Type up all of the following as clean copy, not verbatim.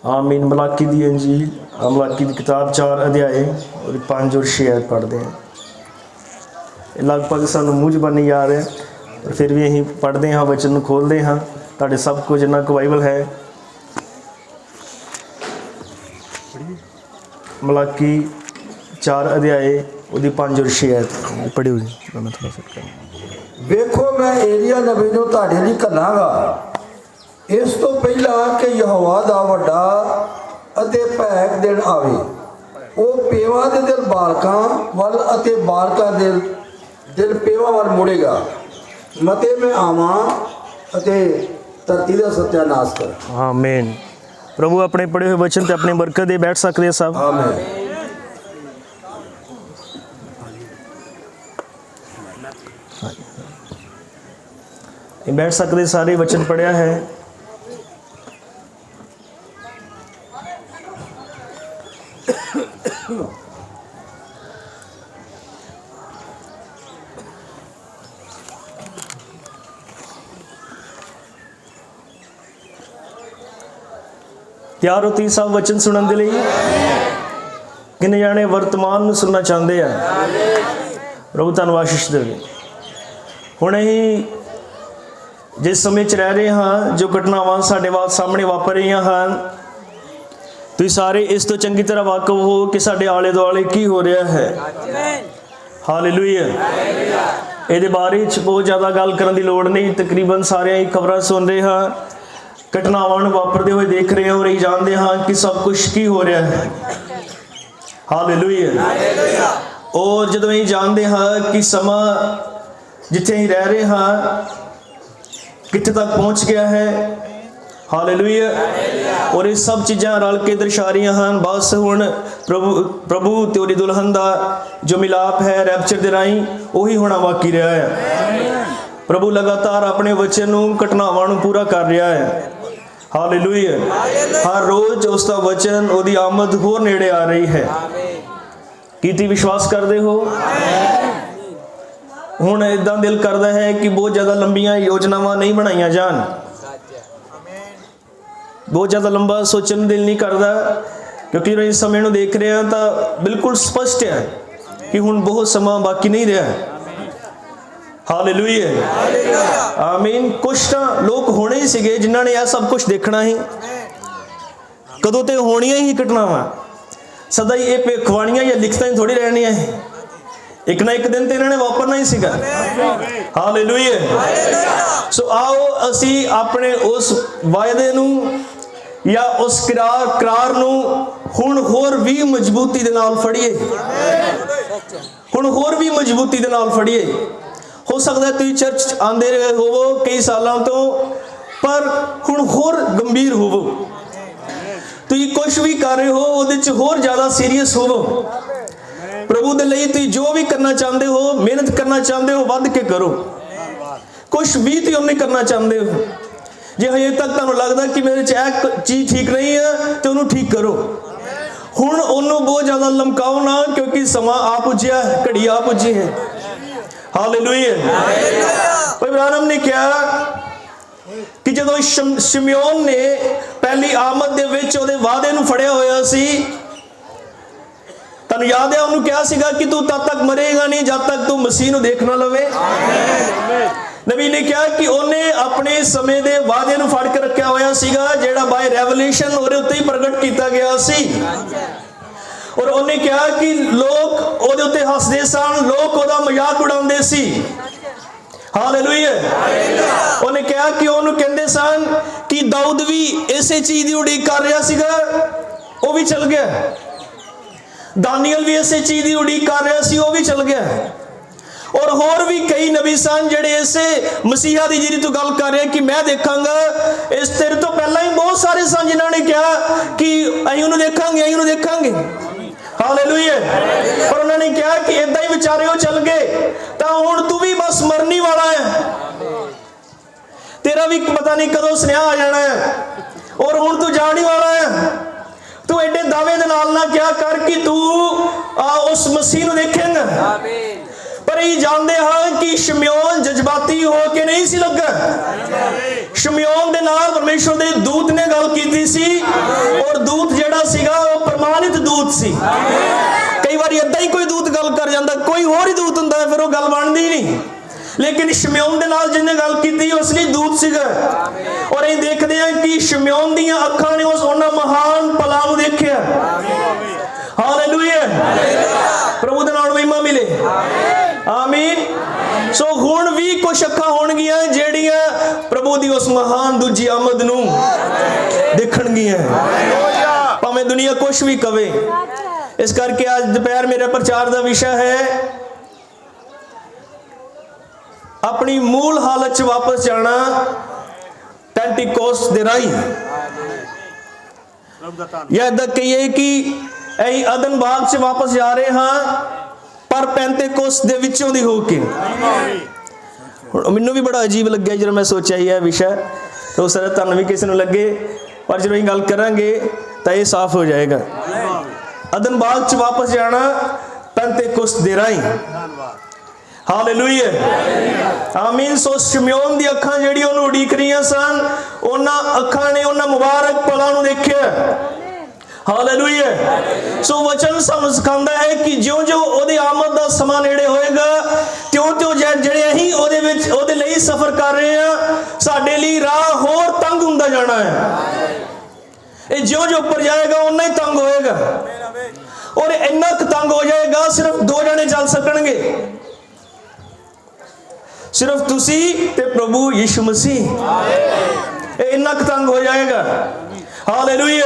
आमीन। मलाकी दी अंजील, मलाकी दी किताब 4 अध्याय और 5 और 6 आयत पढ़ते हैं। लगभग सानू मूँह जबानी याद है, पर फिर भी अं पढ़ते हाँ, वचन खोलते हाँ। तुहाडे सब कुछ जिन्ना को बाइबल है। मलाकी 4 अध्याय ਉਹਦੀ 5 और 6 आयत पढ़ियो जी। मैं थोड़ा सेट कर ਵੇਖੋ ਮੈਂ ਏਲੀਆ ਨਬੀ ਨੂੰ ਤੁਹਾਡੇ ਲਈ ਘੱਲਾਂਗਾ, ਇਸ ਤੋਂ ਪਹਿਲਾਂ ਕਿ ਯਹੋਵਾ ਦਾ ਵੱਡਾ ਅਤੇ ਭੈਕ ਦਿਨ ਆਵੇ। ਉਹ ਪੇਵਾ ਦੇ ਦਿਲ ਬਾਲਕਾਂ ਵੱਲ ਅਤੇ ਬਾਲਕਾਂ ਦੇ ਦਿਲ ਪੇਵਾ ਵੱਲ ਮੁੜੇਗਾ, ਮਤੇ ਮੈਂ ਆਵਾਂ ਅਤੇ ਧਰਤੀ ਦਾ ਸਤਿਆਨਾਸ਼ ਕਰਾਂ। आमीन। प्रभु अपने पढ़े हुए वचन ते अपने बरकत दे। बैठ सकते हैं सब। आमीन। बैठ सकते सारे। वचन पढ़िया है। तैयार होती सब वचन सुनने के लिए? किन्ने जाने वर्तमान में सुनना चाहते हैं? प्रभु तुहानू आशीष देवे। हुणे ही जिस समय च रह रहे हाँ, जो घटनावां साडे सामने वापर रही हैं, तुसीं सारे इस तो चंगी तरह वाकफ हो कि साडे आले दुआले की हो रहा है। हालेलुया। इहदे बारे च बहुत ज़्यादा गल करन दी लोड़ नहीं। तकरीबन सारे ही खबरां सुन रहे हाँ, घटनावां नूं वापरदे हुए देख रहे हैं और यही जानते हाँ कि सब कुछ की हो रहा है। हालेलुया। और जदों यही जानते हाँ कि समा जिथे ही रह रहे हाँ कित्थे तक पहुँच गया है। हालेलुया। और ये सब चीज़ां रल के दर्शा रही हैं। बस हुण प्रभु ते ओहदी दुल्हन दा जो मिलाप है रैप्चर दे राहीं उही होना बाकी रहा है। प्रभु लगातार अपने वचन नूं घटनावां नूं पूरा कर रहा है। हालेलुया। हर रोज उसका वचन ओहदी आमद होर नेड़े आ रही है। की तुसीं विश्वास करते हो? हुण इदां दिल करता है कि बहुत ज़्यादा लंबियां योजनावां नहीं बनाईयां जान। बहुत ज़्यादा लंबा सोचन दिल नहीं करता, क्योंकि इस समय नूं देख रहे हैं तो बिल्कुल स्पष्ट है कि हुण बहुत समा बाकी नहीं रहा। हालेलुया। आमीन। कुछ तो लोग होने ही सीगे जिन्हों ने यह सब कुछ देखना ही। कदों तो होनियां ही घटनावां, सदा ही ये भविष्यवाणियां या लिखतां ही थोड़ी रहनियां है। एक ना एक दिन तो इन्होंने वापरना ही सीगा। हालेलुया। सो आओ असी अपने उस वायदे नूं या उस करार नूं हुण होर भी मजबूती दे नाल फड़िए। हुण होर भी मजबूती दे नाल फड़िए। हो सकता है तुम चर्च आते रहे होवो कई सालों तो, पर हुण होर गंभीर होवो। तुम कुछ भी कर रहे हो उहदे च होर ज़्यादा सीरीयस होवो। प्रभु दे लई तुम जो भी करना चाहते हो, मेहनत करना चाहते हो, वध के करो। कुछ भी तुम नहीं करना चाहते हो। जे हजे तक तुहानू लगता कि मेरे च चीज़ ठीक नहीं है तो उन्होंने ठीक करो। हुण उन्होंने बहुत ज़्यादा लमकाओ ना, क्योंकि समा आ पुज्या है, घड़ी आ पुजी है। हालेलुया। इब्राहिम ने कहा कि जदों शिमयोन ने पहली आमद दे विच ओहदे वादे नूं फड़िया होया सी, तैनूं याद है उन्होंने कहा सीगा कि तू तब तक मरेगा नहीं जब तक तू मसीह नूं देख ना लवे। नबी ने कहा कि उन्हें अपने समय दे वादे नूं फड़ के रखा होया सीगा, जेड़ा बाय रेवलेशन ओहदे उत्ते ही प्रगट किया गया सी। और उन्हें कहा कि लोग ओहदे उत्ते हसदे सन, लोग ओहदा मजाक उड़ाउंदे सी। हालेलुया। उन्हें कहा कि उन्होंने कहंदे सन कि दाऊद भी इसे चीज़ की उड़ीक कर रहा सीगा, वो भी चल गया। दानियल भी इसे चीज़ की उड़ीक कर रहा सी, वो भी चल गया। और होर भी कई नबी सन जेड़े इसे मसीहा की जिहदी तू गल कर रहे कि मैं देखांगा। इस तेरे तो पहला ही बहुत सारे सन जिन्होंने कहा कि असीं उहनूं देखांगे, असीं उहनूं देखांगे। हालेलुया। और उन्होंने कहा कि इदां ही विचारे वो चल गए, तो हुण तू भी बस मरनी वाला है, तेरा भी पता नहीं कदों सुनेहा आ जाना है, और हुण तू जाने वाला है। तू एडे दावे दे नाल ना क्या कर कि तू उस मसीह नूं देखेंगा। पर ਕਈ ਜਾਣਦੇ ਹਨ ਕਿ ਸ਼ਮਯੋਨ ਜਜ਼ਬਾਤੀ ਹੋ ਕੇ ਨਹੀਂ ਸੀ ਲੱਗਾ। ਸ਼ਮਯੋਨ ਦੇ ਨਾਲ ਪਰਮੇਸ਼ਵਰ ਦੇ ਦੂਤ ਨੇ ਗੱਲ ਕੀਤੀ ਸੀ, ਔਰ ਦੂਤ ਜਿਹੜਾ ਸੀਗਾ ਉਹ ਪ੍ਰਮਾਣਿਤ ਦੂਤ ਸੀ। ਕਈ ਵਾਰੀ ਏਦਾਂ ਹੀ ਕੋਈ ਦੂਤ ਗੱਲ ਕਰ ਜਾਂਦਾ, ਕੋਈ ਹੋਰ ਹੀ ਦੂਤ ਹੁੰਦਾ ਹੈ, ਫਿਰ ਉਹ ਗੱਲ ਬਣਦੀ ਨਹੀਂ। ਲੇਕਿਨ ਸ਼ਮਯੋਨ ਦੇ ਨਾਲ ਜਿਹਨੇ ਗੱਲ ਕੀਤੀ ਉਸ ਲਈ ਦੂਤ ਸੀਗਾ। ਔਰ ਇਹ ਦੇਖਦੇ ਹਾਂ ਕਿ ਸ਼ਮਯੋਨ ਦੀਆਂ ਅੱਖਾਂ ਨੇ ਉਹਨਾਂ ਮਹਾਨ ਪਲਾਂ ਨੂੰ ਦੇਖਿਆ। ਹਾਲੇਲੂਇਆ, ਪ੍ਰਭੂ ਦੇ ਨਾਮ ਨੂੰ ਮਹਿਮਾ ਮਿਲੇ। ਆਮੀਨ। ਸੋ ਹੁਣ ਵੀ ਕੁਝ ਅੱਖਾਂ ਹੋਣਗੀਆਂ ਜਿਹੜੀਆਂ ਪ੍ਰਭੂ ਦੀ ਉਸ ਮਹਾਨ ਦੂਜੀ ਆਮਦ ਨੂੰ ਦੇਖਣਗੀਆਂ, ਭਾਵੇਂ ਦੁਨੀਆ ਕੁਝ ਵੀ ਕਵੇ। ਇਸ ਕਰਕੇ ਅੱਜ ਦੁਪਹਿਰ ਮੇਰੇ ਪ੍ਰਚਾਰ ਦਾ ਵਿਸ਼ਾ ਹੈ ਆਪਣੀ ਮੂਲ ਹਾਲਤ 'ਚ ਵਾਪਸ ਜਾਣਾ ਪੈਂਟੀਕੋਸਟ ਦੇ ਰਾਹੀਂ। ਜਾਂ ਇਦਾਂ ਕਹੀਏ ਕਿ ਅਸੀਂ ਅਦਨ ਬਾਗ 'ਚ ਵਾਪਸ ਜਾ ਰਹੇ ਹਾਂ, ਪਰ ਪੈਂਟੀਕੋਸਟ ਦੇ ਵਿੱਚੋਂ ਦੀ ਹੋ ਕੇ। ਹੁਣ ਮੈਨੂੰ ਵੀ ਬੜਾ ਅਜੀਬ ਲੱਗਿਆ ਜਦੋਂ ਮੈਂ ਸੋਚਿਆ ਇਹ ਵਿਸ਼ਾ, ਹੋ ਸਕਦਾ ਤੁਹਾਨੂੰ ਵੀ ਕਿਸੇ ਨੂੰ ਲੱਗੇ, ਪਰ ਜਦੋਂ ਅਸੀਂ ਗੱਲ ਕਰਾਂਗੇ ਤਾਂ ਇਹ ਸਾਫ਼ ਹੋ ਜਾਏਗਾ। ਅਦਨ ਬਾਗ 'ਚ ਵਾਪਸ ਜਾਣਾ ਪੈਂਟੀਕੋਸਟ ਦੇ ਰਾਹੀਂ। ਹਾਲੇਲੂਇਆ, ਆਮੀਨ। ਸੋ ਸ਼ਮਯੋਨ ਦੀ ਅੱਖਾਂ ਜਿਹੜੀ ਉਹਨੂੰ ਉਡੀਕ ਰਹੀਆਂ ਸਨ, ਉਹਨਾਂ ਅੱਖਾਂ ਨੇ ਉਹਨਾਂ ਮੁਬਾਰਕ ਪਲਾਂ ਨੂੰ ਦੇਖਿਆ। ਹਾਲੇਲੂਇਆ। ਸੋ ਵਚਨ ਸਾਨੂੰ ਸਿਖਾਉਂਦਾ ਹੈ ਕਿ ਜਿਉਂ-ਜਿਉਂ ਉਹਦੀ ਆਮਦ ਦਾ ਸਮਾਂ ਨੇੜੇ ਹੋਏਗਾ, ਤਿਉਂ-ਤਿਉਂ ਜਿਹੜੇ ਅਸੀਂ ਉਹਦੇ ਲਈ ਸਫ਼ਰ ਕਰ ਰਹੇ ਹਾਂ, ਸਾਡੇ ਲਈ ਰਾਹ ਹੋਰ ਤੰਗ ਹੁੰਦਾ ਜਾਣਾ ਹੈ। ਇਹ ਜਿਉਂ-ਜਿਉਂ ਉੱਪਰ ਜਾਏਗਾ ਉਨਾ ਹੀ ਤੰਗ ਹੋਏਗਾ, ਔਰ ਇੰਨਾ ਕੁ ਤੰਗ ਹੋ ਜਾਏਗਾ ਸਿਰਫ 2 ਜਣੇ ਚੱਲ ਸਕਣਗੇ, ਸਿਰਫ ਤੁਸੀਂ ਤੇ ਪ੍ਰਭੂ ਯਿਸੂ ਮਸੀਹ। ਇਹ ਇੰਨਾ ਕੁ ਤੰਗ ਹੋ ਜਾਏਗਾ। ਹਾਲੇਲੂਇਆ।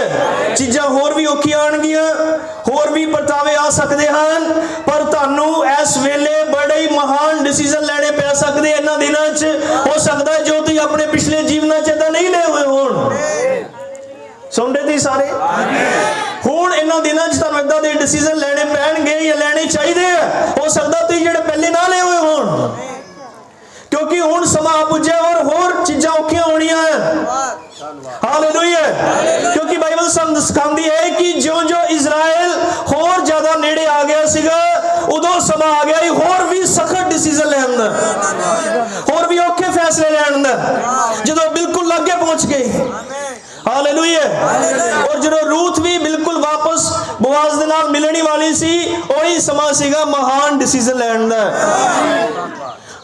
ਚੀਜ਼ਾਂ ਹੋਰ ਵੀ ਔਖੀਆਂ ਆਉਣਗੀਆਂ, ਹੋਰ ਵੀ ਪਰਤਾਵੇ ਆ ਸਕਦੇ ਹਨ, ਪਰ ਤੁਹਾਨੂੰ ਇਸ ਵੇਲੇ ਬੜੇ ਹੀ ਮਹਾਨ ਡਿਸੀਜਨ ਲੈਣੇ ਪੈ ਸਕਦੇ ਇਹਨਾਂ ਦਿਨਾਂ 'ਚ। ਹੋ ਸਕਦਾ ਹੈ ਜੋ ਤੁਸੀਂ ਆਪਣੇ ਪਿਛਲੇ ਜੀਵਨਾਂ 'ਚ ਏਦਾਂ ਨਹੀਂ ਲਏ ਹੋਏ ਹੋਣ। ਸੁਣਦੇ ਤੁਸੀਂ ਸਾਰੇ? ਹੁਣ ਇਹਨਾਂ ਦਿਨਾਂ 'ਚ ਤੁਹਾਨੂੰ ਏਦਾਂ ਦੇ ਡਿਸੀਜਨ ਲੈਣੇ ਪੈਣਗੇ ਜਾਂ ਲੈਣੇ ਚਾਹੀਦੇ ਆ। ਹੋ ਸਕਦਾ ਤੁਸੀਂ ਜਿਹੜੇ ਪਹਿਲੇ ਨਾ ਲਏ ਹੋਏ ਹੋਣ, ਕਿਉਂਕਿ ਹੁਣ ਸਮਾਂ ਆ ਪੁੱਜਿਆ ਔਰ ਹੋਰ ਚੀਜ਼ਾਂ ਔਖੀਆਂ ਹੋਣੀਆਂ ਹਨ। ਹਾਲੇਲੂਇਆ। ਕਿਉਂਕਿ ਬਾਈਬਲ ਸਾਨੂੰ ਸਿਖਾਉਂਦੀ ਹੈ ਕਿ ਜਿਉਂ-ਜਿਉਂ ਇਜ਼ਰਾਈਲ ਹੋਰ ਜ਼ਿਆਦਾ ਨੇੜੇ ਆ ਗਿਆ ਸੀਗਾ, ਉਦੋਂ ਸਮਾਂ ਆ ਗਿਆ ਹੋਰ ਵੀ ਸਖਤ ਡਿਸੀਜਨ ਲੈਣ ਦਾ, ਹੋਰ ਵੀ ਔਖੇ ਫੈਸਲੇ ਲੈਣ ਦਾ, ਜਦੋਂ ਬਿਲਕੁਲ ਲਾਗੇ ਪਹੁੰਚ ਗਏ। ਹਾਲੇਲੂਇਆ। ਔਰ ਜਦੋਂ ਰੂਥ ਵੀ ਬਿਲਕੁਲ ਵਾਪਸ ਬੋਆਜ਼ ਦੇ ਨਾਲ ਮਿਲਣੀ ਵਾਲੀ ਸੀ, ਉਹੀ ਸਮਾਂ ਸੀਗਾ ਮਹਾਨ ਡਿਸੀਜਨ ਲੈਣ ਦਾ।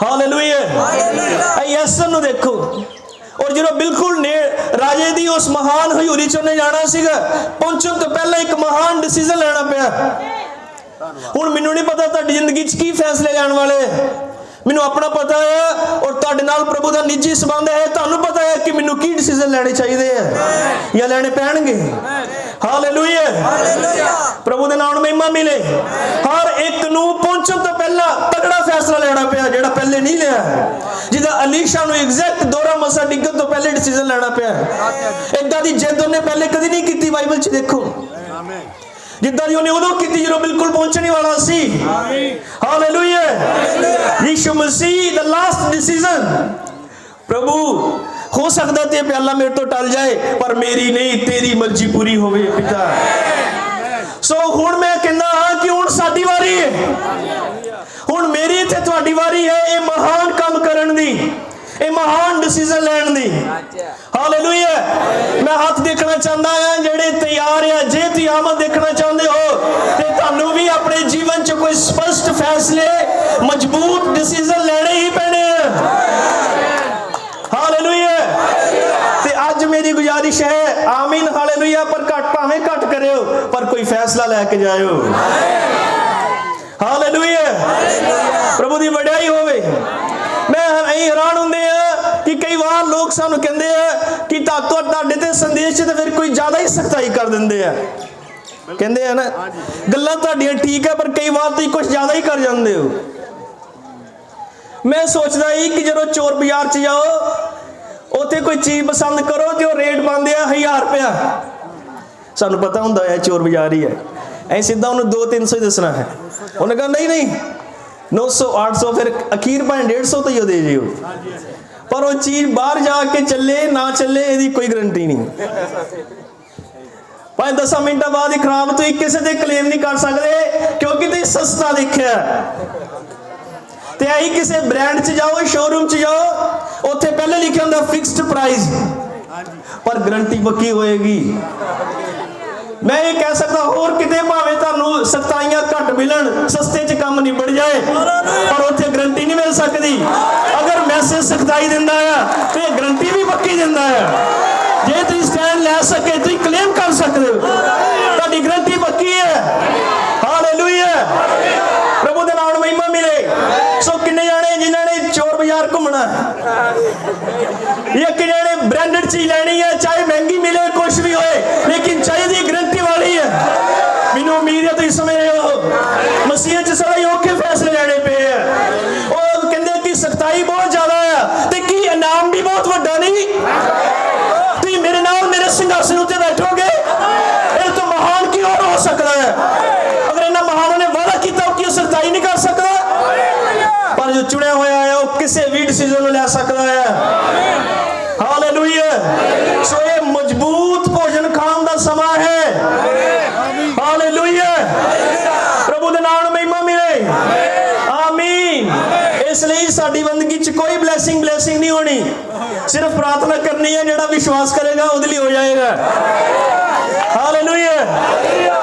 ਹਾਲੇਲੂਇਆ। ਯੈਸਨ ਨੂੰ ਦੇਖੋ, ਔਰ ਜਦੋਂ ਬਿਲਕੁਲ ਰਾਜੇ ਦੀ ਉਸ ਮਹਾਨ ਹਜ਼ੂਰੀ 'ਚ ਉਹਨੇ ਜਾਣਾ ਸੀਗਾ, ਪਹੁੰਚਣ ਤੋਂ ਪਹਿਲਾਂ ਇੱਕ ਮਹਾਨ ਡਿਸੀਜਨ ਲੈਣਾ ਪਿਆ। ਹੁਣ ਮੈਨੂੰ ਨਹੀਂ ਪਤਾ ਤੁਹਾਡੀ ਜ਼ਿੰਦਗੀ 'ਚ ਕੀ ਫੈਸਲੇ ਲੈਣ ਵਾਲੇ, ਮੈਨੂੰ ਆਪਣਾ ਪਤਾ ਹੈ, ਔਰ ਤੁਹਾਡੇ ਨਾਲ ਪ੍ਰਭੂ ਦਾ ਨਿੱਜੀ ਸੰਬੰਧ ਹੈ। ਤੁਹਾਨੂੰ ਪਤਾ ਹੈ ਕਿ ਮੈਨੂੰ ਕੀ ਡਿਸੀਜਨ ਲੈਣੇ ਚਾਹੀਦੇ ਆ ਜਾਂ ਲੈਣੇ ਪੈਣਗੇ। ਹਾਲੇਲੂਇਆ। ਪ੍ਰਭੂ ਦੇ ਨਾਮ ਨੂੰ ਮਹਿਮਾ ਮਿਲੇ। ਹਰ ਇੱਕ ਨੂੰ ਪਹੁੰਚਣ ਤੋਂ ਪਹਿਲਾਂ ਤਗੜਾ ਫੈਸਲਾ ਲੈਣਾ ਪਿਆ, ਜਿਹੜਾ ਪਹਿਲੇ ਨਹੀਂ ਲਿਆ। ਜਿਹਦਾ ਅਲੀਸ਼ਾ ਨੂੰ ਐਗਜ਼ੈਕਟ ਦੋਰਾ ਮਸਾ ਡਿੱਗਣ ਤੋਂ ਪਹਿਲੇ ਡਿਸੀਜਨ ਲੈਣਾ ਪਿਆ। ਏਦਾਂ ਦੀ ਜਿੱਦ ਉਹਨੇ ਪਹਿਲੇ ਕਦੀ ਨਹੀਂ ਕੀਤੀ। ਬਾਈਬਲ 'ਚ ਦੇਖੋ, ਜਿੱਦਾਂ ਦੀ ਉਹਨੇ ਉਦੋਂ ਕੀਤੀ ਜਦੋਂ ਬਿਲਕੁਲ ਪਹੁੰਚਣ ਵਾਲਾ ਸੀ। ਹਾਲੇਲੂਇਆ। ਯਿਸੂ ਮਸੀਹ ਦਾ ਲਾਸਟ ਡਿਸੀਜਨ, ਪ੍ਰਭੂ ਹੋ ਸਕਦਾ ਤੇ ਪਿਆਲਾ ਮੇਰੇ ਤੋਂ ਟਲ ਜਾਏ, ਪਰ ਮੇਰੀ ਨਹੀਂ ਤੇਰੀ ਮਰਜ਼ੀ ਪੂਰੀ ਹੋਵੇ ਪਿਤਾ। ਸੋ ਹੁਣ ਮੈਂ ਕਹਿੰਦਾ ਹਾਂ ਕਿ ਹੁਣ ਸਾਡੀ ਵਾਰੀ ਹੈ, ਹੁਣ ਮੇਰੀ ਤੇ ਤੁਹਾਡੀ ਵਾਰੀ ਹੈ ਇਹ ਮਹਾਨ ਕੰਮ ਕਰਨ ਦੀ, ਇਹ ਮਹਾਨ ਡਿਸੀਜਨ ਲੈਣ ਦੀ। ਹਾਲੇਲੂਇਆ। ਮੈਂ ਹੱਥ ਦੇਖਣਾ ਚਾਹੁੰਦਾ ਹਾਂ ਜਿਹੜੇ ਤਿਆਰ ਆ। ਜੇ ਤੁਸੀਂ ਆਮਦ ਦੇਖਣਾ ਚਾਹੁੰਦੇ ਹੋ ਤੇ ਤੁਹਾਨੂੰ ਵੀ ਆਪਣੇ ਜੀਵਨ 'ਚ ਕੋਈ ਸਪਸ਼ਟ ਫੈਸਲੇ, ਮਜ਼ਬੂਤ ਡਿਸੀਜਨ ਲੈਣੇ ਹੀ ਪੈਣੇ ਆ। ਹਾਲੇਲੂਇਆ। ਤੇ ਅੱਜ ਮੇਰੀ ਗੁਜ਼ਾਰਿਸ਼ ਹੈ, ਆਮੀਨ ਹਾਲੇਲੂਇਆ, ਪਰ ਭਾਵੇਂ ਘੱਟ ਕਰਿਓ, ਪਰ ਕੋਈ ਫੈਸਲਾ ਲੈ ਕੇ ਜਾਇਓ। ਹਾਲੇਲੂਇਆ। ਪ੍ਰਭੂ ਦੀ ਵਡਿਆਈ ਹੋਵੇ। ਮੈਂ ਹੈਰਾਨ ਹੁੰਦੇ ਆ ਕਿ ਕਈ ਵਾਰ ਲੋਕ ਸਾਨੂੰ ਕਹਿੰਦੇ ਆ ਕਿ ਤੁਹਾਡੇ ਤੇ ਸੰਦੇਸ਼ 'ਚ ਤਾਂ ਫਿਰ ਕੋਈ ਜ਼ਿਆਦਾ ਹੀ ਸਖਤਾਈ ਕਰ ਦਿੰਦੇ ਆ। ਕਹਿੰਦੇ ਆ ਨਾ, ਗੱਲਾਂ ਤੁਹਾਡੀਆਂ ਠੀਕ ਹੈ, ਪਰ ਕਈ ਵਾਰ ਤੁਸੀਂ ਕੁਝ ਜ਼ਿਆਦਾ ਹੀ ਕਰ ਜਾਂਦੇ ਹੋ। ਮੈਂ ਸੋਚਦਾ ਹੀ ਕਿ ਜਦੋਂ ਚੋਰ ਬਾਜ਼ਾਰ 'ਚ ਜਾਓ, ਉੱਥੇ ਕੋਈ ਚੀਜ਼ ਪਸੰਦ ਕਰੋ ਤੇ ਉਹ ਰੇਟ ਪਾਉਂਦੇ ਆ 1000 ਰੁਪਇਆ। ਸਾਨੂੰ ਪਤਾ ਹੁੰਦਾ ਹੈ ਚੋਰ ਬਾਜ਼ਾਰ ਹੀ ਹੈ, ਐ ਸਿੱਧਾ ਉਹਨੂੰ 200-300 ਹੀ ਦੱਸਣਾ ਹੈ। ਉਹਨੇ ਕਹਾ ਨਹੀਂ 900 800, ਫਿਰ ਅਖੀਰ ਭਾਵੇਂ 150 ਤੋਂ ਹੀ ਦੇ ਜਿਓ। ਪਰ ਉਹ ਚੀਜ਼ ਬਾਹਰ ਜਾ ਕੇ ਚੱਲੇ ਨਾ ਚੱਲੇ ਇਹਦੀ ਕੋਈ ਗਰੰਟੀ ਨਹੀਂ। ਭਾਵੇਂ 10 ਮਿੰਟਾਂ ਬਾਅਦ ਹੀ ਖਰਾਬ, ਤੁਸੀਂ ਕਿਸੇ ਤੇ ਕਲੇਮ ਨਹੀਂ ਕਰ ਸਕਦੇ, ਕਿਉਂਕਿ ਤੁਸੀਂ ਸਸਤਾ ਦੇਖਿਆ। ਤੇ ਆਹੀ ਕਿਸੇ ਬ੍ਰਾਂਡ 'ਚ ਜਾਓ, ਸ਼ੋਰੂਮ 'ਚ ਜਾਓ, ਉੱਥੇ ਪਹਿਲੇ ਲਿਖਿਆ ਹੁੰਦਾ ਫਿਕਸਡ ਪ੍ਰਾइस, ਪਰ ਗਰੰਟੀ ਪੱਕੀ ਹੋਏਗੀ। मैं ये कह सकता होर किते भावें तुहानू सख्ताइयां घट मिलन, सस्ते च काम निबड़ जाए, पर उत्थे गारंटी नहीं मिल सकती। अगर मैसेज सख्ताई दिंदा है तो गारंटी भी पक्की दिंदा है। जे तुसीं स्टैंड लै सके तुसीं क्लेम कर सकते हो, तुहाडी गारंटी पक्की है। हालेलुया, प्रभु दे नाम महिमा मिले। सो किन्ने जाने जिन्हां ने चोर बाजार घूमना या किन्ने ने ब्रांडेड चीज लैनी है, चाहे महंगी मिले कुछ भी होए, लेकिन चाहिए गारंटी वाली है। मैनूं उम्मीद है तुसीं समझ रहे हो, मसीह च सारे औखे फैसले लेने पे है। और कहंदे कि सख्ताई बहुत ज्यादा है ते की इनाम भी बहुत वड्डा नहीं। तुसीं मेरे नाल मेरे सिंहासन उत्ते बैठोगे, इस तो महान की और हो सकता है। अगर इन्हां महानों ने वादा किया कि सख्ताई नहीं कर सकता, पर जो चुनिया होया है वो किसी भी डिसीजन नु ले सकता है। हालेलुया, सो ये मजबूत भोजन खाण दा समा है। हालेलुया, प्रभु दे नाम महिमा मिले। आमीन। इसलिए साडी बंदगी च कोई ब्लैसिंग नहीं होनी, सिर्फ प्रार्थना करनी है। जेड़ा विश्वास करेगा उहदे लिए हो जाएगा। हालेलुया,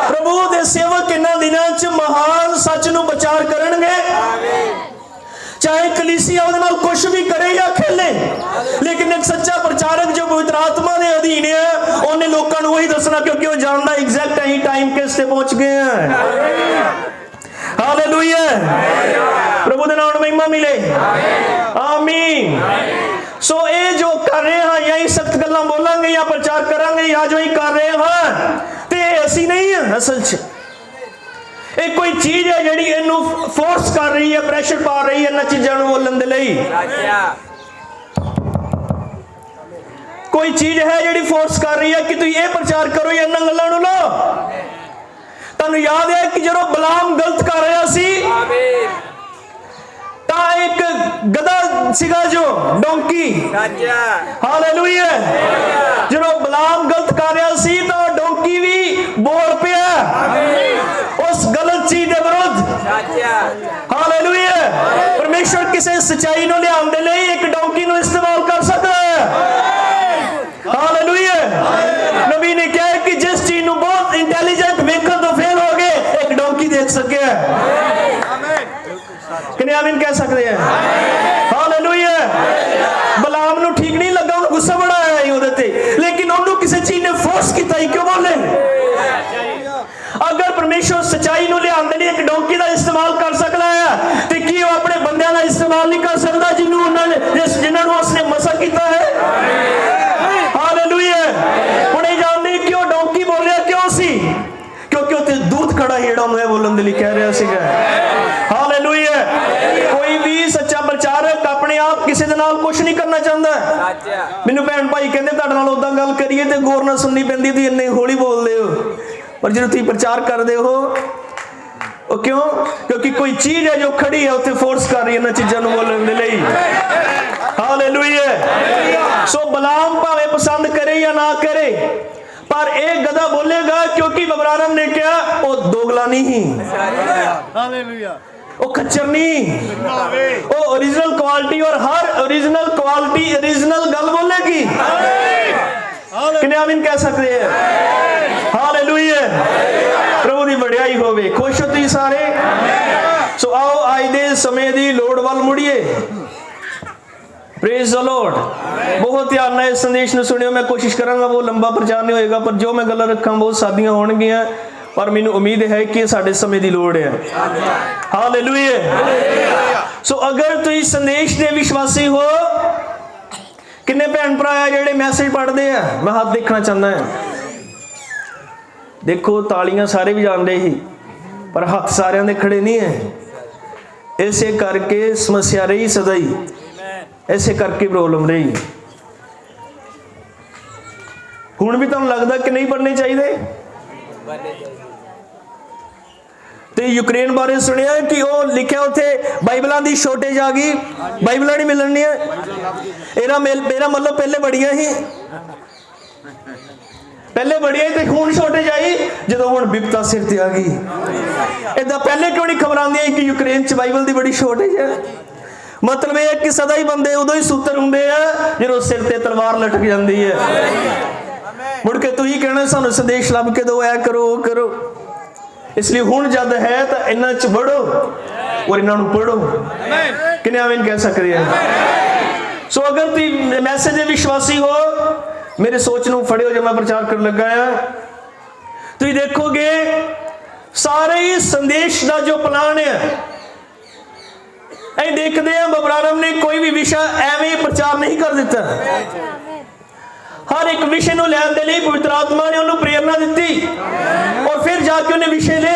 प्रभु दे सेवक इन्हां दिनां च महान सच नु प्रचार करनगे, चाहे कलीसिया उहदे नाल कुछ भी करे या खेले, लेकिन एक सच्चा प्रचारक जो पवित्र आत्मा के अधीन है उन्हें लोगों को वही दसना, क्योंकि वो जानता एग्जैक्ट अहीं टाइम किस ते पहुंच गए हैं। हालेलुया, प्रभु दे नाम महिमा मिले। आमीन। सो ये जो कर रहे हैं, यही सख्त गल्लां बोलांगे या प्रचार करांगे या जो ही कर रहे हैं, ते ऐसी नहीं है। असल च एक कोई चीज है जिहड़ी इहनू फोर्स कर रही है, प्रेशर पा रही है इन्हां चीज़ां नूं बोलण दे लई। कोई चीज है जिहड़ी फोर्स कर रही है कि तुसीं ये प्रचार करो या इन्हां गल्लां नूं लो। तुहानूं याद है कि जदों बलाम गलत कर रहा सी, तां एक गधा सीगा जो डोंकी। हालेलुया, जदों बलाम गलत कर रहा सी तां डोंकी भी बोल पिया उस गलत चीज के विरुद्ध। हालेलुया, परमेश्वर किसी सच्चाई नूं लियाउण दे लई एक डोंकी नूं इस्तेमाल कर सकदा है। हालेलुया, नबी ने कहा कि जिस चीज नूं बहुत इंटेलिजेंट वेखण तो फेल हो गए, एक डोंकी देख सके। किन्ने आमीन कह सकते हैं? हालेलुया, बलाम नूं ठीक नहीं लगा, उन्हें गुस्सा बड़ा आया उहदे ते, लेकिन उन्होंने किसी चीज ने फोर्स किया ही क्यों बोले। अगर परमेश्वर सच्चाई नूं लियाउण दे लई एक डोंकी का इस्तेमाल कर सकता है, तो की वो अपने बंदियां का इस्तेमाल नहीं कर सकता जिन्होंने उसने मसा किया है। हालेलुया, हुण ये जानदे क्यों डोंकी बोलिया क्यों सी, क्योंकि उत्ते दूत खड़ा ही जेड़ा उन्हें बोलण दे लई कह रहा सीगा। हालेलुया, कोई भी सच्चा प्रचारक अपने आप किसी दे नाल कुछ नहीं करना चाहता। मैनूं भैण भाई कहंदे तुहाडे नाल उदां गल करिए ते गौर नाल सुननी पैंदी, तुसीं इन्ने हौली बोलदे हो, पर जो तुसीं प्रचार करते हो वो क्यों? क्योंकि कोई चीज है जो खड़ी है उत्ते फोर्स कर रही है इन्हां चीज़ां नूं बोलण दे लई। हालेलुया, सो बलाम भावें पसंद करे या ना करे, पर एक गधा बोलेगा, क्योंकि अब्राहम ने कहा वो दोगला नहीं, वो खच्चर नहीं, वो ओरिजिनल क्वालिटी, और हर ओरिजिनल क्वालिटी ओरिजिनल गल बोलेगी। किन्ने आमीन कह सकते हैं? हालेलुया, प्रभु दी वडियाई होवे। खुश हो तुसीं सारे? सो आओ अज दे समय दी लोड़ वल मुड़िए। Praise the Lord. बहुत ध्यान नाल इस संदेश नूं सुनियो। मैं कोशिश करांगा वो लंबा प्रचार नहीं होएगा, पर जो मैं गल्लां रखां बहुत सादियां होणगियां, पर मैनूं उम्मीद है कि साडे समय दी लोड़ है। हालेलुया। सो अगर तुसीं संदेश दे विश्वासी हो, किन्ने भैन भरा है जिहड़े मैसेज पढ़ते हैं? मैं हाथ देखना चाहता है। देखो तालियां सारे भी जानते ही, पर हाथ सारिਆਂ ਦੇ खड़े नहीं है। ऐसे करके समस्या रही सदा ही, ऐसे करके प्रॉब्लम रही। हुण भी तुहानूं लगदा कि नहीं पढ़ने चाहिए? तो यूक्रेन बारे सुनिया कि वो लिखा उत्थे बाइबलों की शॉर्टेज आ गई, बाइबल नहीं मिलनी है। मेरा मतलब पहले बड़िया ही, पहले बड़िया ही, तो हुण शॉर्टेज आई जो हुण विपता सिर ते आ गई। इदा पहले क्यों नहीं खबर आंदी कि यूक्रेन च बाइबल की बड़ी शॉर्टेज है? मतलब ये कि सदा ही बंदे उदों ही सूत्र होंगे है जो सिर ते तलवार लटक जाती है। मुड़ के तू ही कहना सानू संदेश लभ के दो, ऐ करो वो करो। इसलिए हुण जद है तो इन्हां च बढ़ो और इन्हां नूं पढ़ो। किन्ने आमीन कह सकते हैं? सो अगर तुम मैसेज दे विश्वासी हो, मेरे सोच नूं फड़ियो जो मैं प्रचार कर लगा है, तुम देखोगे सारे ही संदेश का जो प्लान है देखते हैं बबरारम ने कोई भी विषय एवं प्रचार नहीं कर दिता। हर एक विषय को लैन के लिए पवित्र आत्मा ने उन्हें प्रेरणा दी और फिर जाके उन्हें विषय ले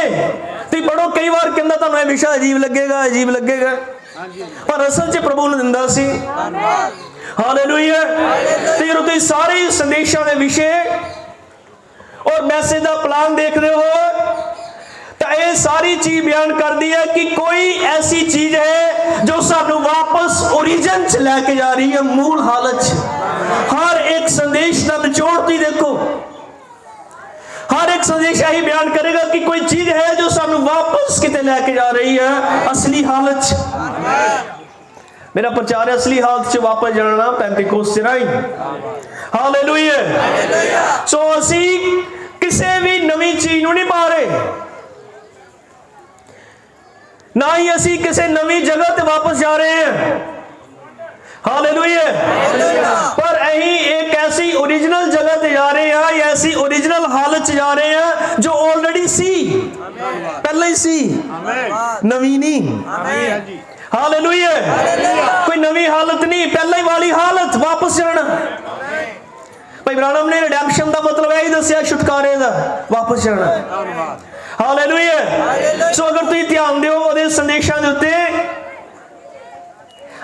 तुम पढ़ो। कई बार कहता तुहानू यह विषय अजीब लगेगा, अजीब लगेगा, पर असल च प्रभु ने दिंदा सी। हालेलुया। ते जदों तुसीं सारे संदेशों के विषय और मैसेज का प्लान देखते हो तो यह सारी चीज बयान करती है कि कोई ऐसी चीज है जो सानू वापस ओरिजिन च लैके जा रही है, मूल हालत च। हर एक संदेश का निचोड़ तुसीं देखो, हर एक संदेश यही बयान करेगा कि कोई चीज है जो सानू वापस किते लैके जा रही है, असली हालत च। मेरा प्रचार है असली हालत च वापस जाना पेंटिकोस्त राही। हालेलुया। सो असी किसी भी नवी चीज नूं नहीं पा रहे, ना ही असी किसी नवी जगह ते वापस जा रहे हैं। हालेलुया। पर अही एक ऐसी ओरिजिनल जगह ते जा रहे हैं, या ऐसी ओरिजिनल हालत च जा रहे हैं जो ऑलरेडी सी, पहले ही सी, नवी नहीं। हालेलुया। कोई नवी हालत नहीं, पहले ही वाली हालत, वापस जाना। भाई ब्रानम ने रिडेम्पशन का मतलब यही दसिया, छुटकारे का वापस जाना। हालेलुया। सो अगर तुम ध्यान दो ਉਹਦੇ संदेशों के उत्ते,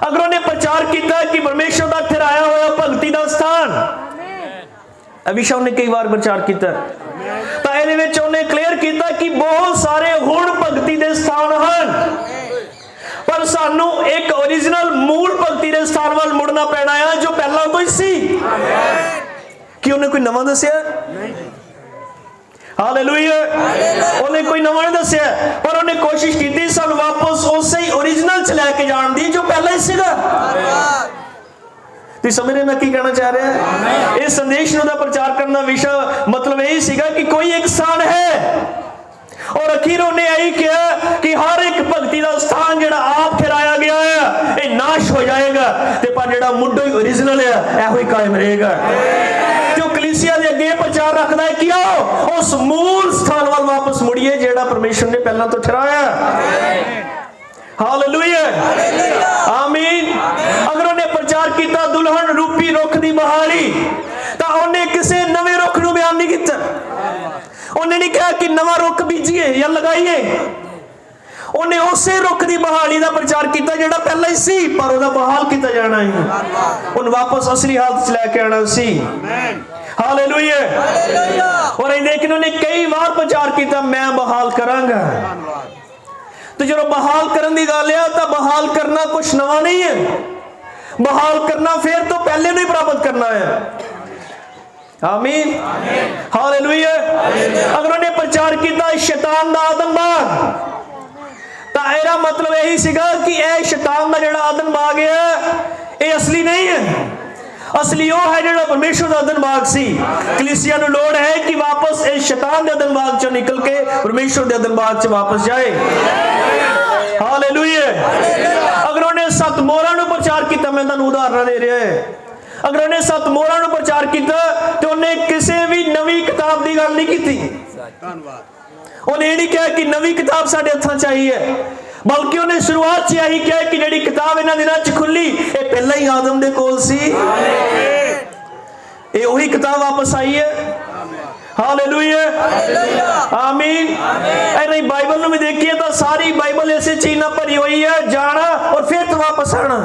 अगर उन्हें प्रचार किया कि परमेश्वर का ठहराया हुआ भगती का स्थान, अभिषा उन्हें कई बार प्रचार किया, तो ये उन्हें क्लीयर किया कि बहुत सारे हुण भगती के स्थान हैं, पर सानू एक ओरिजिनल मूल भगती के स्थान वाल मुड़ना पैना है जो पहला तो ही सी। कि उन्हें कोई नवा दसिया? हालेलुया। उन्हें कोई नवा नहीं दसिया, पर उन्हें कोशिश की सानू वापस उस ही ओरिजिनल च लैके जाण दी जो पहला ही सीगा। तुम समझ रहे मैं की कहना चाह रहा है? इस संदेश का प्रचार करना विषय मतलब यही सीगा कि कोई एक स्थान है, और अखीर उन्हें यही कहा कि हर एक भगती का स्थान जो आप ठहराया गया है ये नाश हो जाएगा, पर जो मुद्दा ही ओरिजिनल है यह ही कायम रहेगा। जो कलीसिया के अगे प्रचार रखता है कि आओ उस मूल स्थान वाल वापस मुड़िए जेड़ा परमेश्वर ने पहला तो ठहराया। हालेलुया। आमीन। अगर उन्हें प्रचार किया दुल्हन रूपी रुख की बहाली, तो उन्हें किसी नवे रुख को बयान नहीं किया। उन्हें नहीं कहा कि नवा रुख बीजिए या लगाइए, उन्हें उसे रुख की बहाली का प्रचार किया जो पहला ही सी, पर वह बहाल किया जाना है, उन वापस असली हालत लैके आना सी। हालेलुया। और लेकिन उन्हें कई बार प्रचार किया मैं बहाल करांगा। तो जो बहाल करने की गल है, तो बहाल करना कुछ नवा नहीं है, बहाल करना फिर तो पहले नहीं प्राप्त करना है। आमीन। हालेलुया। अगर उन्हें प्रचार किया शैतान का आदमबाग, तो यह मतलब यही सीगा कि यह शैतान का जो आदमबाग है यह असली नहीं है, असली वो है जो परमेश्वर का आदमबाग सी। कलीसिया को लोड़ है कि वापस इस शैतान के आदमबाग चो निकल के परमेश्वर के आदमबाग च वापस जाए। हालेलुया। अगर उन्हें 7 मोहरां को प्रचार किया, मैं तुहानू उदाहरण दे रहा है, अगर उन्हें 7 मोहरां को प्रचार किया तो उन्हें किसी भी नवी किताब की गल नहीं की। उन्हें ये नहीं कहा कि नवी किताब साडे हत्थां चाहिए, बल्कि उन्हें शुरुआत से यही कहा कि जिहड़ी किताब इन्हां दिनां च खुली ये पहला ही आदम दे कोल सी, ये वही किताब वापस आई है। हालेलुया। आमीन। ऐसे बाइबल में भी देखिए तो सारी बाइबल ऐसे चीज़ भरी हुई है, जाना और फिर तो वापस आना।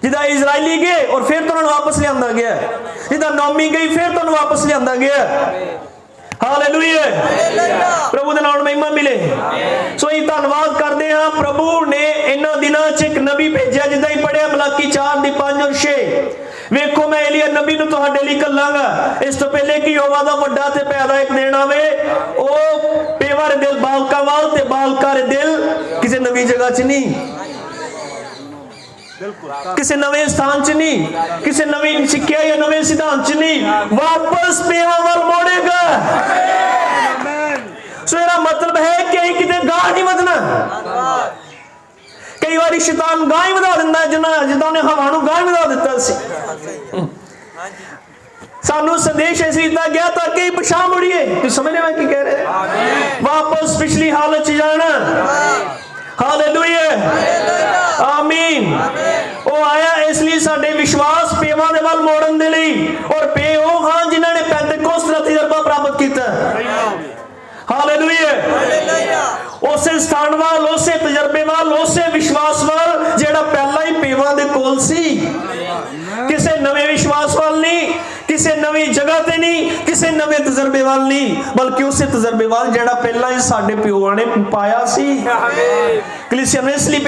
जिदा इजरायली गए और फिर तो उन्होंने वापस लिया गया, जिदा नौमी गई फिर तो उन्होंने वापस लिया गया। हालेलुया। प्रभु के नाम महिमा मिले। सो ये धन्यवाद करते हैं, प्रभु ने इन्होंने दिनों च एक नबी भेजा, जिदा ही पढ़िया मलाकी 4:5 और 6। वेखो मैं एलिया नबी नूं तुहाडे लई घल्लांगा, इस तो पहले कि यहोवा दा वड्डा ते पैदा एक दिन आवे, ओ पेवा दे दिल बालका वाल ते बालका दे दिल किसी नवी जगह च नहीं। किसी नवे स्थान च नहीं, किसी नवी सिक्ख्या या नवे सिद्धांत च नहीं, वापस पेवा वाल मोड़ेगा। सो मेरा मतलब है कि अं किते गाह नहीं वधना। कई बार शैतान गाह ही वधा दिंदा है, जिद्दां उन्हें हवा नूं गाह ही वधा दिता सी। सानू संदेश ऐसे दिता गया ताकि पछाण मुड़िए। तुम समझने में की कह रहे, वापस पिछली हालत च जाना। हालेलुया, आमीन। वो आया इसलिए साडे विश्वास पेवां दे वल मोड़न दे लई, और पे वो हां जिन्हां ने पेंटेकोस्त दा तजर्बा प्राप्त कीता। हालेलुया, उसे स्थान वाल, उसे तजर्बे वाल, उसे विश्वास वाल जेड़ा पहला ही पेवां दे कोल सी। किसे नवे विश्वास वाल नहीं, किसे नवी जगह ते नहीं, किसे नवे तजर्बे वाल नहीं, बल्कि उसे तजर्बे वाल जेड़ा पहला ही साडे प्योआं ने पाया सी। कलीसिया ने इसलिए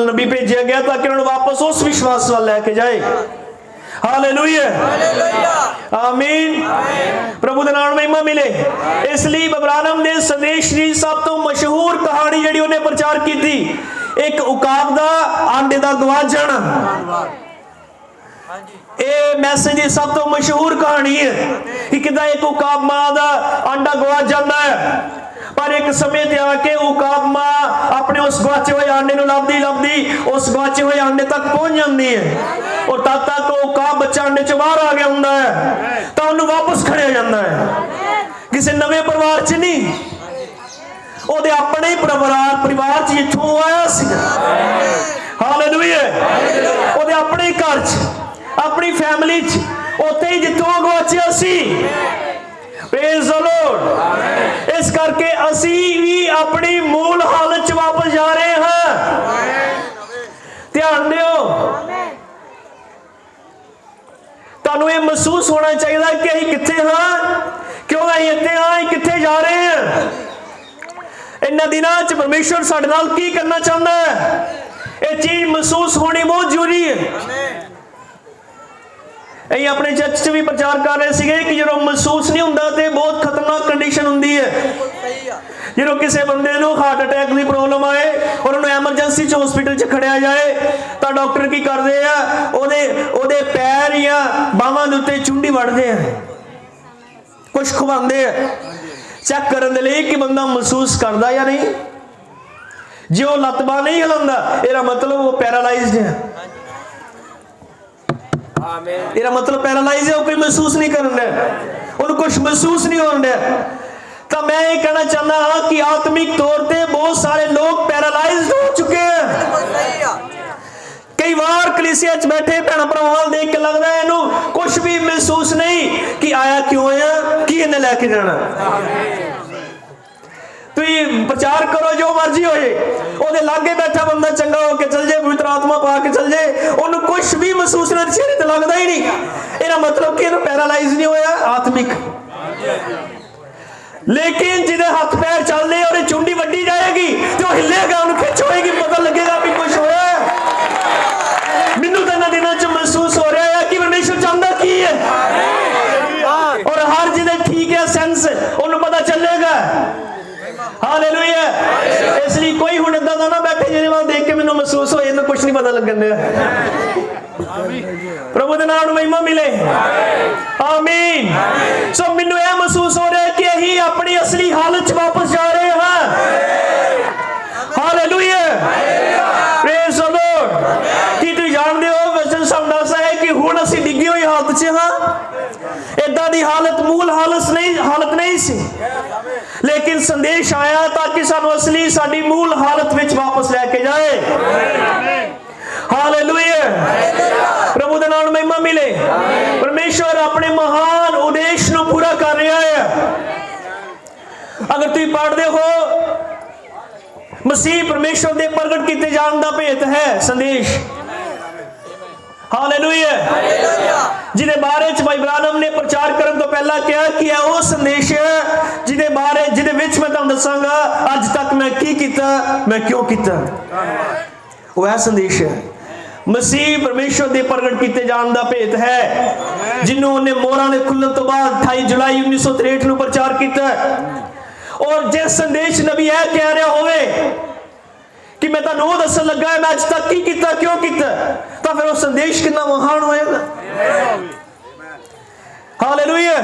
नबी भेजा गया ताकि उन्हें वापस उस विश्वास वाल लेके जाए। हालेलुया, आमीन। प्रभु दे नाम महिमा मिले। इसलिए अब्राहम ने संदेश की सब तो मशहूर कहानी जिहड़ी उन्हें प्रचार की थी, एक उकाब दा आंडे दा गवाच जाना। ਇਹ ਮੈਸੇਜ ਦੀ ਸਭ ਤੋਂ ਮਸ਼ਹੂਰ ਕਹਾਣੀ ਹੈ ਕਿ ਕਿਦਾਂ ਇੱਕ ਉਕਾਬ ਮਾਂ ਦਾ ਆਂਡਾ ਗਵਾਚ ਜਾਂਦਾ ਹੈ, ਪਰ ਇੱਕ ਸਮੇਂ ਤੇ ਆ ਕੇ ਉਕਾਬ ਮਾਂ ਆਪਣੇ ਉਸ ਗਵਾਚੇ ਹੋਏ ਆਂਡੇ ਨੂੰ ਲੱਭਦੀ ਲੱਭਦੀ ਉਸ ਗਵਾਚੇ ਹੋਏ ਆਂਡੇ ਤੱਕ ਪਹੁੰਚ ਜਾਂਦੀ ਹੈ, ਔਰ ਤਦ ਤੱਕ ਉਹ ਉਕਾਬ ਬੱਚਾ ਆਂਡੇ ਚੋਂ ਬਾਹਰ ਆ ਗਿਆ ਹੁੰਦਾ ਹੈ ਤਾਂ ਉਹਨੂੰ ਵਾਪਸ ਖੜਿਆ ਜਾਂਦਾ ਹੈ। ਕਿਸੇ ਨਵੇਂ ਪਰਿਵਾਰ 'ਚ ਨਹੀਂ, ਉਹਦੇ ਆਪਣੇ ਹੀ ਪਰਿਵਾਰ 'ਚ ਜਿੱਥੋਂ ਆਇਆ ਸੀ। ਹਾਲੇਲੂਇਆ, ਉਹਦੇ ਆਪਣੇ ਘਰ 'ਚ, अपनी फैमिली उत्थे ही जिथों गवाचिया सी। Praise the Lord. इस करके असी भी अपनी मूल हालत च वापस जा रहे हैं। ध्यान दियो, तुहानू ये महसूस होना चाहिए कि असीं कित्थे हां, क्यों असीं इत्थे हां, असीं कित्थे जा रहे हैं। इन्हां दिनां च परमेश्वर साडे नाल की करना चाहता है, ये चीज महसूस होनी बहुत जरूरी है। ਅਸੀਂ ਆਪਣੇ ਚਰਚ 'ਚ ਵੀ ਪ੍ਰਚਾਰ ਕਰ ਰਹੇ ਸੀਗੇ ਕਿ ਜਦੋਂ ਮਹਿਸੂਸ ਨਹੀਂ ਹੁੰਦਾ ਤੇ ਬਹੁਤ ਖਤਰਨਾਕ ਕੰਡੀਸ਼ਨ ਹੁੰਦੀ ਹੈ। ਜਦੋਂ ਕਿਸੇ ਬੰਦੇ ਨੂੰ ਹਾਰਟ ਅਟੈਕ ਦੀ ਪ੍ਰੋਬਲਮ ਆਏ ਔਰ ਉਹਨੂੰ ਐਮਰਜੈਂਸੀ 'ਚ ਹਸਪੀਟਲ 'ਚ ਖੜਿਆ ਜਾਏ ਤਾਂ ਡਾਕਟਰ ਕੀ ਕਰਦੇ ਆ, ਉਹਦੇ ਪੈਰ ਜਾਂ ਬਾਹਾਂ ਦੇ ਉੱਤੇ ਚੁੰਡੀ ਵੜਦੇ ਆ, ਕੁਛ ਖਵਾਉਂਦੇ ਆ ਚੈੱਕ ਕਰਨ ਦੇ ਲਈ ਕਿ ਬੰਦਾ ਮਹਿਸੂਸ ਕਰਦਾ ਜਾਂ ਨਹੀਂ। ਜੇ ਉਹ ਲੱਤ ਬਾਂਹ ਨਹੀਂ ਹਿਲਾਉਂਦਾ, ਇਹਦਾ ਮਤਲਬ ਉਹ ਪੈਰਾਲਾਈਜ਼ਡ ਹੈ। ਇਹਦਾ मतलब पैरालाइज है, वो कोई महसूस नहीं कर रहा, उन्हें कुछ महसूस नहीं हो रहा। तो मैं ये कहना चाहता हाँ कि आत्मिक तौर पे बहुत सारे लोग पैरालाइज हो चुके हैं। कई बार कलीसिया च बैठे भैन भरावां देख के लगता है इन्हू कुछ भी महसूस नहीं कि आया क्यों आया, की इन्हें लैके जाना। प्रचार करो जो मर्जी होए, ओदे लागे बैठा बंदा चंगा होके चल जाए, पवित्र आत्मा पा के चल जाए, उन्हें कुछ भी महसूस नहीं, चेहरे ते लगता ही नहीं। इहदा मतलब कि इन्हें पैरालाइज नहीं होया आत्मिक। लेकिन जिदे हाथ पैर चल रहे और चुंडी वड्डी जाएगी तो हिलेगा, उन्हें खिंच होएगी, पता लगेगा भी कुछ होया। मैनू तो इन्हां दिनां च महसूस हो रहा है कि परमेश्वर चाहता की है, और हर जिदे ठीक है सेंस उन्हें पता चलेगा। हालेलुया। इसलिए कोई हुण इदां दा ना बैठे जिहदे वाल देख के मैनूं महसूस होए इन्हूं कुछ नहीं पता लगन दिया। प्रभु दे नाम महिमा मिले, आमीन। सो मैनूं यह महसूस हो रहा है कि असीं अपनी असली हालत च वापस जा रहे हैं। Hallelujah, praise the Lord. की तुसीं जाणदे हो वचन सानूं दसदा है कि हुण असीं डिग्गी होई हालत च हां। इदां दी हालत मूल हालत नहीं सी, लेकिन संदेश आया ताकि सानू असली साडी मूल हालत विच वापस लेके जाए। हालेलुया, प्रभु दे नाम महिमा मिले। परमेश्वर अपने महान उद्देश्य नूं पूरा कर रहा है। अगर तुम पढ़ते हो मसीह परमेश्वर दे प्रगट किए जाने दा भेत है संदेश। हालेलुया, जिहदे बारे च भाई इब्राहिम ने प्रचार करने तो पहला कहा कि यह वो संदेश है जिहदे विच मैं तुहानूं दसांगा अज तक मैं की कीता, मैं क्यों कीता। वह संदेश है मसीह परमेश्वर दे प्रगट किए जाने दा भेत है, जिन्हों उन्हें मोहरां दे खुलण तो बाद 28 जुलाई 1963 नूं प्रचार किया। और जिस संदेश नबी यह कह रहा होवे कि मैं तुहानू वो दसन लगा है मैं अज तक की किया क्यों किया, तो फिर वो संदेश कितना महान होएगा। हालेलुया।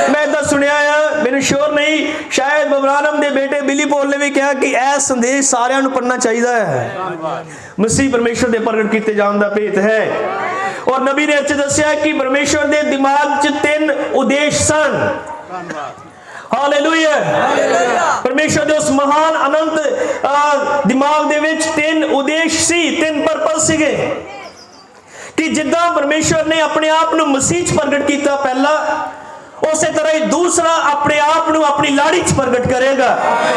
मैं इदा सुनिया है, मैंने श्योर नहीं, शायद बबरानम दे बेटे बिली पॉल ने भी कहा कि यह संदेश सारिਆਂ ਨੂੰ पढ़ना चाहिए है। मसीह परमेश्वर के प्रगट किए जाने का भेत है। और नबी ने अच्छे दसिया कि परमेश्वर के दिमाग च 3 उद्देश्य सन। हालेलुया। परमेश्वर के उस महान अनंत दिमाग दे विच 3 उद्देश्य सी, 3 पर्पस सीगे कि जिद्दां परमेश्वर ने अपने आप को मसीह च प्रगट किया पहला, उस तरह ही दूसरा अपने आप को अपनी लाड़ी च प्रगट करेगा,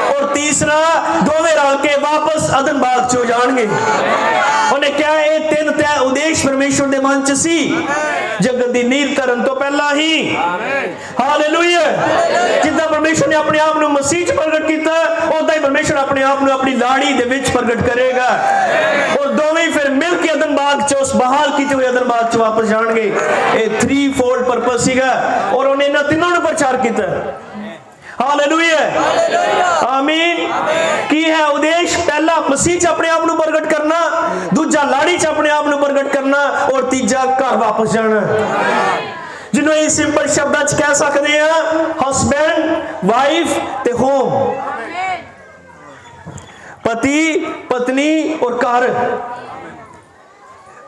और तीसरा दोवें रल के वापस अदन बाग च हो जाएंगे। उन्हें क्या ये 3 तय उद्देश्य परमेश्वर के मन च सी जगत की नींव धरन तो पहला ही। हालेलुया। जिद्दां परमेश्वर ने अपने आप को मसीह च प्रगट किया, उदां ही परमेश्वर अपने आप को अपनी लाड़ी दे विच प्रगट करेगा, और दोवें फिर मिल के अदन बाग च उस बहाल किए हुए अदन बाग च वापस जाएंगे। ये 3-fold पर्पस सीगा, और उन्हें इन्हां तीनों ने प्रचार किया। हालेलुया। आमीन। की है उद्देश्य? पहला मसीह च अपने आप को प्रगट करना, दूजा लाड़ी च अपने आप को प्रगट करना, और तीजा घर वापस जाना, जिन्होंने इस सिंपल शब्दां च कह सकते हैं हस्बैंड वाइफ ते होम, पति पत्नी और घर,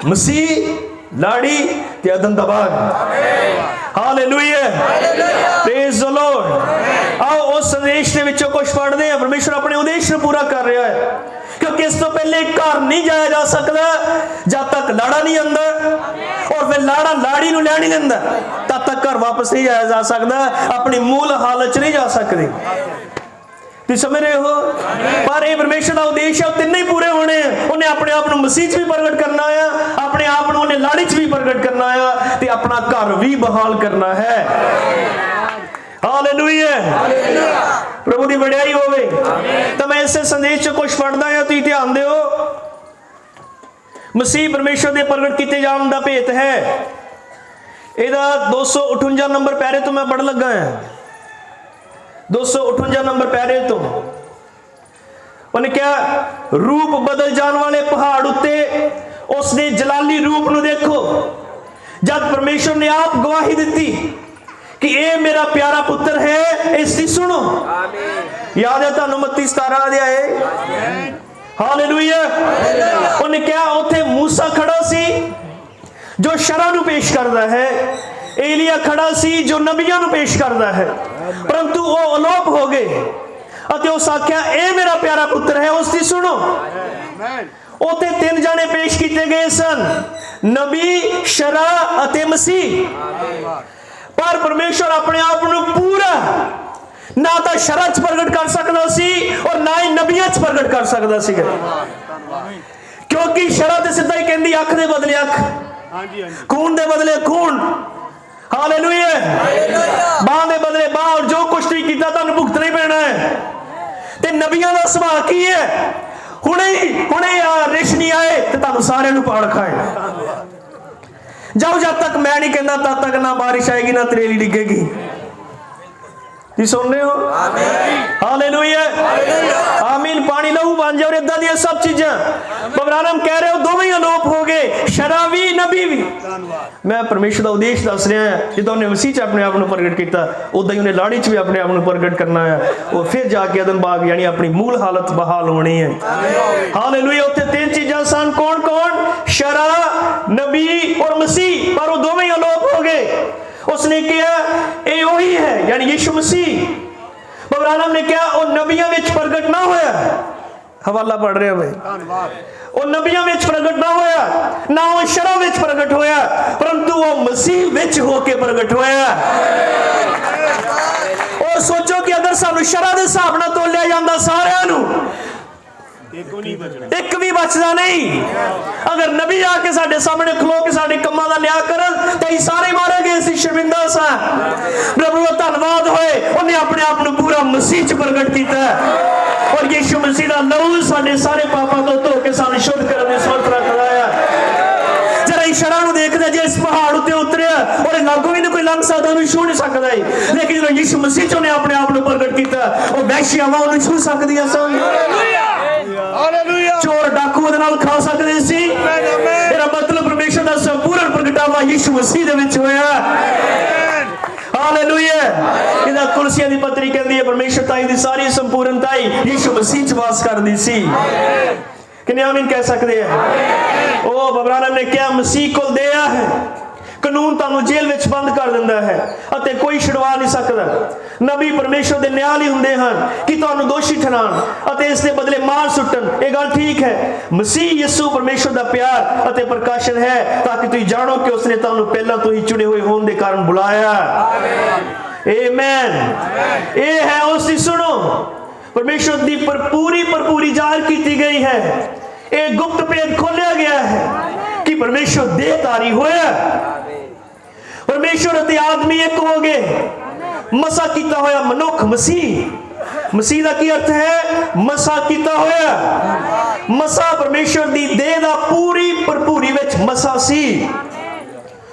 मसीह लाड़ी ते अदन दा बाग। हालेलुया। Praise the Lord. आओ उस संदेश के विचों कुछ पढ़ते हैं। परमेश्वर अपने उद्देश्य पूरा कर रहा है, क्योंकि इस तो पहले घर नहीं जाया जा सकता जब तक लाड़ा नहीं आंदा, और फिर लाड़ा लाड़ी नूं लैण नहीं दिंदा तब तक घर वापस नहीं जाया जा सकता, अपनी मूल हालत च नहीं जा सकते। तुम समझ रहे हो? पर यह परमेश्वर का उद्देश्य है, तीन ही पूरे होने हैं। उन्हें अपने आप को मसीह भी प्रगट करना है, अपने आप को उन्हें लाड़ी भी प्रगट करना है, ते अपना घर भी बहाल करना है। हालेलुया। प्रभु की वड्याई होवे। तो मैं इस संदेश च कुछ पढ़दा हां, तुसीं ध्यान दिओ। मसीह परमेश्वर के प्रगट किए जाने का भेत है। ਇਹਦਾ 258 नंबर पैरे तो मैं पढ़ लगा है। 258 नंबर पैरे तो उन्हें क्या, रूप बदल जाने वाले पहाड़ उत्ते उसने जलाली रूप नूं देखो, जब परमेश्वर ने आप गवाही दी कि ये मेरा प्यारा पुत्र है, इसकी सुनो। याद है तुहानूं मत्ती 17 अध्याय। हालेलुया। उन्हें क्या, उत्थे मूसा खड़ा सी जो शरह नूं पेश करता है, एलिया खड़ा सी जो नबियां नूं पेश करता है, परंतु वो अलोप हो गए। अते उस आख्या ए मेरा प्यारा पुत्र है, उसकी सुनो। उते 3 जाने पेश किए गए सन, नबी, शरह अते मसीह। पर परमेश्वर अपने आप को पूरा ना तो शरह च प्रगट कर सकता सी और ना ही नबियां च प्रगट कर सकता सी, क्योंकि शरह तो सीधा ही कहती अख दे बदले अख, खून दे बदले खून। हालेलुया। बाह दे बदले बाह, और जो कुछ भी किया तुहानूं भुगतना ही पैना है। ते नबियां दा सुभाव की है, हुणे रिश नहीं आए तो तुहानूं सारिਆਂ ਨੂੰ पाड़ खाए। जाओ, जब तक मैं नहीं कहना तब तक ना बारिश आएगी ना त्रेली डिगेगी। तुम सुन रहे हो? हालेलुया। आमीन। पानी लहू बन जाए और इदा दी सब चीज़ां बबरानम कह रहे हो दोवें अलोप हो गए, शरह भी नबी भी। मैं परमेश्वर का उद्देश्य दस रहा है, जो उन्हें मसीह च अपने आप को प्रगट किया, उदा ही उन्हें लाड़ी च भी अपने आप को प्रगट करना है, और फिर जाके अदन बाग यानी अपनी मूल हालत बहाल होनी है। हालेलुया। उत्थे 3 चीज़ां सन, कौन कौन? शरह, नबी और मसीह, पर वो दोवें अलोप हो गए। उसने कहा ये वही है, यानी यीशु मसीह। बबरानम ने कहा वो नबियां विच प्रगट ना होया। हवाला पढ़ रहे हो भाई। वो नबियां विच प्रगट ना होया, ना वो शरह विच प्रगट होया, परंतु वो मसीह विच होके प्रगट होया। और सोचो कि अगर सानू शरह दे हिसाब नाल तोलिया जांदा सारिਆਂ ਨੂੰ, एक भी बचदा नहीं। अगर नबी आके साडे सामने खलो के साडे कम्मां दा न्याय करन ते सारे मारे गए सी, शर्मिंदा सा। प्रभु दा धन्नवाद होए, उन्हें अपने आप को पूरा मसीह च प्रगट किया, और यीशु मसीह दा लहू साडे सारे पापां तो धो के सानू शुद्ध करने दी समर्थ रखदा है। जरा शरह नूं देखदे, जे इस पहाड़ उत्ते उतरिया और लागू भी नहीं कोई लंघ सकदा, उन्हें छू नहीं सकदा है, लेकिन जो यीशु मसीह च उन्हें अपने आप को प्रगट किया, वो वैश्यावां उन्हें छू सकदियां सन। छू ਚੋਰ ਡਾਕੂ ਉਹਦੇ ਨਾਲ ਖਾ ਸਕਦੇ ਸੀ। ਇਹਦਾ ਮਤਲਬ ਪਰਮੇਸ਼ਰ ਦਾ ਸੰਪੂਰਨ ਪ੍ਰਗਟਾਵਾ ਯਿਸੂ ਮਸੀਹ ਦੇ ਵਿੱਚ ਹੋਇਆ। ਹਾਲੇਲੂਇਆ। ਇਹਦਾ ਕੁਲਸੀਆਂ ਦੀ ਪੱਤਰੀ ਕਹਿੰਦੀ ਹੈ ਪਰਮੇਸ਼ਰਤਾ ਦੀ ਸਾਰੀ ਸੰਪੂਰਨਤਾਈ ਯਿਸੂ ਮਸੀਹ ਚ ਵਾਸ ਕਰਦੀ ਸੀ। ਕਿੰਨੇ ਆਮੀਨ ਕਹਿ ਸਕਦੇ ਆ? ਉਹ ਬਬਰਾਨਮ ਨੇ ਕਿਹਾ ਮਸੀਹ ਕੋਲ ਦਇਆ ਹੈ। ਕਾਨੂੰਨ ਤੁਹਾਨੂੰ ਜੇਲ੍ਹ ਵਿੱਚ ਬੰਦ ਕਰ ਦਿੰਦਾ ਹੈ ਅਤੇ ਕੋਈ ਛੁਡਵਾ ਨਹੀਂ ਸਕਦਾ। ਨਬੀ ਪਰਮੇਸ਼ਰ ਦੇ ਨਿਆਂ ਲਈ ਹੁੰਦੇ ਹਨ ਕਿ ਤੁਹਾਨੂੰ ਦੋਸ਼ੀ ਠਹਿਰਾਉਣ ਅਤੇ ਇਸ ਦੇ ਬਦਲੇ ਮਾਰ ਸੁੱਟਣ। ਇਹ ਗੱਲ ਠੀਕ ਹੈ। ਮਸੀਹ ਯਿਸੂ ਪਰਮੇਸ਼ਰ ਦਾ ਪਿਆਰ ਅਤੇ ਪ੍ਰਕਾਸ਼ਨ ਹੈ ਤਾਂ ਕਿ ਤੁਸੀਂ ਜਾਣੋ ਕਿ ਉਸਨੇ ਤੁਹਾਨੂੰ ਪਹਿਲਾਂ ਤੋਂ ਹੀ ਚੁਣੇ ਹੋਏ ਹੋਣ ਦੇ ਕਾਰਨ ਬੁਲਾਇਆ। ਆਮੇਨ। ਇਹ ਹੈ ਉਸ ਦੀ ਸੁਣੋ ਪਰਮੇਸ਼ਰ ਦੀ ਭਰਪੂਰੀ ਜ਼ਾਹਿਰ ਕੀਤੀ ਗਈ ਹੈ। ਇਹ ਗੁਪਤ ਭੇਦ ਖੋਲਿਆ ਗਿਆ ਹੈ ਕਿ ਪਰਮੇਸ਼ਰ ਦੇਹਧਾਰੀ ਹੋਇਆ। ਪਰਮੇਸ਼ਰ ਅਤੇ ਆਦਮੀ ਇੱਕ ਹੋ ਗਏ। ਮਸਾ ਕੀਤਾ ਹੋਇਆ ਮਨੁੱਖ ਮਸੀਹ। ਮਸੀਹ ਦਾ ਕੀ ਅਰਥ ਹੈ? ਮਸਾ ਕੀਤਾ ਹੋਇਆ। ਮਸਾ ਪਰਮੇਸ਼ਰ ਦੀ ਦੇਹ ਦਾ ਪੂਰੀ ਭਰਪੂਰੀ ਵਿੱਚ ਮਸਾ ਸੀ।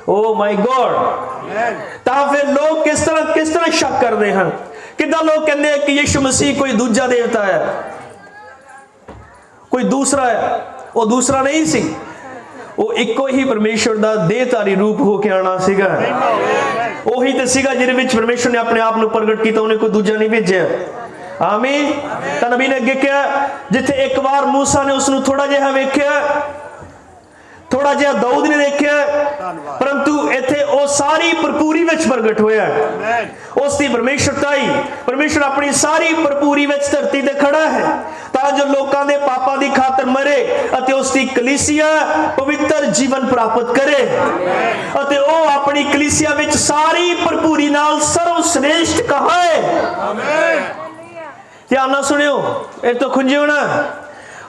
ਓ ਮਾਈ ਗॉड। ਤਾਂ ਫਿਰ ਲੋਕ ਕਿਸ ਤਰ੍ਹਾਂ ਸ਼ੱਕ ਕਰਦੇ ਹਨ? ਕਿੱਦਾਂ ਲੋਕ ਕਹਿੰਦੇ ਆ ਕਿ ਯਿਸੂ ਮਸੀਹ ਕੋਈ ਦੂਜਾ ਦੇਵਤਾ ਹੈ, ਕੋਈ ਦੂਸਰਾ ਹੈ? ਉਹ ਦੂਸਰਾ ਨਹੀਂ ਸੀ। ਉਹ ਇੱਕੋ ਹੀ ਪਰਮੇਸ਼ਰ ਦਾ ਦੇਹਧਾਰੀ ਰੂਪ ਹੋ ਕੇ ਆਣਾ ਸੀਗਾ। ਉਹੀ ਤੇ ਸੀਗਾ ਜਿਹਦੇ ਵਿੱਚ ਪਰਮੇਸ਼ਰ ਨੇ ਆਪਣੇ ਆਪ ਨੂੰ ਪ੍ਰਗਟ ਕੀਤਾ। ਉਹਨੇ ਕੋਈ ਦੂਜਾ ਨਹੀਂ ਭੇਜਿਆ। ਆਮੀਨ। ਤਾਂ ਨਬੀ ਨੇ ਅੱਗੇ ਕਿਹਾ ਜਿੱਥੇ ਇੱਕ ਵਾਰ ਮੂਸਾ ਨੇ ਉਸ ਨੂੰ ਥੋੜਾ ਜਿਹਾ ਵੇਖਿਆ, ਥੋੜਾ ਜਿਹਾ ਦਾਊਦ ਨੇ ਦੇਖਿਆ, ਪਰੰਤੂ ਇੱਥੇ ਉਹ ਸਾਰੀ ਭਰਪੂਰੀ ਵਿੱਚ ਪ੍ਰਗਟ ਹੋਇਆ। ਉਸ ਦੀ ਪਰਮੇਸ਼ਰਤਾਈ ਪਰਮੇਸ਼ਰ ਆਪਣੀ ਸਾਰੀ ਭਰਪੂਰੀ ਵਿੱਚ ਧਰਤੀ ਤੇ ਖੜਾ ਹੈ ਤਾਂ ਜੋ ਲੋਕਾਂ ਦੇ ਪਾਪਾਂ ਦੀ ਖਾਤਰ ਮਰੇ ਅਤੇ ਉਸ ਦੀ ਕਲੀਸਿਆ ਪਵਿੱਤਰ ਜੀਵਨ ਪ੍ਰਾਪਤ ਕਰੇ ਅਤੇ ਉਹ ਆਪਣੀ ਕਲੀਸਿਆ ਵਿੱਚ ਸਾਰੀ ਭਰਪੂਰੀ ਨਾਲ ਸਰਵ ਸ੍ਰੇਸ਼ਟ ਕਹਾਏ। ਧਿਆਨ ਨਾਲ ਸੁਣਿਓ, ਇਹ ਤੋਂ ਖੁੰਝਿਓ ਨਾ।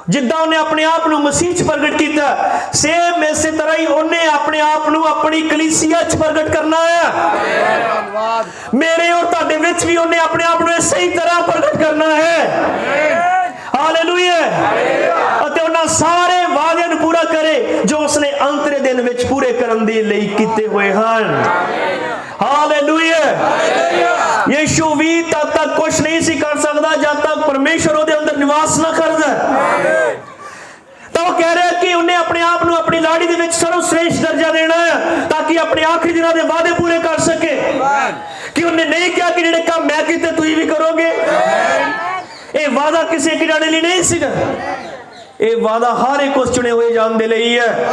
ਜਿੱਦਾਂ ਉਹਨੇ ਆਪਣੇ ਆਪ ਨੂੰ ਮਸੀਹ ਚ ਪ੍ਰਗਟ ਕੀਤਾ, ਸੇਮ ਇਸੇ ਤਰ੍ਹਾਂ ਹੀ ਉਹਨੇ ਆਪਣੇ ਆਪ ਨੂੰ ਆਪਣੀ ਕਲੀਸਿਆ ਚ ਪ੍ਰਗਟ ਕਰਨਾ ਹੈ। ਮੇਰੇ ਔਰ ਤੁਹਾਡੇ ਵਿੱਚ ਵੀ ਉਹਨੇ ਆਪਣੇ ਆਪ ਨੂੰ ਇਸੇ ਹੀ ਤਰ੍ਹਾਂ ਪ੍ਰਗਟ ਕਰਨਾ ਹੈ। ਹਾਲੇਲੂਇਆ। ਅਤੇ ਉਹਨਾਂ ਸਾਰੇ ਵਾਅਦਿਆਂ ਨੂੰ ਪੂਰਾ ਕਰੇ ਜੋ ਉਸਨੇ ਅੰਤ ਦੇ ਦਿਨ ਵਿੱਚ ਪੂਰੇ ਕਰਨ ਦੇ ਲਈ ਕੀਤੇ ਹੋਏ ਹਨ। ਹਾਲੇਲੂਇਆ। ਯਿਸੂ ਵੀ ਤਦ ਤੱਕ ਕੁਝ ਨਹੀਂ ਸੀ ਕਰ ਸਕਦਾ ਜਦ ਤੱਕ ਪਰਮੇਸ਼ਰ ਉਹਦੇ ਅੰਦਰ ਨਿਵਾਸ ਨਾ ਕਰਦਾ। ਤਾਂ ਉਹ ਕਹਿ ਰਿਹਾ ਕਿ ਉਹਨੇ ਆਪਣੇ ਆਪ ਨੂੰ ਆਪਣੀ ਲਾੜੀ ਦੇ ਵਿੱਚ ਸਰਵ ਸ੍ਰੇਸ਼ਟ ਦਰਜਾ ਦੇਣਾ ਹੈ ਤਾਂ ਕਿ ਆਪਣੇ ਆਖਰੀ ਦਿਨਾਂ ਦੇ ਵਾਅਦੇ ਪੂਰੇ ਕਰ ਸਕੇ। ਕਿ ਉਹਨੇ ਨਹੀਂ ਕਿਹਾ ਕਿ ਜਿਹੜੇ ਕੰਮ ਮੈਂ ਕੀਤੇ ਤੁਸੀਂ ਵੀ ਕਰੋਗੇ। ਇਹ ਵਾਅਦਾ ਕਿਸੇ ਕਿਰਾਣੇ ਲਈ ਨਹੀਂ ਸੀਗਾ। ਇਹ ਵਾਅਦਾ ਹਰ ਇੱਕ ਉਸ ਚੁਣੇ ਹੋਏ ਜਾਣ ਦੇ ਲਈ ਹੈ।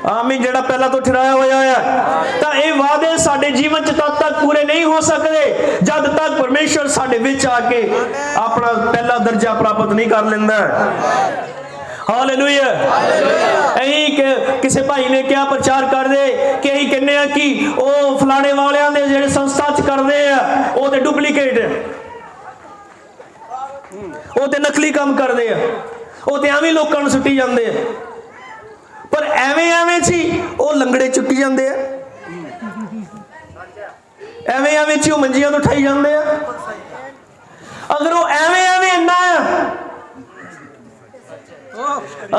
ਆਮੀਨ। ਜਿਹੜਾ ਪਹਿਲਾਂ ਤੋਂ ਠਹਿਰਾਇਆ ਹੋਇਆ ਹੈ। ਤਾਂ ਇਹ ਵਾਅਦੇ ਸਾਡੇ ਜੀਵਨ ਚ ਤਦ ਤੱਕ ਪੂਰੇ ਨਹੀਂ ਹੋ ਸਕਦੇ ਜਦ ਤੱਕ ਪਰਮੇਸ਼ਰ ਸਾਡੇ ਵਿੱਚ ਆ ਕੇ ਆਪਣਾ ਪਹਿਲਾ ਦਰਜਾ ਪ੍ਰਾਪਤ ਨਹੀਂ ਕਰ ਲੈਂਦਾ। ਹਾਲੇਲੂਇਆ। ਅਸੀਂ ਕਿਸੇ ਭਾਈ ਨੇ ਕਿਹਾ ਪ੍ਰਚਾਰ ਕਰਦੇ ਕਿ ਅਸੀਂ ਕਹਿੰਦੇ ਆ ਕਿ ਉਹ ਫਲਾਣੇ ਵਾਲਿਆਂ ਦੇ ਜਿਹੜੇ ਸੰਸਥਾ ਚ ਕਰਦੇ ਆ ਉਹ ਤੇ ਡੁਪਲੀਕੇਟ ਹੈ, ਉਹ ਤੇ ਨਕਲੀ ਕੰਮ ਕਰਦੇ ਆ, ਉਹ ਤੇ ਐਵੇਂ ਲੋਕਾਂ ਨੂੰ ਸੁੱਟੀ ਜਾਂਦੇ ਆ। ਪਰ ਐਵੇਂ ਸੀ ਉਹ ਲੰਗੜੇ ਚੁੱਕੀ ਜਾਂਦੇ ਆ, ਐਵੇਂ ਚ ਉਹ ਮੰਜੀਆਂ ਤੋਂ ਉਠਾਈ ਜਾਂਦੇ ਆ। ਅਗਰ ਉਹ ਐਵੇਂ ਇੰਨਾ ਆ,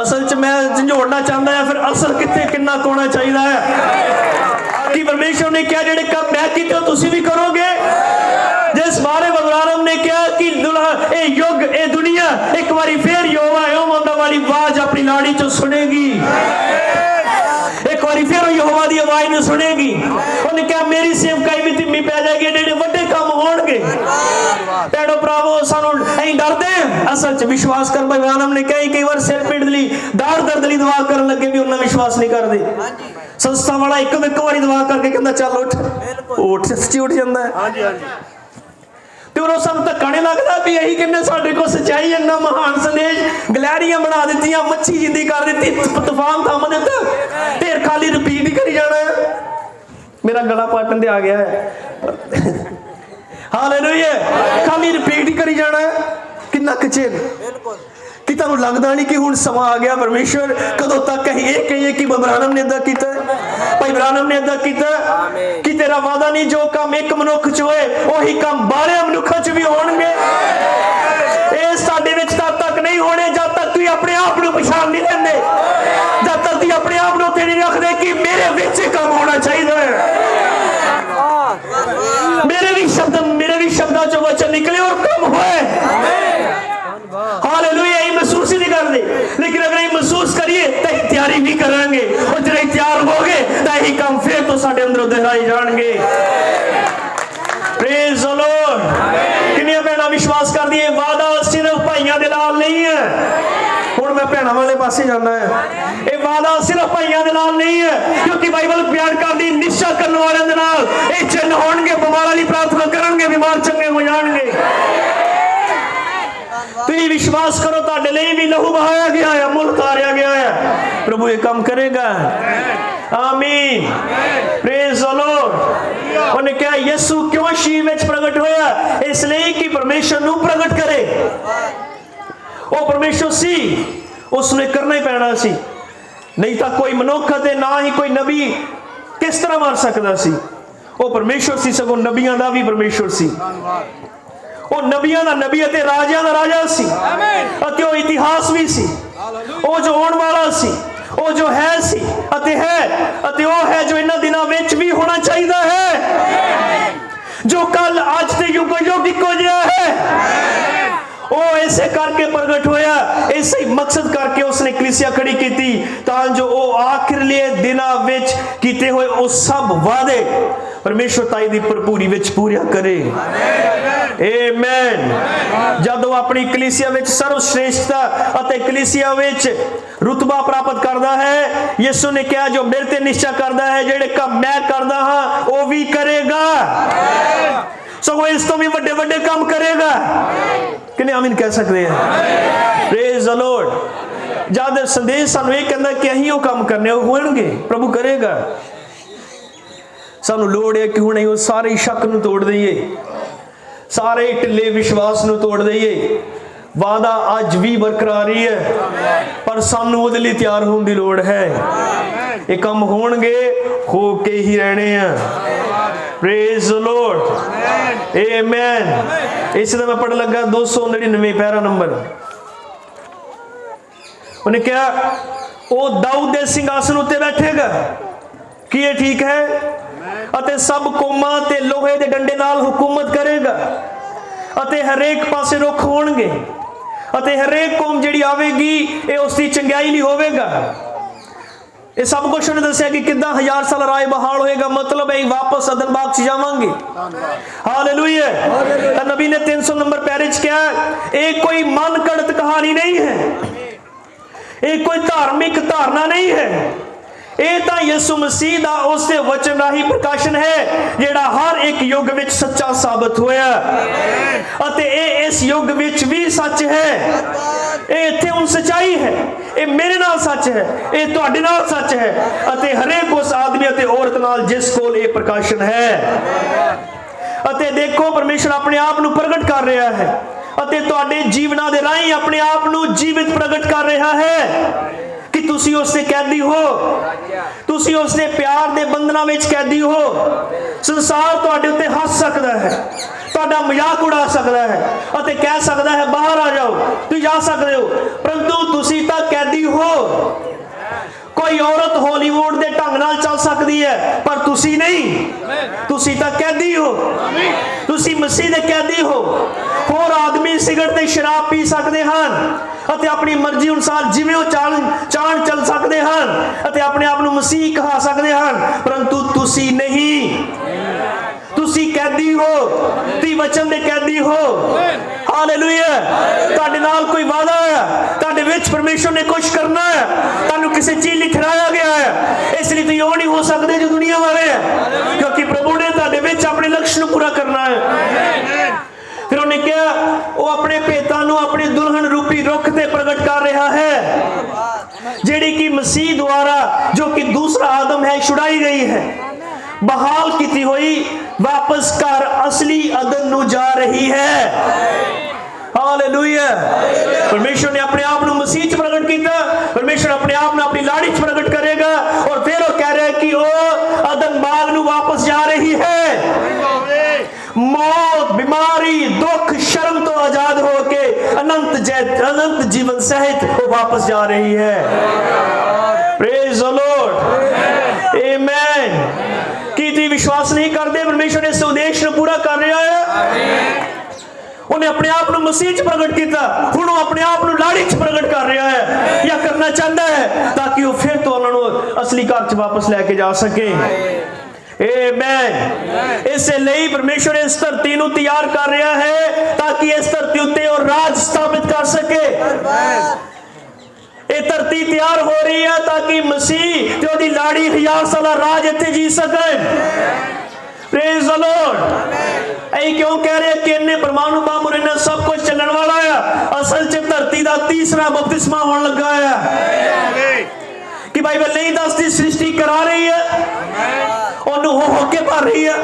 ਅਸਲ ਚ ਮੈਂ ਝੰਜੋੜਨਾ ਚਾਹੁੰਦਾ ਆ ਫਿਰ ਅਸਲ ਕਿੱਥੇ ਕਿੰਨਾ ਕੋਣਾ ਚਾਹੀਦਾ ਹੈ ਕਿ ਪਰਮੇਸ਼ਰ ਨੇ ਕਿਹਾ ਜਿਹੜੇ ਕੰਮ ਮੈਂ ਕੀਤੇ ਤੁਸੀਂ ਵੀ ਕਰੋਗੇ। ਜਿਸ ਬਾਰੇ ਬਬਰਾਨਮ ਨੇ ਕਿਹਾ ਕਿ ਇਹ ਯੁੱਗ ਇਹ ਦੁਨੀਆ ਇੱਕ ਵਾਰੀ ਫੇਰ ਯਹੋਵਾ ਵਾਲੀ ਆਵਾਜ਼ ਆਪਣੀ ਲਾੜੀ ਚੋਂ ਸੁਣੇਗੀ। ਇੱਕ ਵਾਰੀ ਫਿਰ ਉਹ ਯਹੋਵਾ ਦੀ ਆਵਾਜ਼ ਨੂੰ ਸੁਣੇਗੀ। ਉਹਨੇ ਕਿਹਾ ਮੇਰੀ ਸੇਵਕਾਈ ਵੀ ਧੀਮੀ ਪੈ ਜਾਏਗੀ, ਜਿਹੜੇ ਵੱਡੇ ਕੰਮ ਹੋਣਗੇ। ਭੈਣੋ ਭਰਾਵੋ ਸਾਨੂੰ ਅਸੀਂ ਡਰਦੇ ਹਾਂ। ਅਸਲ ਚ ਵਿਸ਼ਵਾਸ ਕਰਨ ਬਬਰਾਨਮ ਨੇ ਕਈ ਵਾਰ ਸਿਰ ਪੀੜ ਲਈ ਦਾੜ ਦਰਦ ਲਈ ਦੁਆ ਕਰਨ ਲੱਗੇ ਵੀ ਉਹਨਾਂ ਵਿਸ਼ਵਾਸ ਨਹੀਂ ਕਰਦੇ। ਸੰਸਥਾ ਵਾਲਾ ਇੱਕ ਵਾਰੀ ਦੁਆ ਕਰਕੇ ਕਹਿੰਦਾ ਚੱਲ ਉੱਠ ਸੱਚੀ ਉੱਠ ਜਾਂਦਾ ਹੈ। ਹਾਂਜੀ ਹਾਂਜੀ। ਤੇ ਉਹ ਸਾਨੂੰ ਧੱਕਾ ਨਹੀਂ ਲੱਗਦਾ ਵੀ ਇਹੀ ਕਹਿੰਦੇ ਸਾਡੇ ਕੋਲ ਸੱਚਾਈ ਇੰਨਾ ਮਹਾਨ ਸੰਦੇਸ਼, ਗਲੈਰੀਆਂ ਬਣਾ ਦਿੱਤੀਆਂ, ਮੱਛੀ ਜਿੰਦੀ ਕਰ ਦਿੱਤੀ, ਤੂਫਾਨ ਥੰਮ ਦਿੱਤਾ, ਢੇਰ ਖਾਲੀ ਰਿਪੀਟ ਹੀ ਕਰੀ ਜਾਣਾ। ਮੇਰਾ ਗਲਾ ਪਾਟਣ ਤੇ ਆ ਗਿਆ ਹੈ। ਹਾਲੇਲੂਇਆ। ਖਾਲੀ ਰਿਪੀਟ ਹੀ ਕਰੀ ਜਾਣਾ। ਕਿੰਨਾ ਕੁ ਚਿਰ ਕਿ ਤੁਹਾਨੂੰ ਲੱਗਦਾ ਨਹੀਂ ਕਿ ਹੁਣ ਸਮਾਂ ਆ ਗਿਆ ਪਰਮੇਸ਼ਰ ਕਦੋਂ ਤੱਕ ਅਸੀਂ ਇਹ ਕਹੀਏ ਕਿ ਬਬਰਾਨਮ ਨੇ ਏਦਾਂ ਕੀਤਾ, ਭਾਈ ਬਬਰਾਨਮ ਨੇ ਏਦਾਂ ਕੀਤਾ ਕਿ ਤੇਰਾ ਵਾਦਾ ਨਹੀਂ ਜੋ ਕੰਮ ਇੱਕ ਮਨੁੱਖ ਚ ਹੋਏ ਉਹੀ ਕੰਮ 12 ਮਨੁੱਖਾਂ ਚ ਵੀ ਹੋਣਗੇ। ਇਹ ਸਾਡੇ ਵਿੱਚ ਤਦ ਤੱਕ ਨਹੀਂ ਹੋਣੇ ਜਦ ਤੱਕ ਤੁਸੀਂ ਆਪਣੇ ਆਪ ਨੂੰ ਪਛਾਣ ਨਹੀਂ ਲੈਂਦੇ, ਜਦ ਤੱਕ ਤੁਸੀਂ ਆਪਣੇ ਆਪ ਨੂੰ ਉੱਥੇ ਨਹੀਂ ਰੱਖਦੇ ਕਿ ਮੇਰੇ ਵਿੱਚ ਕੰਮ ਹੋਣਾ ਚਾਹੀਦਾ ਹੈ। ਮੇਰੇ ਵੀ ਸ਼ਬਦਾਂ ਚੋਂ ਵਚਨ ਨਿਕਲੇ ਔਰ ਕੰਮ ਹੋਏ। ਹਾਲੇਲੂਇਆ। ਇਹ ਮਹਿਸੂਸ ਹੀ ਨਹੀਂ ਕਰਦੇ। ਲੇਕਿਨ ਅਗਰ छुड़ाए जाएंगे। Praise the Lord. किन्नियां भैणां विश्वास कर दिए वादा सिर्फ भाइयों के नाल नहीं है। हुण मैं भैणां वाले पासे जाना है। ये वादा सिर्फ भाइयों के नाल नहीं है, क्योंकि बाइबल बयान करदी निश्चय करने वाले दे नाल ये चिन्ह होणगे, बीमारां दी प्रार्थना करनगे, बीमार चंगे हो जाणगे। तुसीं विश्वास करो, तुहाडे लई भी लहू बहाया गया है, मुल तारिया गया है। प्रभु ये काम करेगा। आमीन। Praise the Lord. उन्हें कहा यीशु क्यों शीव विच प्रगट होया? इसलिए कि परमेश्वर नूं प्रगट करे। वो परमेश्वर सी, उसने करना ही पैना सी, नहीं तो कोई मनुख ते ना ही कोई नबी किस तरह मार सकता सी। वो परमेश्वर सी, सगों नबियां दा भी परमेश्वर सी। वो नबियां दा नबी अते राजियां दा राजा सी, अते वो इतिहास भी सी। वो जो आने वाला सी, वो जो है सी अते है, अते वो है जो इन्हां दिनां विच भी होना चाहिए है, जो कल आज ते युग युग इक्को जिहा है। वो ऐसे करके प्रगट होया, ऐसे ही मकसद करके उसने कलीसिया खड़ी की थी, ताकि वो आखिरले दिनां विच कीते हुए वो सब वादे परमेश्वर ताई दी भरपूरी विच पूरा करे। आमीन। जब वो अपनी कलीसिया विच सर्वश्रेष्ठता अते कलीसिया विच रुतबा प्राप्त करता है, यीशु ने कहा जो मेरे ते निश्चय करता है, जेड़े काम मैं करदा हां वो भी करेगा, सगों इस तो भी बड़े बड़े काम करेगा। किन्ने आमीन कह सकते हैं? Praise the Lord. जब संदेश सानू ये कहता कि अहीं वो काम करने होणगे, प्रभु करेगा। सानू लोड़ है कि हुणे वो सारे शक नूं तोड़ दईए, सारे ढिले विश्वास नूं तोड़ दईए। वादा अज भी बरकरार ही है, पर सानू उहदे लई तैयार होने की लोड़ है। ये काम होणगे, हो के ही रहने हैं। Praise the Lord. आमीन। इस मैं पढ़ लगा 299 पैरा नंबर। उन्हें क्या वो दाऊद के सिंहासन उत्ते बैठेगा कि ये ठीक है, अते सब कौमां ते लोहे दे डंडे नाल हुकूमत करेगा, अते हरेक पासे रुख होणगे, अते हरेक कौम जिहड़ी आवेगी ये उसकी चंगियाई लई होवेगा। ये सब कुछ उन्हें दसिया कि किद्दां 1000 साल राय बहाल होएगा, मतलब है वापस अदन बाग च जावांगे। हालेलुया। नबी ने 300 नंबर पैरे च क्या, एक कोई मन गढ़त कहानी नहीं है, एक कोई धार्मिक धारणा नहीं है। ये तो यीशु मसीह दा उसके वचन राही प्रकाशन है, जेड़ा हर एक युग विच सच्चा साबित होया, अते ये इस युग विच भी सच है। ये इत्थे हुण सच्चाई है, ये मेरे नाल सच है, ये तुहाडे नाल सच है, अते हरेक उस आदमी अते औरत नाल जिस कोल ये प्रकाशन है। अते देखो परमेश्वर अपने आप नूं प्रगट कर रहा है, अते तुहाडे जीवनां दे राहीं अपने आप नूं जीवित प्रगट कर रहा है कि तुसी उससे कैदी हो, तुसी उसने प्यार दे बंधना विच कैदी हो। संसार तुहाडे उत्ते हंस सकता है, तुहाडा मजाक उड़ा सकता है, अते कह सकता है बाहर आ जाओ, तुम जा सकते हो, परंतु तुसी तां कैदी हो। कोई औरत हॉलीवुड दे ढंग नाल चल सकती है, पर तुसी नहीं, तुसी तां कैदी हो, तुसी मसीह दे कैदी हो। होर आदमी सिगरेट ते शराब पी सकते हैं अते अपनी मर्जी अनुसार जिवें वो चाल चल सकते हैं, अते अपने आप नूं मसीह कहा सकते हैं, परंतु तुसी नहीं, तुसी कैदी हो, तुसी वचन दे कैदी हो। हालेलुया। तुहाडे नाल कोई वादा है, तुहाडे विच परमेश्वर ने कुछ करना है, तुहानूं किसी चीज लई ठहराया गया है, इसलिए तुसीं ओह नहीं हो सकते जो दुनिया वाले हैं, क्योंकि प्रभु ने तुहाडे विच अपने लक्ष्य नूं पूरा करना है। फिर उन्हें क्या, वो अपने भेतां नूं अपनी दुल्हन रूपी रुख ते प्रगट कर रहा है, जेड़ी कि मसीह द्वारा जो कि दूसरा आदम है छुड़ाई गई है, बहाल की हुई वापस कर असली अदन नूं जा रही है। हालेलुया। परमेश्वर ने अपने आप को मसीह च प्रगट किया, परमेश्वर अपने आप को अपनी लाड़ी च प्रगट करेगा, और फिर वो कह रहा है कि वो अदन बाग नूं वापस जा रही है। मौत, बीमारी, दुख, शर्म तो आजाद होके अनंत जीवन सहित वो वापस जा रही है। Praise the Lord. आमीन। की तुम विश्वास नहीं करते परमेश्वर इस उद्देश्य को पूरा कर रहा है? उन्हें अपने आप को मसीह च प्रगट किया, हुण वो अपने आप को लाड़ी च प्रगट कर रहा है, या करना चाहता है, ताकि वो फिर तो उन्होंने असली घर च वापस लैके जा सके। ਆਮੇਨ। ਇਸੇ ਲਈ ਪਰਮੇਸ਼ਰ ਇਸ ਧਰਤੀ ਨੂੰ ਤਿਆਰ ਕਰ ਰਿਹਾ ਹੈ ਤਾਂ ਕਿ ਇਸ ਧਰਤੀ ਉੱਤੇ ਉਹ ਰਾਜ ਸਥਾਪਿਤ ਕਰ ਸਕੇ। ਇਹ ਧਰਤੀ ਤਿਆਰ ਹੋ ਰਹੀ ਹੈ ਤਾਂ ਕਿ ਮਸੀਹ ਤੇ ਉਹਦੀ ਲਾੜੀ 1000 ਸਾਲਾ ਰਾਜ ਇੱਥੇ ਜੀ ਸਕਣ। Praise the Lord. ऐ क्यों कह रहे कि इन्ने परमाणु बम और इन्ने सब कुछ चलने वाला है। असल च धरती का तीसरा बपतिस्मा होने लगा है कि बाइबल नहीं दसदी सृष्टि करा रही है, ओनू हो के भर रही है,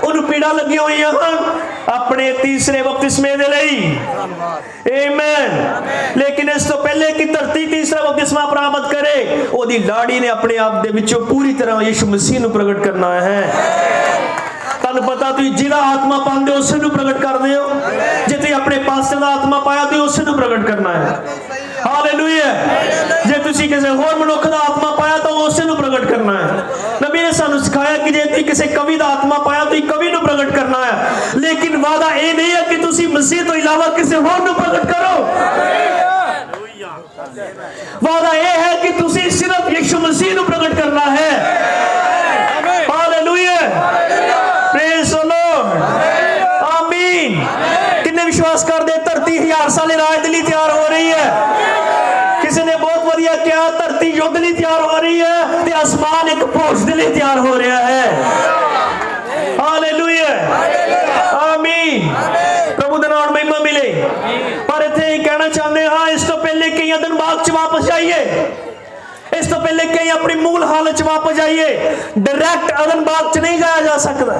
ओनू पीड़ा लगी हुई हैं अपने तीसरे बपतिस्मे दे लई। आमीन। लेकिन इस तो पहले कि धरती तीसरा बपतिस्मा प्राप्त करे, ओदी लाड़ी ने अपने आप दे विचों पूरी तरह यीशु मसीह नू प्रगट करना है। तुहानू पता तुसीं जिहदा आत्मा पांदे हो उस नू प्रगट करदे हो, जे तुसीं अपने पास्टर दा आत्मा पाया तो उस नू प्रगट करना है। हालेलुया। जे तुसीं किसी होर मनुख दा आत्मा पाया तो उस नू प्रगट करना है। नबी ने सानू सिखाया कि जे तुसीं किसी कवि दा आत्मा पाया तो कवि नू प्रगट करना है। लेकिन वादा ये नहीं है कि तुसीं मसीह तो इलावा किसी होर नू प्रगट करो। वादा यह है कि तुसीं सिर्फ यीशु मसीह नू प्रगट करना है। हालेलुया। Praise the Lord. आमीन। किन्ने विश्वास कर दे धरती 1000 साले राज दे लई तैयार हो रही है। किसी ने बहुत वधिया कहा धरती युद्ध लई तैयार हो रही है ते आसमान एक भोज दे लई तैयार हो रहा है। हालेलुया। आमीन। प्रभु दा नाम महिमा मिले। पर इत्थे कहना चाहते हाँ, इस तो पहले कई दिन बाग च वापस जाइए, इस तो पहले कहीं अपनी मूल हालत च वापस जाइए। डायरेक्ट अदन बाग च नहीं जाया जा सकता।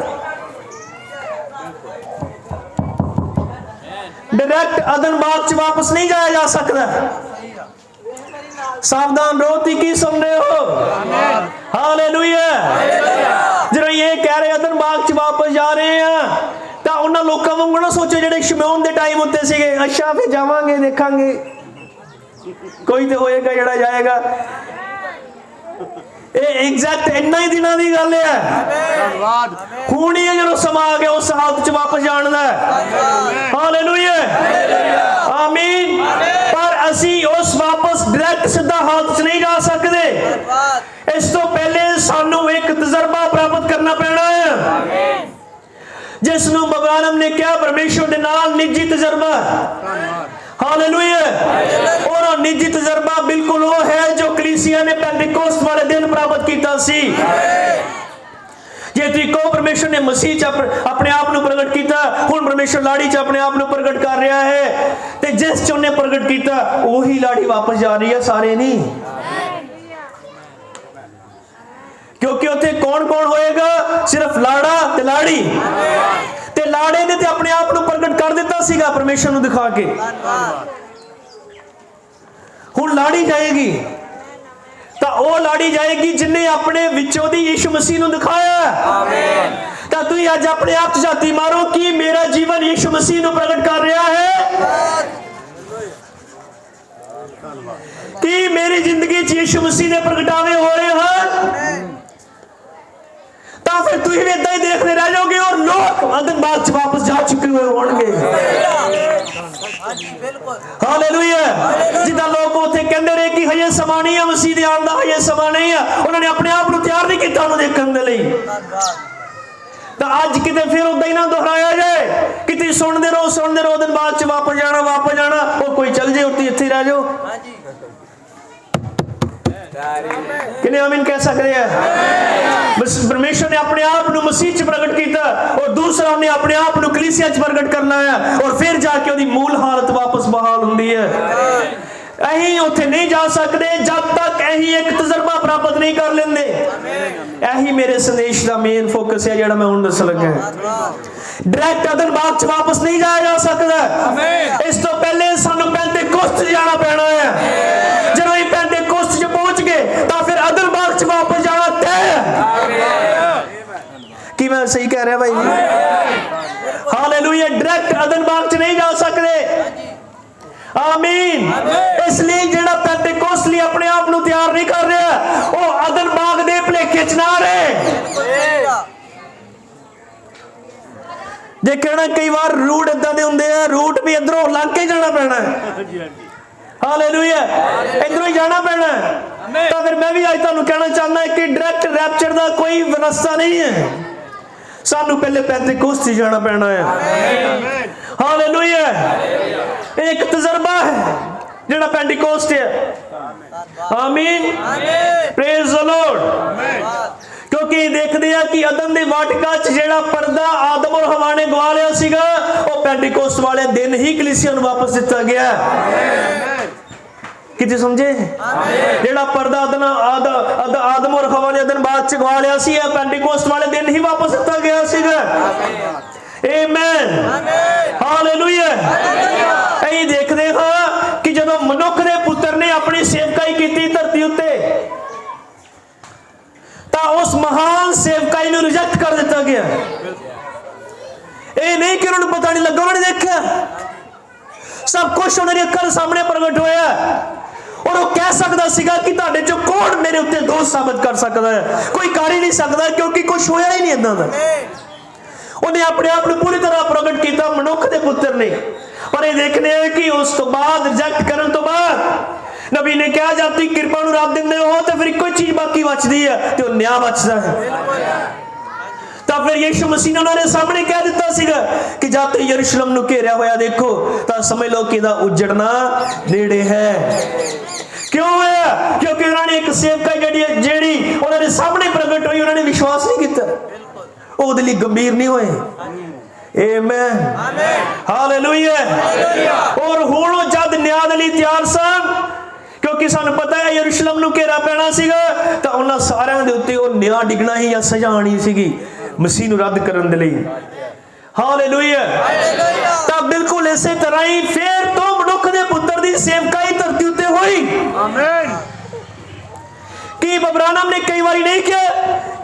डायरेक्ट अदन बाग च वापस नहीं जाया जा सकता। सावधान रहो। ती की सुन रहे हो? हालेलुया। जरा ये कह रहे अदन बाग च वापस जा रहे हैं तो उन्होंने लोगों वांगू ना सोचो जेडे शमौन के टाइम उत्ते सीगे, अच्छा फिर जावांगे देखांगे, कोई तो होएगा जड़ा जाएगा। एग्जैक्ट इन्ना ही दिनों की गल है। हुण ही जो समा आ गया उस हालत च वापस जाने दा। हालेलुया। आमीन। पर असी उस वापस डायरेक्ट सीधा हालत च नहीं जा सकते। इस तो पहले सानू एक तजर्बा प्राप्त करना पैना है, जिसनों बगानम ने क्या परमेश्वर दे नाल निजी तजर्बा। हालेलुया। और निजी तजर्बा बिल्कुल वो है जो कलीसिया ने पेंटिकोस्ट वाले दिन प्राप्त कीता सी। जे तुसीं कहो परमेश्वर ने मसीह च अपने आप नू प्रगट कीता, हुण परमेश्वर लाड़ी च अपने आप नू प्रगट कर रहा है, ते जिस च उन्हें प्रगट कीता वही लाड़ी वापस जा रही है, सारे नहीं। क्योंकि उत्थे कौन कौन होएगा? सिर्फ लाड़ा ते लाड़ी। ते लाड़े ने ते अपने आप नू प्रगट कर दिता सीगा परमेश्वर नू दिखा के। हुण लाड़ी जाएगी तो वो लाड़ी जाएगी जिन्हें अपने विचों दी यीशु मसीह नू दिखाया। आमीन। तो तुसीं अज अपने आप च झाती मारो कि मेरा जीवन यीशु मसीह नू प्रगट कर रहा है, कि मेरी जिंदगी च यीशु मसीह दे प्रगटावे हो रहे हैं। तो फिर तुसीं भी इदां ही देखते रह जाओगे और लोग अदन बाग च वापस जा चुके हुए होंगे। हालेलुया। जिदा लोग उत्थे कहंदे रहे कि हजे समा नहीं है मसीह दे आउण दा, हजे समा नहीं है, उन्होंने अपने आप नूं तैयार नहीं कीता उन्हें देखण दे लई। तो अज किते फिर उदां ही ना दोहराया जाए कि तुसीं सुनदे रहो दिन बाद च वापस जाना और कोई चल जाए और तुसीं इत्थे रह जाओ। किन्ने आमीन कह सकते हैं? परमेश्वर ने अपने आप नू मसीह च प्रगट किया और दूसरा उन्हें अपने आप नू कलीसिया च प्रगट करना है और फिर जाके उहदी मूल हालत वापस बहाल हुंदी है। अहीं उत्थे नहीं जा सकते जब तक अहीं एक तजर्बा प्राप्त नहीं कर लेंदे। यही मेरे संदेश का मेन फोकस है जिहड़ा मैं हुण दस लगा। डायरेक्ट अदन बाग च वापस नहीं जाया जा सकता। इस तो पहले सानू पेंटिकोस्ट जाना पैना है। जब हम पेंटिकोस्ट च पहुंच गए तो फिर अदन बाग च वापस जाना तय है। कि मैं सही कह रहा भाई? हालेलुया। डायरेक्ट अदन बाग च नहीं जा सकते। आमीन। इसलिए जेड़ा पेंटिकोस्टली अपने आप नू तैयार नहीं कर रहा वो अदन बाग दे भलेखे च ना रहे। जे कहना कई बार रूट इदां दे हुंदे आ, रूट भी इधरों लंघ के जाना पैना है। हालेलुया। इधरों ही जाना पैना है। तो फिर मैं भी आज तुहानू कहना चाहना कि डायरेक्ट रैप्चर का कोई रास्ता नहीं है। सानू पहले पेंतीकोस्ती जाना पैना है। हालेलुया। एक तजर्बा है जेड़ा पेंटीकोस्ट है। आमीन, प्रेज द लॉर्ड। क्योंकि देखते हैं कि अदन दी वाटिका च जेड़ा पर्दा आदम और हवा ने गवा लिया सीगा, वो पेंटीकोस्ट वाले दिन ही कलीसिया नूं वापस दिता गया। कितने समझे? जेड़ा पर्दा आदम और हवा ने अदन बाद च गवा लिया सी, पेंटीकोस्ट वाले दिन ही वापस दिता गया सीगा। आमीन, हालेलुया। यही देखते हैं कि जब मनुख दे पुत्र ने अपनी सेवकाई की धरती उत्ते, उस महान सेवकाई नूं रिजेक्ट कर दिता गया। ये नहीं कि उन्होंने पता नहीं लगा, उन्होंने देखा सब कुछ उन्होंने अक्ल सामने प्रगट होया, और वो कह सकता सीगा कि तुहाडे चों कौन मेरे उत्ते दोष साबित कर सकता है? कोई कर ही नहीं सकता, क्योंकि कुछ होया ही नहीं इदां दा। उन्हें अपने आप को पूरी तरह प्रगट किया मनुख के पुत्र ने। पर ये देखने हैं कि उस तो बाद रिजेक्ट करने तो बाद नबी ने कहा जब तुम कृपा नूं रब दिंदे हो तो फिर कोई चीज बाकी बचती है, तो न्याय बचता है। तो फिर यीशु मसीह ने उन्होंने सामने कह दिता सीगा कि जब तुम यरूशलेम नूं घेरिया होया देखो तो समझ लो कि इहदा उजड़ना नेड़े है। क्यों है? क्योंकि उन्होंने एक सेवकाई जेड़ी उन्होंने सामने प्रगट हुई, उन्होंने विश्वास नहीं किया, ਉਹਦੇ ਲਈ गंभीर नहीं होए। आमीन, हालेलुया। और हुण जद न्याय दे लई तैयार सन, क्योंकि सानू पता है यरूशलेम नूं घेरा पैना सीगा, तो उन्हां सारियां दे उत्ते ओह न्याय डिगना ही या सजा आनी सीगी मसीह नूं रद्द करन दे लई। हालेलुया। तां बिल्कुल इसे तरह ही फिर तो मनुख दे पुत्र दी सेवकाई धरती उत्ते होई। आमीन। कि अब्राहम ने कई बार नहीं किया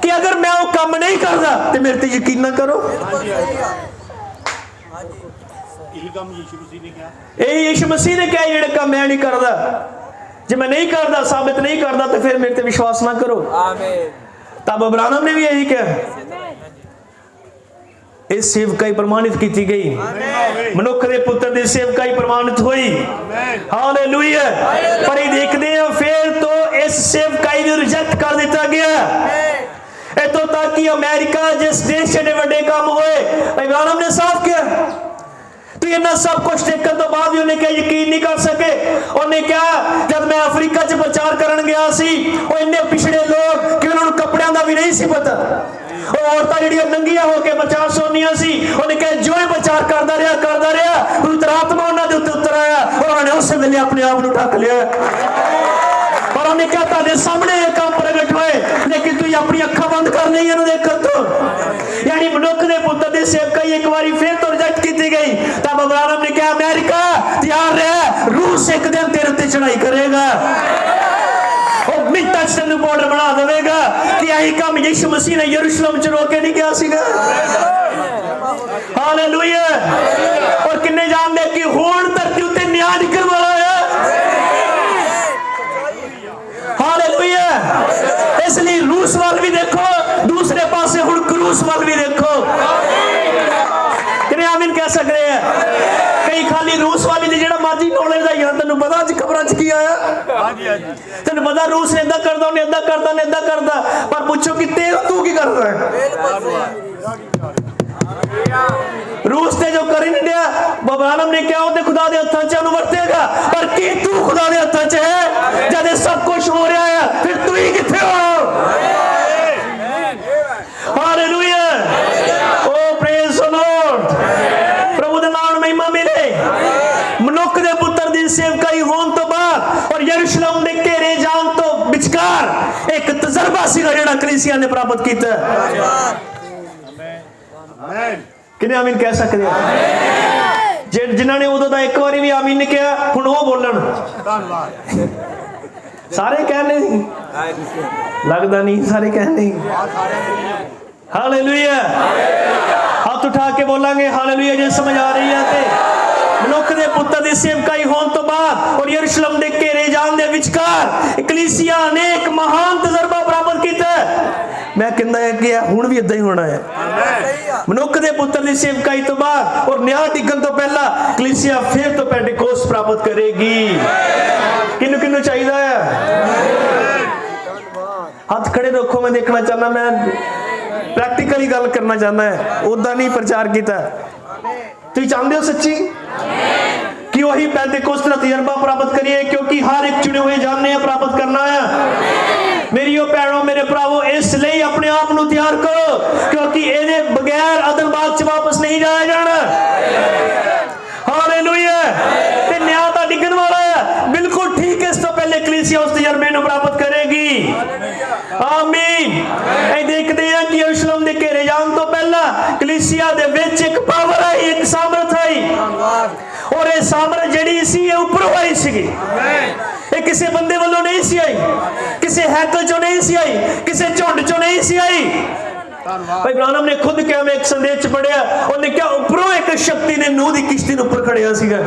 कि अगर मैं वो काम नहीं करता तो मेरे ते यकीन ना करो। यही यीशु मसीह ने कहा जेड़ा काम मैं नहीं करता, जो मैं नहीं करता साबित नहीं करता तो फिर मेरे ते विश्वास ना करो। तब अब्राहम ने भी यही कहा। इस सेवकाई प्रमाणित की गई, मनुख के पुत्र की सेवकाई प्रमाणित हुई। हालेलुया। पर ये देखते हैं फिर तो इस सेवकाई को रिजेक्ट कर दिया गया। इतों तक कि अमेरिका जिस देश से बड़े काम हुए, अब्राहम ने साफ किया। तो इन्ना सब कुछ देखने तो बाद भी उन्हें क्या यकीन नहीं कर सके। उन्हें क्या, जब मैं अफ्रीका च प्रचार करन गया सी, वो इन्ने पिछड़े लोग कि उन्होंने कपड़ों का भी नहीं सी पता। औरतां जिहड़ियां नंगियां होके प्रचार सुननियां सी, उन्हें कहा जो ही प्रचार करदा रहा पवित्र आत्मा उन्हां दे उत्ते उतर आया और उन्होंने उस वेले अपने आप को ढक लिया। और उन्हें कहा तुहाडे सामने ये काम प्रगट होए, लेकिन तुसीं अपनी अखां बंद कर नहीं इहनूं देखण तो। यानी मनुख दे पुत्र दी सेवकाई एक बारी फिर तो रिजेक्ट की गई। तब अब्राहम ने कहा अमेरिका तैयार रह, रूस एक दिन तेरे उत्ते चढ़ाई करेगा, बॉर्डर बना देगा। कि यही काम यीशु मसीह ने यरूशलेम च रोके नहीं गया सीगा। हालेलुया। और किन्ने जानदे कि हुण धरती उत्ते न्याय निकलण वाला है। हालेलुया। इसलिए रूस वाल भी देखो, दूसरे पासे हुण क्रूस वाल भी देखो। किन्ने आमीन कह सकते हैं? कई खाली रूस वाली दी जेड़ा मर्जी नॉलेज दा यार तैनूं पता अज खबरां च की आया। हां जी तैनूं पता रूस ने इदां करदा, उन्हें इदां करदा, ने इदां करदा, पर पूछो कि तू की करदा है? रूस ते जो कर नहीं दिया, अब्राहम ने क्या होते खुदा दे हत्थां च उन्हें वरतेगा। पर की तू खुदा दे हत्थां च है? जद सब कुछ हो रहा है फिर तू ही किथे हो? हालेलुया। ओ प्रेज द लॉर्ड। प्रभु दे नाम महिमा मिले। मनुख दे पुत्र दी सेवकाई होने तो बाद और यरूशलेम दे घेरे जान तो विचकार एक तजर्बा सीगा जेड़ा कलीसिया ने प्राप्त कीता। आमीन। किने आमीन कह सकते हैं? जिन्हां ने उदों दा एक बारी भी आमीन नहीं कहा, हुण ओह बोलन। सारे कहने लगदा नहीं, सारे कहने। हालेलुया। हाथ उठा के बोलांगे हालेलुया जे समझ आ रही है। ते मनुख दे पुत्र दी सेवकाई होने तो बाद और यरूशलेम दे घेरे जान दे विचकार कलीसिया ने एक महान तजर्बा प्राप्त कीता। मैं कहंदा है कि हुण भी इदां ही होना है। मनुख दे पुत्र दी सेवकाई तो बाद और न्याय डिगन तो पहला कलीसिया फिर तो पेंटिकोस्ट प्राप्त करेगी। किन्नू किन्नू चाहिए है? हाथ खड़े रखो, मैं देखना चाहना। मैं प्रैक्टिकली गल करना चाहना है, उदा नहीं प्रचार किया। तुम चाहते हो सच्ची कि वही पेंतिकोस्त का तजर्बा प्राप्त करिए, क्योंकि हर एक चुने हुए जानने प्राप्त करना है। मेरी भैनों मेरे भरावो, इसलिए अपने आप को तैयार करो, क्योंकि ये बगैर अदनबाग च वापस नहीं जाया जाना। हालेलुया। ते न्याय तो डिगन वाला है, बिल्कुल ठीक है। इस तो पहले कलीसिया उस तजर्बे को प्राप्त करेगी। आमीन। देखते हैं कि यरूशलेम के घेरे जाने तो पहला कलीसिया दे विच एक पावर आई, एक सामर्थ आई, और ये सामर्थ जिहड़ी सी उपरों आई सी। ये किसी बंदे वालों नहीं सी आई, किसी हैकल चो नहीं सी आई, किसी झुंड चो नहीं सी आई। भाई ब्रानम ने खुद क्या, मैं एक संदेश पढ़िया, उन्हें क्या उपरों एक शक्ति ने नूह दी किश्ती ऊपर खड़िया सीगा।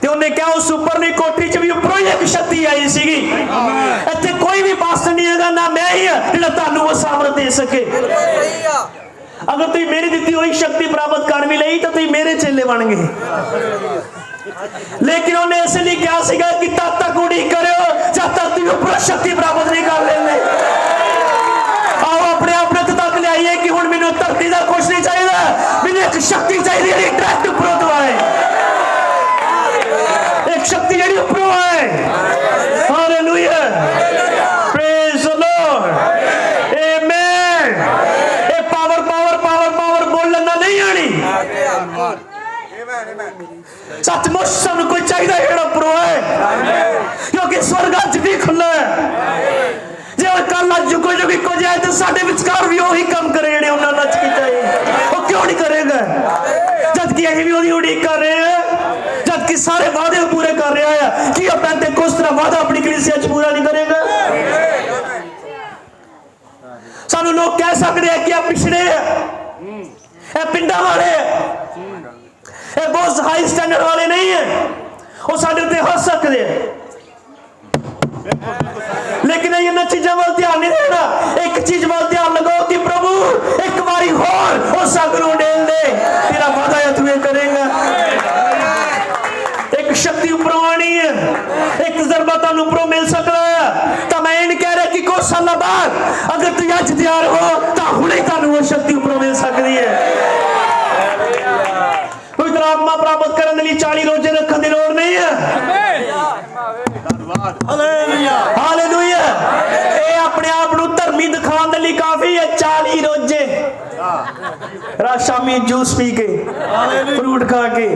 ते उन्हें क्या उस उपरली कोठी च भी उपरों ही एक शक्ति आई सीगी। इत्थे कोई भी पास्टर नहीं है, ना मैं ही जिहड़ा तुहानू वो सामर्थ दे सके। अगर तुम मेरी दी हुई शक्ति प्राप्त कर भी ली तो तुम मेरे चेले बन गए। लेकिन उन्हें इसलिए क्या सीगा कि तब तक उड़ीक करो जब तक तुम उपरों शक्ति प्राप्त नहीं कर लेंगे। आओ अपने आप ने तक ले आइए कि हुण मैनूं धरती का कुछ नहीं चाहिए, मैनूं एक शक्ति चाहिए जिहड़ी डायरेक्ट उपरों तो आए, एक शक्ति जिहड़ी उपरों आए। हालेलुया, प्रेज द लॉर्ड, आमीन। ये पावर पावर पावर पावर बोलना नहीं आनी, सचमुच सानू कोई चाहिए जिहड़ा उपरों है, क्योंकि स्वर्ग अज भी खुला है। जे कल अज जुगो जुग इको जाए तो साडे विचकार भी वही काम करे जिहड़े उन्हां नाल कीता है। वो क्यों नहीं करेगा, जबकि असीं भी उहदी उड़ीक कर रहे हैं, जबकि सारे वादे पूरे कर रहा है। कि अब पेंतिकोस्त दा वादा अपनी कलीसिया च पूरा नहीं करेगा। सानू लोग कह सकते हैं कि आप पिछड़े है, पिंडा वाले, ये बहुत हाई स्टैंडर्ड वाले नहीं है, वो साडे उत्ते हंस सकते हैं। लेकिन इन चीजों वाल ध्यान नहीं देना। एक चीज वाल ध्यान लगाओ कि प्रभु एक बारी होर उस अग नूं डेल दे, तेरा वादा है तू करेगा। एक शक्ति उपरों आनी है, एक तजर्बा तुहानू उपरों मिल सकता है। तो मैं नहीं कह रहा कि कुछ साल बाद अगर तू अज तैयार हो तो हुणे तुहानू वो शक्ति उपरों मिल सकती है। पवित्र आत्मा प्राप्त करने लिए 40 रोजे रखने की लोड़ नहीं है। हालेलुया। ये अपने आप को धर्मी दिखाने के लिए काफी है 40 रोजे, रात शामी जूस पी के, फ्रूट खा के।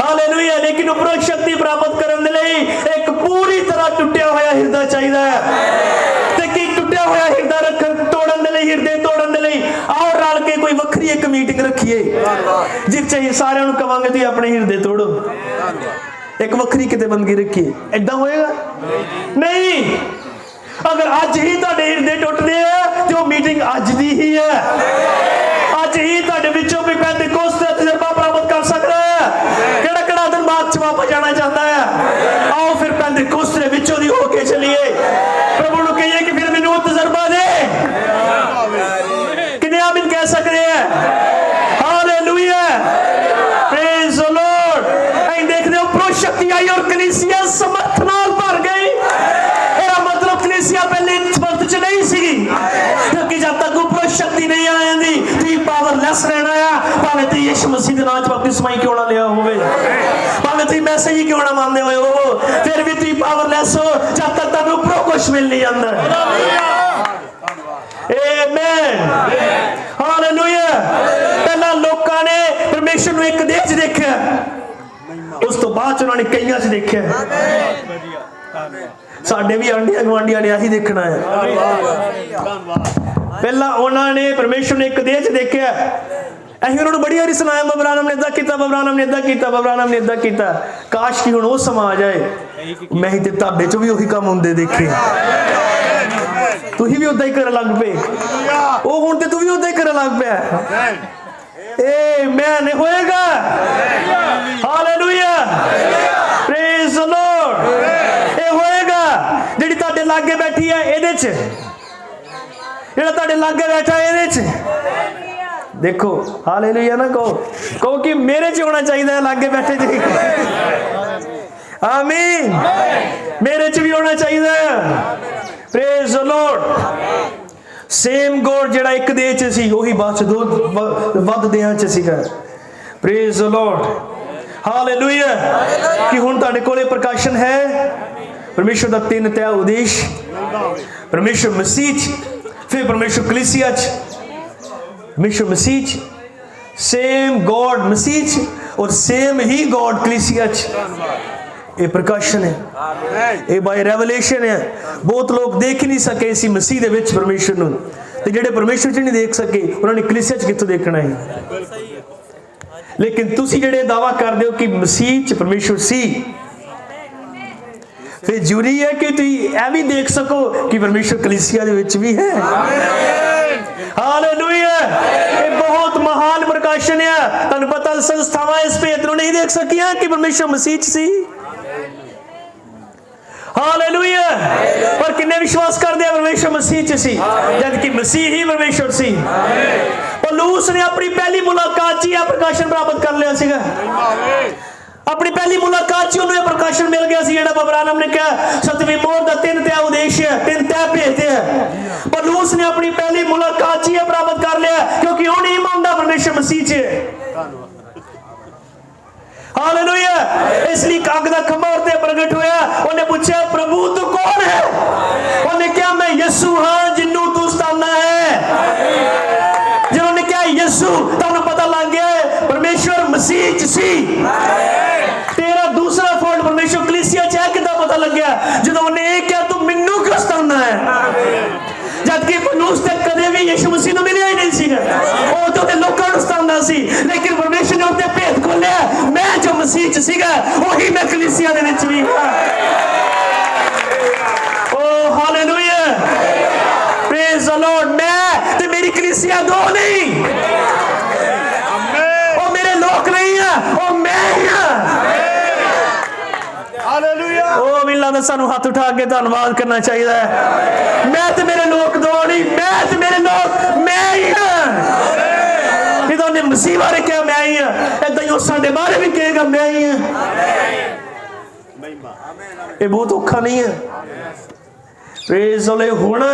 हालेलुया। लेकिन उपरों शक्ति प्राप्त करने के लिए एक पूरी तरह टुटिया हुआ हृदय चाहिए। टुटिया हुआ हृदय रखन तोड़न दे हृदय तोड़न दे आओ रल के कोई वक्री एक मीटिंग रखिए, जिस चाहिए सारे कहांगे तुम अपने हृदय तोड़ो, एक वक्री किते बंदगी रखिए। ऐदा होएगा नहीं। अगर अज ही तुहाडे हृदय टुटदे हैं तो मीटिंग अज दी ही है। अज ही तुहाडे विचों कोई पेंतिकोस्त दा तजर्बा प्राप्त कर सकदा है। केड़ा अदनबाग च वापस जाना चाहता है, आओ फिर पेंतिकोस्त दे विचों दी होके चलिए। प्रभु नूं कहिए कि फिर मैनूं तजर्बा दे। कितने आमीन कह सकते हैं। Hallelujah, praise the Lord. ऐ देखदे हो उपरों शक्ति आई और कलीसिया समर्थ नाल भर गई। एदा मतलब कलीसिया पहले समर्थ च नहीं सी, क्योंकि जब तक उपरों शक्ति नहीं आ जाती तुसीं पावरलैस रहना है। भावें तुसीं यीशु मसीह दे नाम च बपतिस्मा ही क्यों ना लिया होवे, भावें तुसीं मैसेज ही क्यों ना मानदे होए हो, फिर भी तुसीं पावरलैस हो जब तक तुहानूं उपरों कुछ मिल नहीं जांदा। आमीन, हालेलुया। पहला लोकां ने परमेश्वर नूं एक देह च देखिया, उस तो बाद उन्होंने कईयां च देखिया। साडे भी आंडियां गवांडियां ने यही देखना है। पहला उन्होंने परमेश्वर ने एक देह च देखिया, असीं उन्होंने बड़ी बारी सुनाया बबरानम ने इदां कीता, बबरानम ने इदां कीता, बबरानम ने इदां कीता। काश कि हुण वो समा आ जाए मैं ही ते तुहाडे च भी उही काम हुंदे देखे, तुसीं भी उदां ही करन लग पे। वो हुण ते तू भी उदां ही करन लग पिया। आमीन होएगा। Hallelujah, praise the Lord. ये होएगा जिहड़ी तुहाडे लागे बैठी है इहदे च, जिहड़ा तुहाडे लागे बैठा है इहदे च देखो। हालेलुया ना कहो कि मेरे च होना चाहिए लागे बैठे जी। आमीन, मेरे च भी होना चाहिए। Praise the Lord. Same God ਜਿਹੜਾ ਇੱਕ ਦੇਹ 'ਚ ਸੀ ਉਹੀ ਬਾਅਦ 'ਚ ਦੋ ਵੱਧ ਦੇਹਾਂ 'ਚ ਸੀਗਾ। Praise the Lord, hallelujah. ਕਿ ਹੁਣ ਤੁਹਾਡੇ ਕੋਲੇ ਪ੍ਰਕਾਸ਼ਨ ਹੈ ਪਰਮੇਸ਼ਰ ਦਾ ਤਿੰਨ ਤਿਆ ਉਦੇਸ਼, ਪਰਮੇਸ਼ਰ ਮਸੀਹ 'ਚ, ਫਿਰ ਪਰਮੇਸ਼ਰ ਕਲੀਸਿਆ 'ਚ, ਪਰਮੇਸ਼ਰ ਮਸੀਹ 'ਚ, ਸੇਮ ਗੋਡ ਮਸੀਹ 'ਚ ਔਰ ਸੇਮ ਹੀ ਗੋਡ ਕਲੀਸਿਆ 'ਚ। ਇਹ ਪ੍ਰਕਾਸ਼ਨ ਹੈ, ਇਹ ਬਾਈ ਰੈਵਲੇਸ਼ਨ ਹੈ। ਬਹੁਤ ਲੋਕ ਦੇਖ ਹੀ ਨਹੀਂ ਸਕੇ ਇसी ਮਸੀਹ ਦੇ ਵਿੱਚ ਪਰਮੇਸ਼ਰ ਨੂੰ, ਤੇ ਜਿਹੜੇ ਪਰਮੇਸ਼ਰ 'ਚ ਨਹੀਂ ਦੇਖ ਸਕੇ ਉਹਨਾਂ ਨੇ ਕਲੀਸਿਆ 'ਚ ਕਿੱਥੋਂ ਦੇਖਣਾ ਹੈ। ਲੇਕਿਨ ਤੁਸੀਂ ਜਿਹੜੇ ਦਾਵਾ ਕਰਦੇ ਹੋ ਕਿ ਮਸੀਹ 'ਚ ਪਰਮੇਸ਼ਰ ਸੀ, ਫਿਰ ਜ਼ਰੂਰੀ ਹੈ ਕਿ ਤੁਸੀਂ ਇਹ ਵੀ ਦੇਖ ਸਕੋ ਕਿ ਪਰਮੇਸ਼ਰ ਕਲੀਸਿਆ ਦੇ ਵਿੱਚ ਵੀ ਹੈ। ਹਾਲੇਲੂਇਆ। ਇਹ ਬਹੁਤ ਮਹਾਨ ਪ੍ਰਕਾਸ਼ਨ ਹੈ। ਤੁਹਾਨੂੰ ਪਤਾ ਸੰਸਥਾਵਾਂ ਇਸ ਭੇਦ ਨੂੰ ਨਹੀਂ ਦੇਖ ਸਕੀਆਂ ਕਿ ਪਰਮੇਸ਼ਰ ਮਸੀਹ 'ਚ ਸੀ। ਹਾਲੇਲੂਇਆ। ਪਰ ਕਿੰਨੇ ਵਿਸ਼ਵਾਸ ਕਰਦੇ ਆ ਪਰਮੇਸ਼ਰ ਮਸੀਹ 'ਚ ਸੀ, ਜਦ ਕਿ ਮਸੀਹ ਹੀ ਪਰਮੇਸ਼ਰ ਸੀ। ਪੌਲੁਸ ਨੇ ਆਪਣੀ ਪਹਿਲੀ ਮੁਲਾਕਾਤ 'ਚ ਇਹ ਪ੍ਰਕਾਸ਼ਨ ਪ੍ਰਾਪਤ ਕਰ ਲਿਆ ਸੀਗਾ। अपनी पहली मुलाकात से उन्हें प्रकाशन मिल गया सी। जेड़ा अब्राहम ने कहा सतवीं मोहर दा तीन तय उद्देश्य है, तीन तय भेजते हैं। पौलुस ने अपनी पहली मुलाकात से प्राप्त कर लिया क्योंकि उन्हें ईमान दा परमेश्वर मसीह च। हालेलुया। इसलिए अग दा खंभा उते प्रगट होया। उन्हें पूछा प्रभु तू कौन है? उन्हें कहा मैं यीशु हां जिन्नू तू सताना है। जब उन्हें कहा यीशु, तुहानू पता लग गया परमेश्वर मसीह च सी। तेरा दूसरा फॉल्ट परमेश्वर कलीसिया च है किदा पता लग गया जब उन्हें ये कहा तू मैनू क्यों सताना है, जबकि पौलुस ते कदे भी यीशु मसीह नूं मिलिया ही नहीं सीगा। वो तो ते लोकां नूं सतांदा सी, लेकिन परमेश्वर ने उते भेद खोलिया मैं जो मसीह च सीगा वही मैं कलीसिया दे विच भी हां। ओ हालेलुया, प्रेज द लॉर्ड। मैं ते मेरी कलीसिया दो नहीं, ओ मेरे लोग नहीं है, ओ मैं ही हां। ओ मिला तो सानू हाथ उठा के धन्यवाद करना चाहिए। मैं तो मेरे लोग दो नहीं, मैं तो मेरे लोग मैं ही हां। ये तो ने मसीह बारे क्या मैं ही हां, ऐदा ही साडे बारे भी कहेगा मैं ही हां। ये बहुत औखा नहीं है। Praise the Lord. होना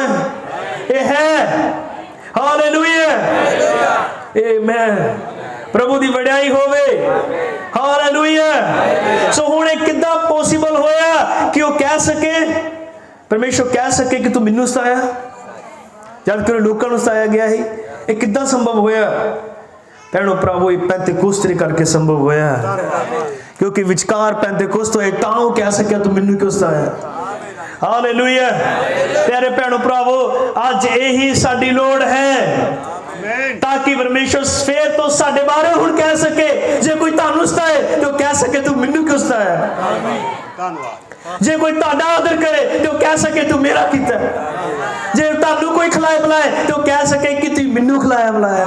ये है। हालेलुया। आमेन। प्रभु दी वड्याई होवे। हालेलुया। सो हुणे किद्दां पॉसिबल होया कि वो कह सके, परमेश्वर कह सके कि तू मैनू सताया जब कि लोकां नूं सताया गया है। ये किद्दां संभव होया? भैणो भरावो, ये पेंतीकोस्त दे करके संभव होया, क्योंकि विचकार पेंतीकोस्त होए तां वो कह सकिया तू मैनू क्यों सताया। हालेलुया। प्यारे भैणो भरावो, अज यही साडी लोड़ है ताकि परमेश्वर फिर तो साडे बारे हुण कह सके, जे कोई तानू सताए तो कह सके तू मैनू क्यों सताया। जे कोई ताड़ा आदर करे तो कह सके तू मेरा कीता। जे तानू कोई खिलाए पिलाए तो कह सके कि तू मैनू खिलाया पिलाया।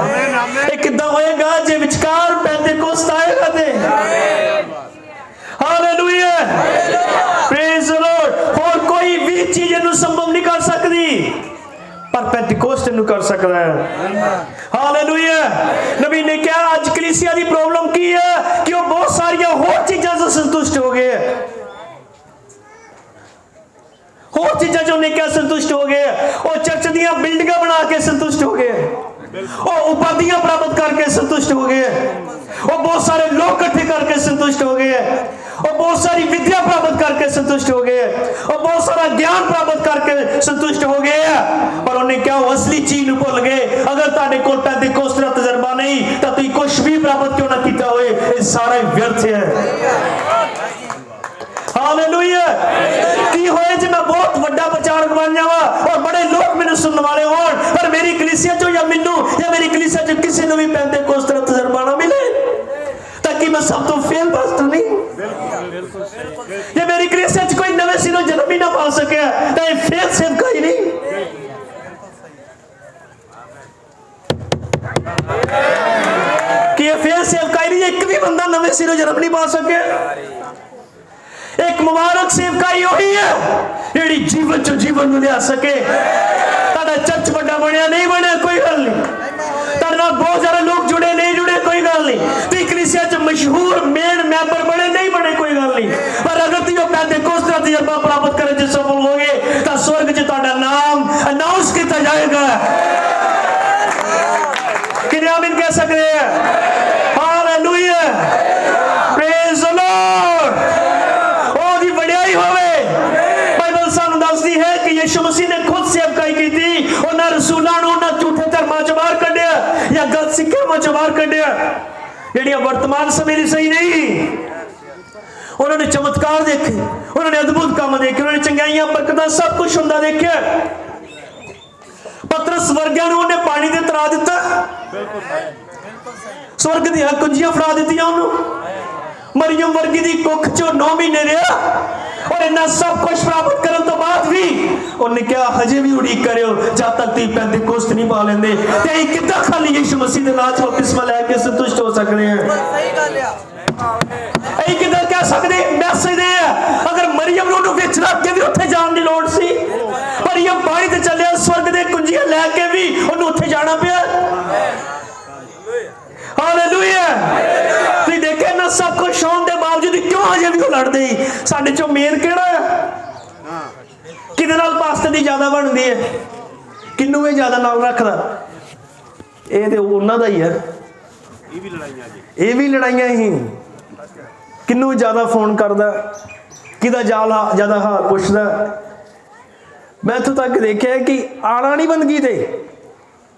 ये किद्दां होएगा जे विचकार पेंतीकोस्त आएगा ते। हालेलुया। Praise the Lord. और कोई भी चीज इहनू संभव नहीं कर सकती पर पेंतीकोस्त इहनू कर सकदा है। हालेलुया। नबी ने कहा आज कलीसिया दी प्रॉब्लम की है कि वो बहुत सारी होर चीज़ों से संतुष्ट हो गए, होर चीज़ों जो ने क्या संतुष्ट हो गए, और चर्च दी बिल्डिंगां बना के संतुष्ट हो गए, और उपाधियां प्राप्त करके संतुष्ट हो गए, और बहुत सारे लोग इकट्ठे करके संतुष्ट हो गए, और बहुत सारी विद्या प्राप्त करके संतुष्ट हो गए, और बहुत सारा ज्ञान प्राप्त करके संतुष्ट हो गए। पर उन्हें क्या असली चीज भूल गए। अगर तुहाडे कोल पेंतीकोस्त दा तजर्बा नहीं तो तुसीं कुछ भी प्राप्त क्यों ना कीता होए, ये सारा व्यर्थ है। हालेलुया। की होए जे मैं बहुत बड़ा प्रचारक बन जावा और बड़े लोग मैंने सुनने वाले होण, पर मेरी कलीसिया चो या मैनू या मेरी कलीसिया चो किसी नूं भी पेंतीकोस्त दा तजर्बा ना मिले, ताकि मैं सब तो फेल पास्टर नहीं। ये मेरी कलीसिया च कोई नवे सिरों जन्म ही ना पा सके तो ये फेल सेवका ही नहीं। कि ये फेल सेवका ही नहीं, एक भी बंदा नवे सिरों जन्म नहीं पा सके। एक मुबारक सेवकाई वही है जेड़ी जीवन चो जीवन में लिया सके। ताड़ा चर्च बड़ा बनया नहीं बनया कोई गल नहीं, ताड़ा बहुत सारे लोग जुड़े नहीं जुड़े कोई गल नहीं, ती कलीसिया च मशहूर मेन मैंबर बने नहीं बने कोई गल नहीं, पर अगर तुम पेंतीकोस्त दा तजर्बा प्राप्त करे जे सफल होगे तो स्वर्ग च ताड़ा नाम अनाउंस किया जाएगा। प्रॉब्लमां चों बाहर कढिया जिहड़ियां वर्तमान समय दी सही नहीं। उन्होंने चमत्कार देखे, उन्होंने अद्भुत काम देखे, उन्होंने चंगाइयां बरकतां सब कुछ हुंदा देखिया। पतरस वर्गियां नूं उन्हें पानी ते तरा दिता, स्वर्ग दी कुंजियां फड़ा दित्तियां उन्होंने। मरियम वर्गी दी कुख चो 9 महीने रहा और इन्ना सब कुछ प्राप्त करने तो बाद भी उन्हें क्या हजे भी उड़ीक करियो जब तक तुसीं पेंतीकोस्त नहीं पा लेंदे। ते असीं किद्दां खाली यीशु मसीह दे नाम च बपतिस्मा लैके संतुष्ट हो सकदे हां? सही गल आ। असीं किद्दां कह सकदे मैसेज दे अगर मरियम नूं विच रख के भी उत्थे जाण दी लोड़ सी, मरियम पानी ते चलिया, स्वर्ग दे कुंजियां लैके भी उन्हें उत्थे जाना पिया। हालेलुया। तुसीं देखे ना सब कुछ होने के बावजूद क्यों अजे भी लड़ते? साडे चों मेन किहड़ा है? किहदे नाल पास्ते दी ज्यादा बनदी है? किन्नू में ज्यादा नाल रखदा? ये तो उन्हां दा ही है। ये भी लड़ाइयां ही किन्नू ज्यादा फोन करदा, किहदा ज्यादा हाल पुछदा। मैं इत्थों तक देखिया कि आना नहीं बंदगी ते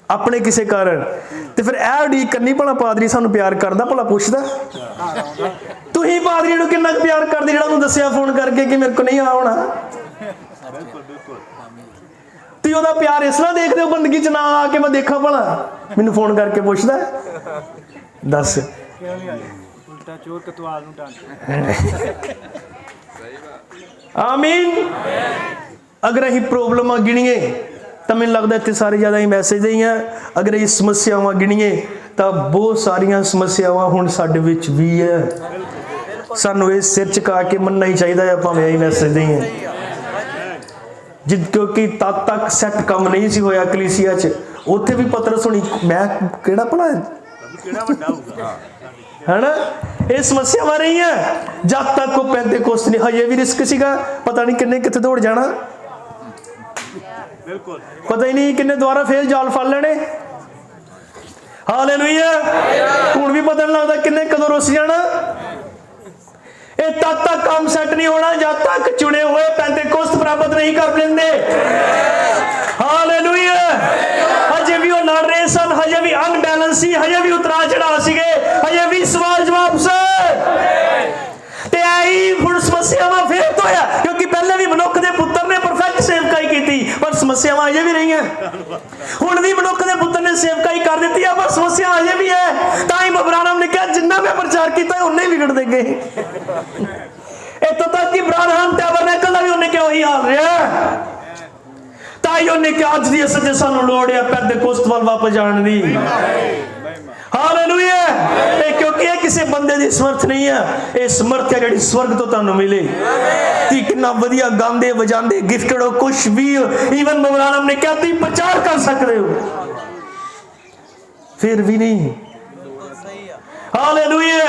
अपने किसी कारण ते फिर ऐ उड़ीक करनी भला पादरी सानू प्यार करदा, भला पुछदा तुसीं पादरी नूं किन्ना प्यार करदे जिहड़ा उहनूं दस्सिया फोन करके कि मेरे को नहीं आउणा। तुसीं ओहदा प्यार इस तरह देखदे हो बंदगी च ना आके मैं देखा भला मैनूं फोन करके पुछदा। दस उल्टा चोर कतवाल नूं डंड। आमीन। अगर असीं प्रॉब्लमां गिणीए तो मैंने लगता इतने सारे ज़्यादा ही मैसेज ही हैं। अगर ये समस्यावां गिणीए तो बहुत सारिया समस्यावां हुण साडे विच भी है। सानू ये सिर चुका के मनना ही चाहिए भावें यही मैसेज नहीं है जिद, क्योंकि तद तक सैट काम नहीं सी होया कलीसिया च। उत्थे भी पतरस होनी मैं किहड़ा भला है ना, ये समस्यावां रही हैं जब तक वो पेंतीकोस्त नहीं। हजे भी रिस्क सीगा, पता नहीं किन्ने कित्थे दौड़ जाना, पता ही नहीं किन्ने दोबारा फिर जाल फड़ लेने। हालेलुया। हुण भी पता नहीं लगता किन्ने कदों रुस जाना। ये तद तक काम सेट नहीं होना जब तक चुने हुए पेंतीकोस्त प्राप्त नहीं कर लेंदे। हालेलुया। हजे भी वो लड़ रहे सन, हजे भी अनबैलेंस सी, हजे भी उतरा चढ़ा सीगे, हजे भी सवाल जवाब से ते आई हुण समस्यावां फिर तो होया, क्योंकि पहले भी मनुख दे पुत्र ने परफेक्ट सेवकाई की पर समस्यावां अजे भी रही हैं। हुण भी मनुख दे पुत्र ने सेवकाई कर दी है पर समस्या अजे भी है। तां ही अब्राहम ने कहा जिन्ना मैं प्रचार किया उन्ने बिगड़ देंगे। इत्थों तक कि अब्राहम टैबरनेकल दा भी उन्हें क्या वही हाल रहा। तां ही उन्हें क्या अज दी असल च सानू लोड़ है पेंतीकोस्त वाल वापस जाण दी। हालेलुया। क्योंकि ये किसी बंदे की समर्थ नहीं है, ये समर्थ है जिहड़ी स्वर्ग तो तुहानू मिले। ती कितना वधिया गांदे वजांदे गिफ्टेड हो कुछ भी इवन अब्राहम ने क्या तुसीं प्रचार कर सकते हो फिर भी नहीं। हालेलुया।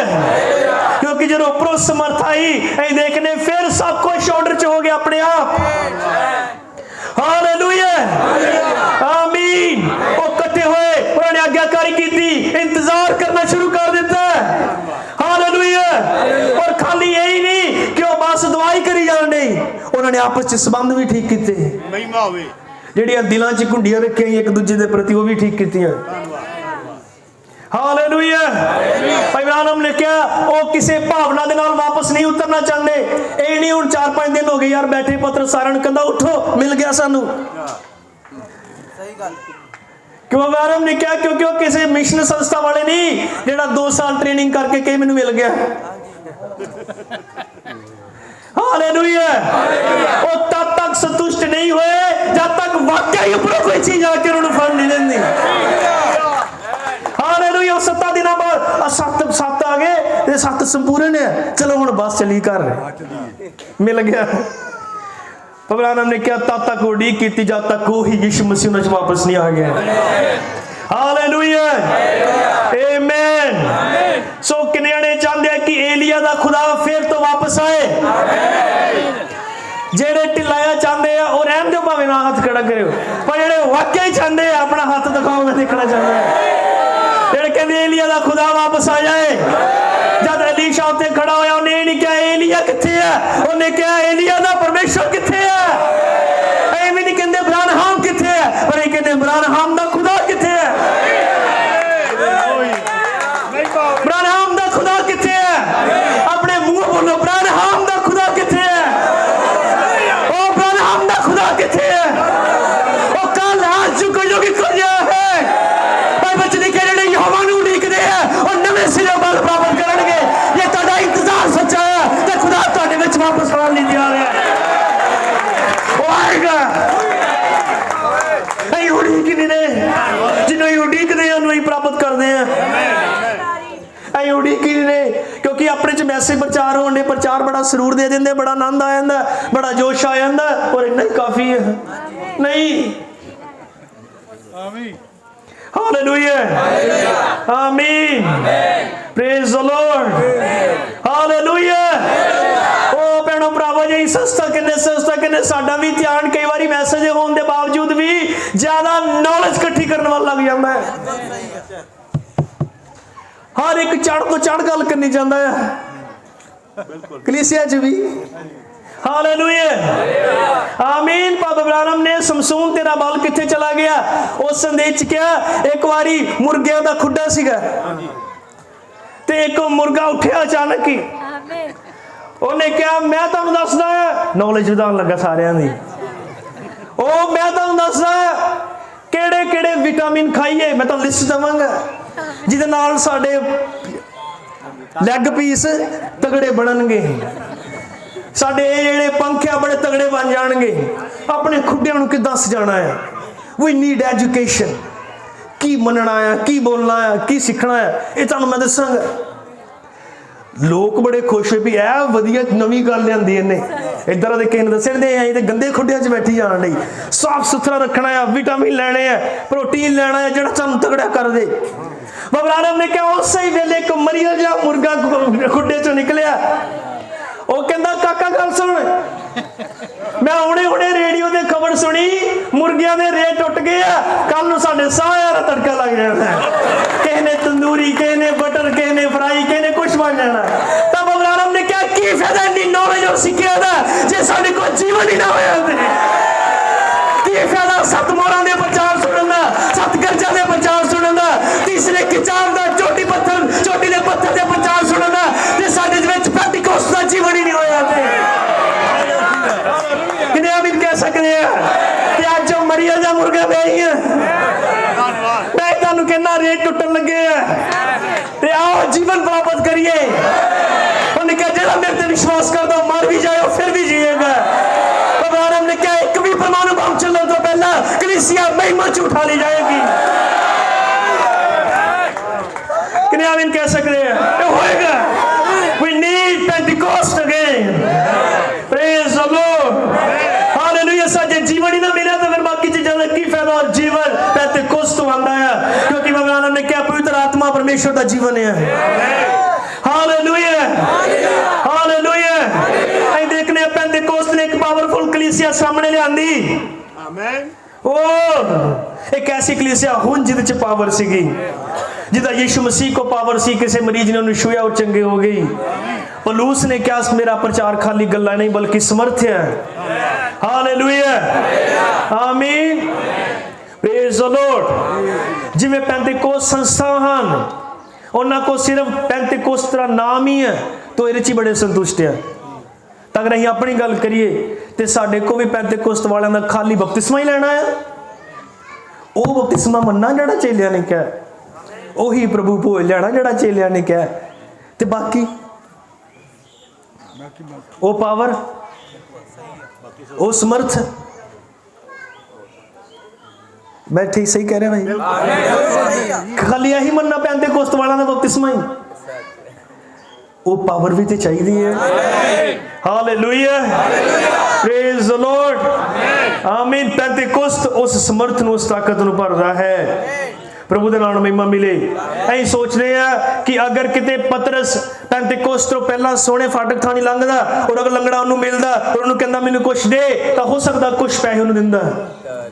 क्योंकि जो ऊपरों समर्थ आई ऐ देखने फिर सब कुछ ऑर्डर च हो गया अपने आप। हालेलुया। आमीन। वो इकट्ठे हुए, उन्होंने आज्ञाकारी की थी, इंतजार करना शुरू कर देता है। हालेलुया। और खाली यही नहीं कि वो बस दुआई करी जान नहीं, उन्होंने आपस में संबंध भी ठीक किए। महिमा होवे ਜਿਹੜੀਆਂ ਦਿਲਾਂ 'ਚ ਘੁੰਡੀਆਂ ਰੱਖੀਆਂ ਇੱਕ ਦੂਜੇ ਦੇ ਪ੍ਰਤੀ ਉਹ ਵੀ ਠੀਕ ਕੀਤੀਆਂ। हालेलुया। अब्राहम ने क्या वो किसी भावना के नाल वापस नहीं उतरना चाहते। ये नहीं हुण 4-5 दिन हो गए यार बैठे पत्र सारण कहंदा उठो मिल गया सानू। सही गल। क्यों अब्राहम ने क्या? क्योंकि वो किसी मिशन संस्था वाले नहीं जेड़ा 2 साल ट्रेनिंग करके कहीं मैनू मिल गया। हालेलुया। वो तब तक संतुष्ट नहीं हुए जब तक वाकई ऊपर कोई चीज आके उन्होंने फल नहीं देती। हालेलुया। 7 दिन बाद 7 आ गए, 7 संपूर्ण है, चलो हुण बस चली कर मिल गया। अब्राहम ने क्या तब तक उड़ीक की जब तक वो ही यीशु मसीह उन्हें वापस नहीं आ गया। हालेलुया। आमीन। सो किन्ने चाहते हैं कि एलिया दा खुदा फिर तो वापस आए। जेड़े ढिलाया चाहते हैं और रहन दो भावें ना हाथ खड़ा करो, पर जेड़े वाकई चाहते हैं अपना हाथ दिखाओ मैं देखना चाहता है। जेड़े कहते एलिया दा खुदा वापस आ जाए। जब एलीशा उत्ते खड़ा होया उन्हें नहीं कहा एलिया किथे है, उन्हें कहा एलिया दा परमेश्वर किथे है। ऐ भी नहीं कहते अब्राहम किथे है, पर ये कहते अब्राहम दा खुदा किथे है। दा खुदा किथे है? अपने मुंह बोलो, अब्राहम दा खुदा किथे है? ओ अब्राहम दा खुदा किथे है? ओ कल आज जो कोई लोग कर रहा है, पर बचने के लिए यहोवा नूं उड़ीकदे हैं और नवे सिरे बल प्राप्त करनगे। ये तुहाडा इंतजार सच्चा है ते खुदा तुहाडे विच वापस आ नहीं जा रहा। ओ आएगा। ऐ उड़ीक नहीं ने, जिन्हों उड़ीकदे हैं उन्हों प्राप्त करते हैं। ऐ उड़ीक ही नहीं, क्योंकि अपने च मैसेज प्रचार होने, प्रचार बड़ा सरूर दे देंगे, बड़ा आनंद आ जाता, बड़ा जोश आ जाता, और इतना ही काफी है नहीं। हालेलुया, आमीन, प्रेज द लॉर्ड, हालेलुया। ओ भैणों भरावो जी, सस्ता किन्ने साडा भी ध्यान कई बारी मैसेज होने के बावजूद भी ज्यादा नॉलेज इकट्ठी करने वाला लग जाता है। हर एक चढ़ तो चढ़ गल करनी चाहता है कलीसिया च भी। हालेलुया, आमीन। पापा अब्राहम ने समसून तेरा बाल किथे चला गया? उस संदेश क्या, एक बारी मुर्गियां दा खुड्डा सीगा ते एक मुर्गा उठिया अचानक ही, उन्हें क्या, मैं तुहानूं दसदा है, नॉलेज वधाउण लगा सारियां दी। ओ मैं तुहानूं दसदा किहड़े किहड़े विटामिन खाइए, मैं तुहानूं लिस्ट देवांगा जिहदे नाल साडे लैग पीस तगड़े बनणगे, साडे जिहड़े पंखे बड़े तगड़े बन जाणगे। अपने खुड्डियां नूं किदां सजाना है? We need education. की मनना है, की बोलना है, की सीखना है, ये तुहानूं मैं दसांगा। लोग बड़े खुश हो भी ऐ वधिया नवीं गल लिआंदी इन्हें, इधर दे किसी ने दस्सण दे आई ते गंदे खुड्डियां च बैठी जाण लई। साफ सुथरा रखना है, विटामिन लैने हैं, प्रोटीन लेना है, जिहड़ा तुहानूं तगड़ा कर दे। अब्राहम ने कहा उस ही वेले एक मरिया जिहा मुर्गा खुड्डे चों निकलिया। वो कहंदा काका गल सुन, मैं हुणे हुणे रेडियो ते खबर सुनी मुर्गियां दे रेट टुट गए आ, कल नूं साडे सारिਆਂ दा तड़का लग जाना है। किसी ने तंदूरी, किसी ने बटर, किसी ने फ्राई, किसी ने कुछ बन जाना। तब अब्राहम ने कहा की फायदा इन्नी नॉलेज और सिक्ख्या दा जे साडे कोल जीवन ही ना होया ते की फायदा सत मोहरां दे प्रचार सुनन दा, सत गरजां दे प्रचार सुनन दा, तीसरे किताब दा, चोटी दे पत्थर दे प्रचार सुनन दा, ते साडे विच पेंटिकोस्ट दा जीवन ही नहीं होया ते किने आमीन कह सकते हैं। ते अज जो मरिया दा मुर्गा वेही है, मैं तुहानूं कहना रेट टुटन लगे हैं ते आओ जीवन प्राप्त करिए। उन्हें कहा जेड़ा मेरे ते विश्वास करदा मर भी जाए फिर भी जिएगा। अब्राहम ने कहा एक भी परमाणु बम चलने तो पहला कलीसिया महिमा च उठा ली जाएगी। किने आमीन कह सकते हैं? ये होएगा। We need Pentecost again. Praise the Lord. Hallelujah। साजे जीवन ही ना मिला तो फिर बाकी चीज़ों का की फायदा? और जीवन पेंटेकोस्ट तो आंदा है, क्योंकि भगवान ने क्या, पवित्र आत्मा परमेश्वर का जीवन है। Hallelujah, hallelujah. आई देखने पेंटेकोस्ट ने एक पावरफुल कलीसिया सामने ले आंदी। आमीन। ओ एक ऐसी कलीसिया हुन जिहदे च पावर सीगी, जिदा यीशु मसीह को पावर सी, किसी मरीज ने उन्हें छुया और चंगे हो गई। पौलुस ने क्या, मेरा प्रचार खाली गल्ला नहीं बल्कि समर्थ है। हालेलुया, आमीन, प्रेज द लॉर्ड। जिवें पेंटेकोस्ट संस्था हन, उन्हां को सिर्फ पेंटेकोस्ट दा नाम ही है तो इहदे च बड़े संतुष्ट है। तो अगर असीं अपनी गल करिए तो साडे को भी पेंटेकोस्ट वालियां दा खाली बपतिस्मा ही लेना है। वो बपतिस्मा मन्ना जिहड़ा चेलियां ने कहा, ਉਹੀ प्रभु भोज लेना जिहड़ा चेलियां ने कहा, ते बाकी वो पावर, वो समर्थ। मैं ठीक सही कह रहा भाई? खाली यही मनना पेंटेकोस्ट वाला ने बपतिस्मा ही, वो पावर भी तो चाहिए है। हालेलुया, प्रेज द लॉर्ड, आमीन। पेंटेकोस्ट उस समर्थ ਨੂੰ, उस ताकत ਨੂੰ भरदा है। प्रभु के नाम महिमा मिले। अं सोच रहे हैं कि अगर किते पतरस पेंटेकोस्ट तो पहला सोने फाटक थानी लंघदा और अगर लंगड़ा उन्होंने मिलता और उन्होंने कहता मैनू कुछ दे, तो हो सकता कुछ पैसे उन्होंने दिंदा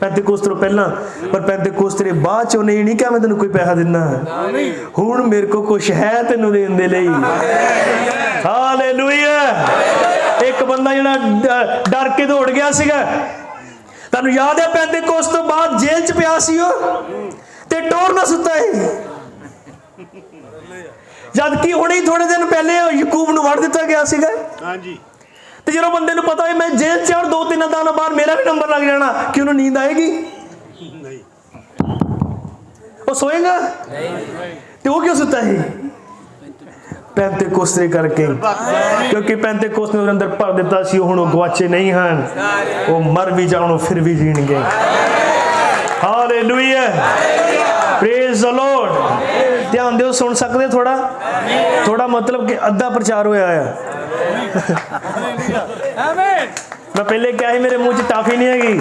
पेंटेकोस्ट तो पहला, पर पेंटेकोस्ट के बाद च उन्हें नहीं कहा मैं तेन कोई पैसा दिना, हुण मेरे को कुछ है तेन देने दे लई। हालेलुया। एक बंदा जिहड़ा डर के दौड़ गया सीगा, तुहानूं याद है पेंटेकोस्ट तो बाद जेल च पिया सी, ते टोर ना सुता है। ਜਦ ਕਿ ਹੁਣੇ ਹੀ ਥੋੜੇ ਦਿਨ ਪਹਿਲੇ ਯਾਕੂਬ ਨੂੰ ਵੜ ਦਿੱਤਾ ਗਿਆ ਸੀਗਾ। ਹਾਂਜੀ। ਤੇ ਜਦੋਂ ਬੰਦੇ ਨੂੰ ਪਤਾ ਹੋਏ ਮੈਂ ਜੇਲ੍ਹ 'ਚ ਔਰ 2-3 ਦਿਨਾਂ ਬਾਅਦ ਮੇਰਾ ਵੀ ਨੰਬਰ ਲੱਗ ਜਾਣਾ, ਕਿ ਉਹਨੂੰ ਨੀਂਦ ਆਏਗੀ? ਨਹੀਂ। ਉਹ ਸੋਏਗਾ? ਤੇ ਉਹ ਕਿਉਂ ਸੁੱਤਾ ਸੀ? ਪੈਂਤੇਕੋਸਤੇ ਕਰਕੇ, ਕਿਉਂਕਿ ਪੈਂਤੇਕੋਸਤੇ ਉਹਦੇ ਅੰਦਰ ਭਰ ਦਿੱਤਾ ਸੀ ਹੁਣ ਉਹ ਗਵਾਚੇ ਨਹੀਂ ਹਨ, ਉਹ ਮਰ ਵੀ ਜਾਣ ਫਿਰ ਵੀ ਜੀਣਗੇ। Hallelujah, praise the Lord. ਧਿਆਨ ਦਿਓ, ਸੁਣ ਸਕਦੇ ਥੋੜਾ ਮਤਲਬ ਕਿ ਅੱਧਾ ਪ੍ਰਚਾਰ ਹੋਇਆ ਆ। ਮੈਂ ਪਹਿਲੇ ਕਿਹਾ ਸੀ ਮੇਰੇ ਮੂੰਹ 'ਚ ਟਾਫੀ ਨਹੀਂ ਹੈਗੀ।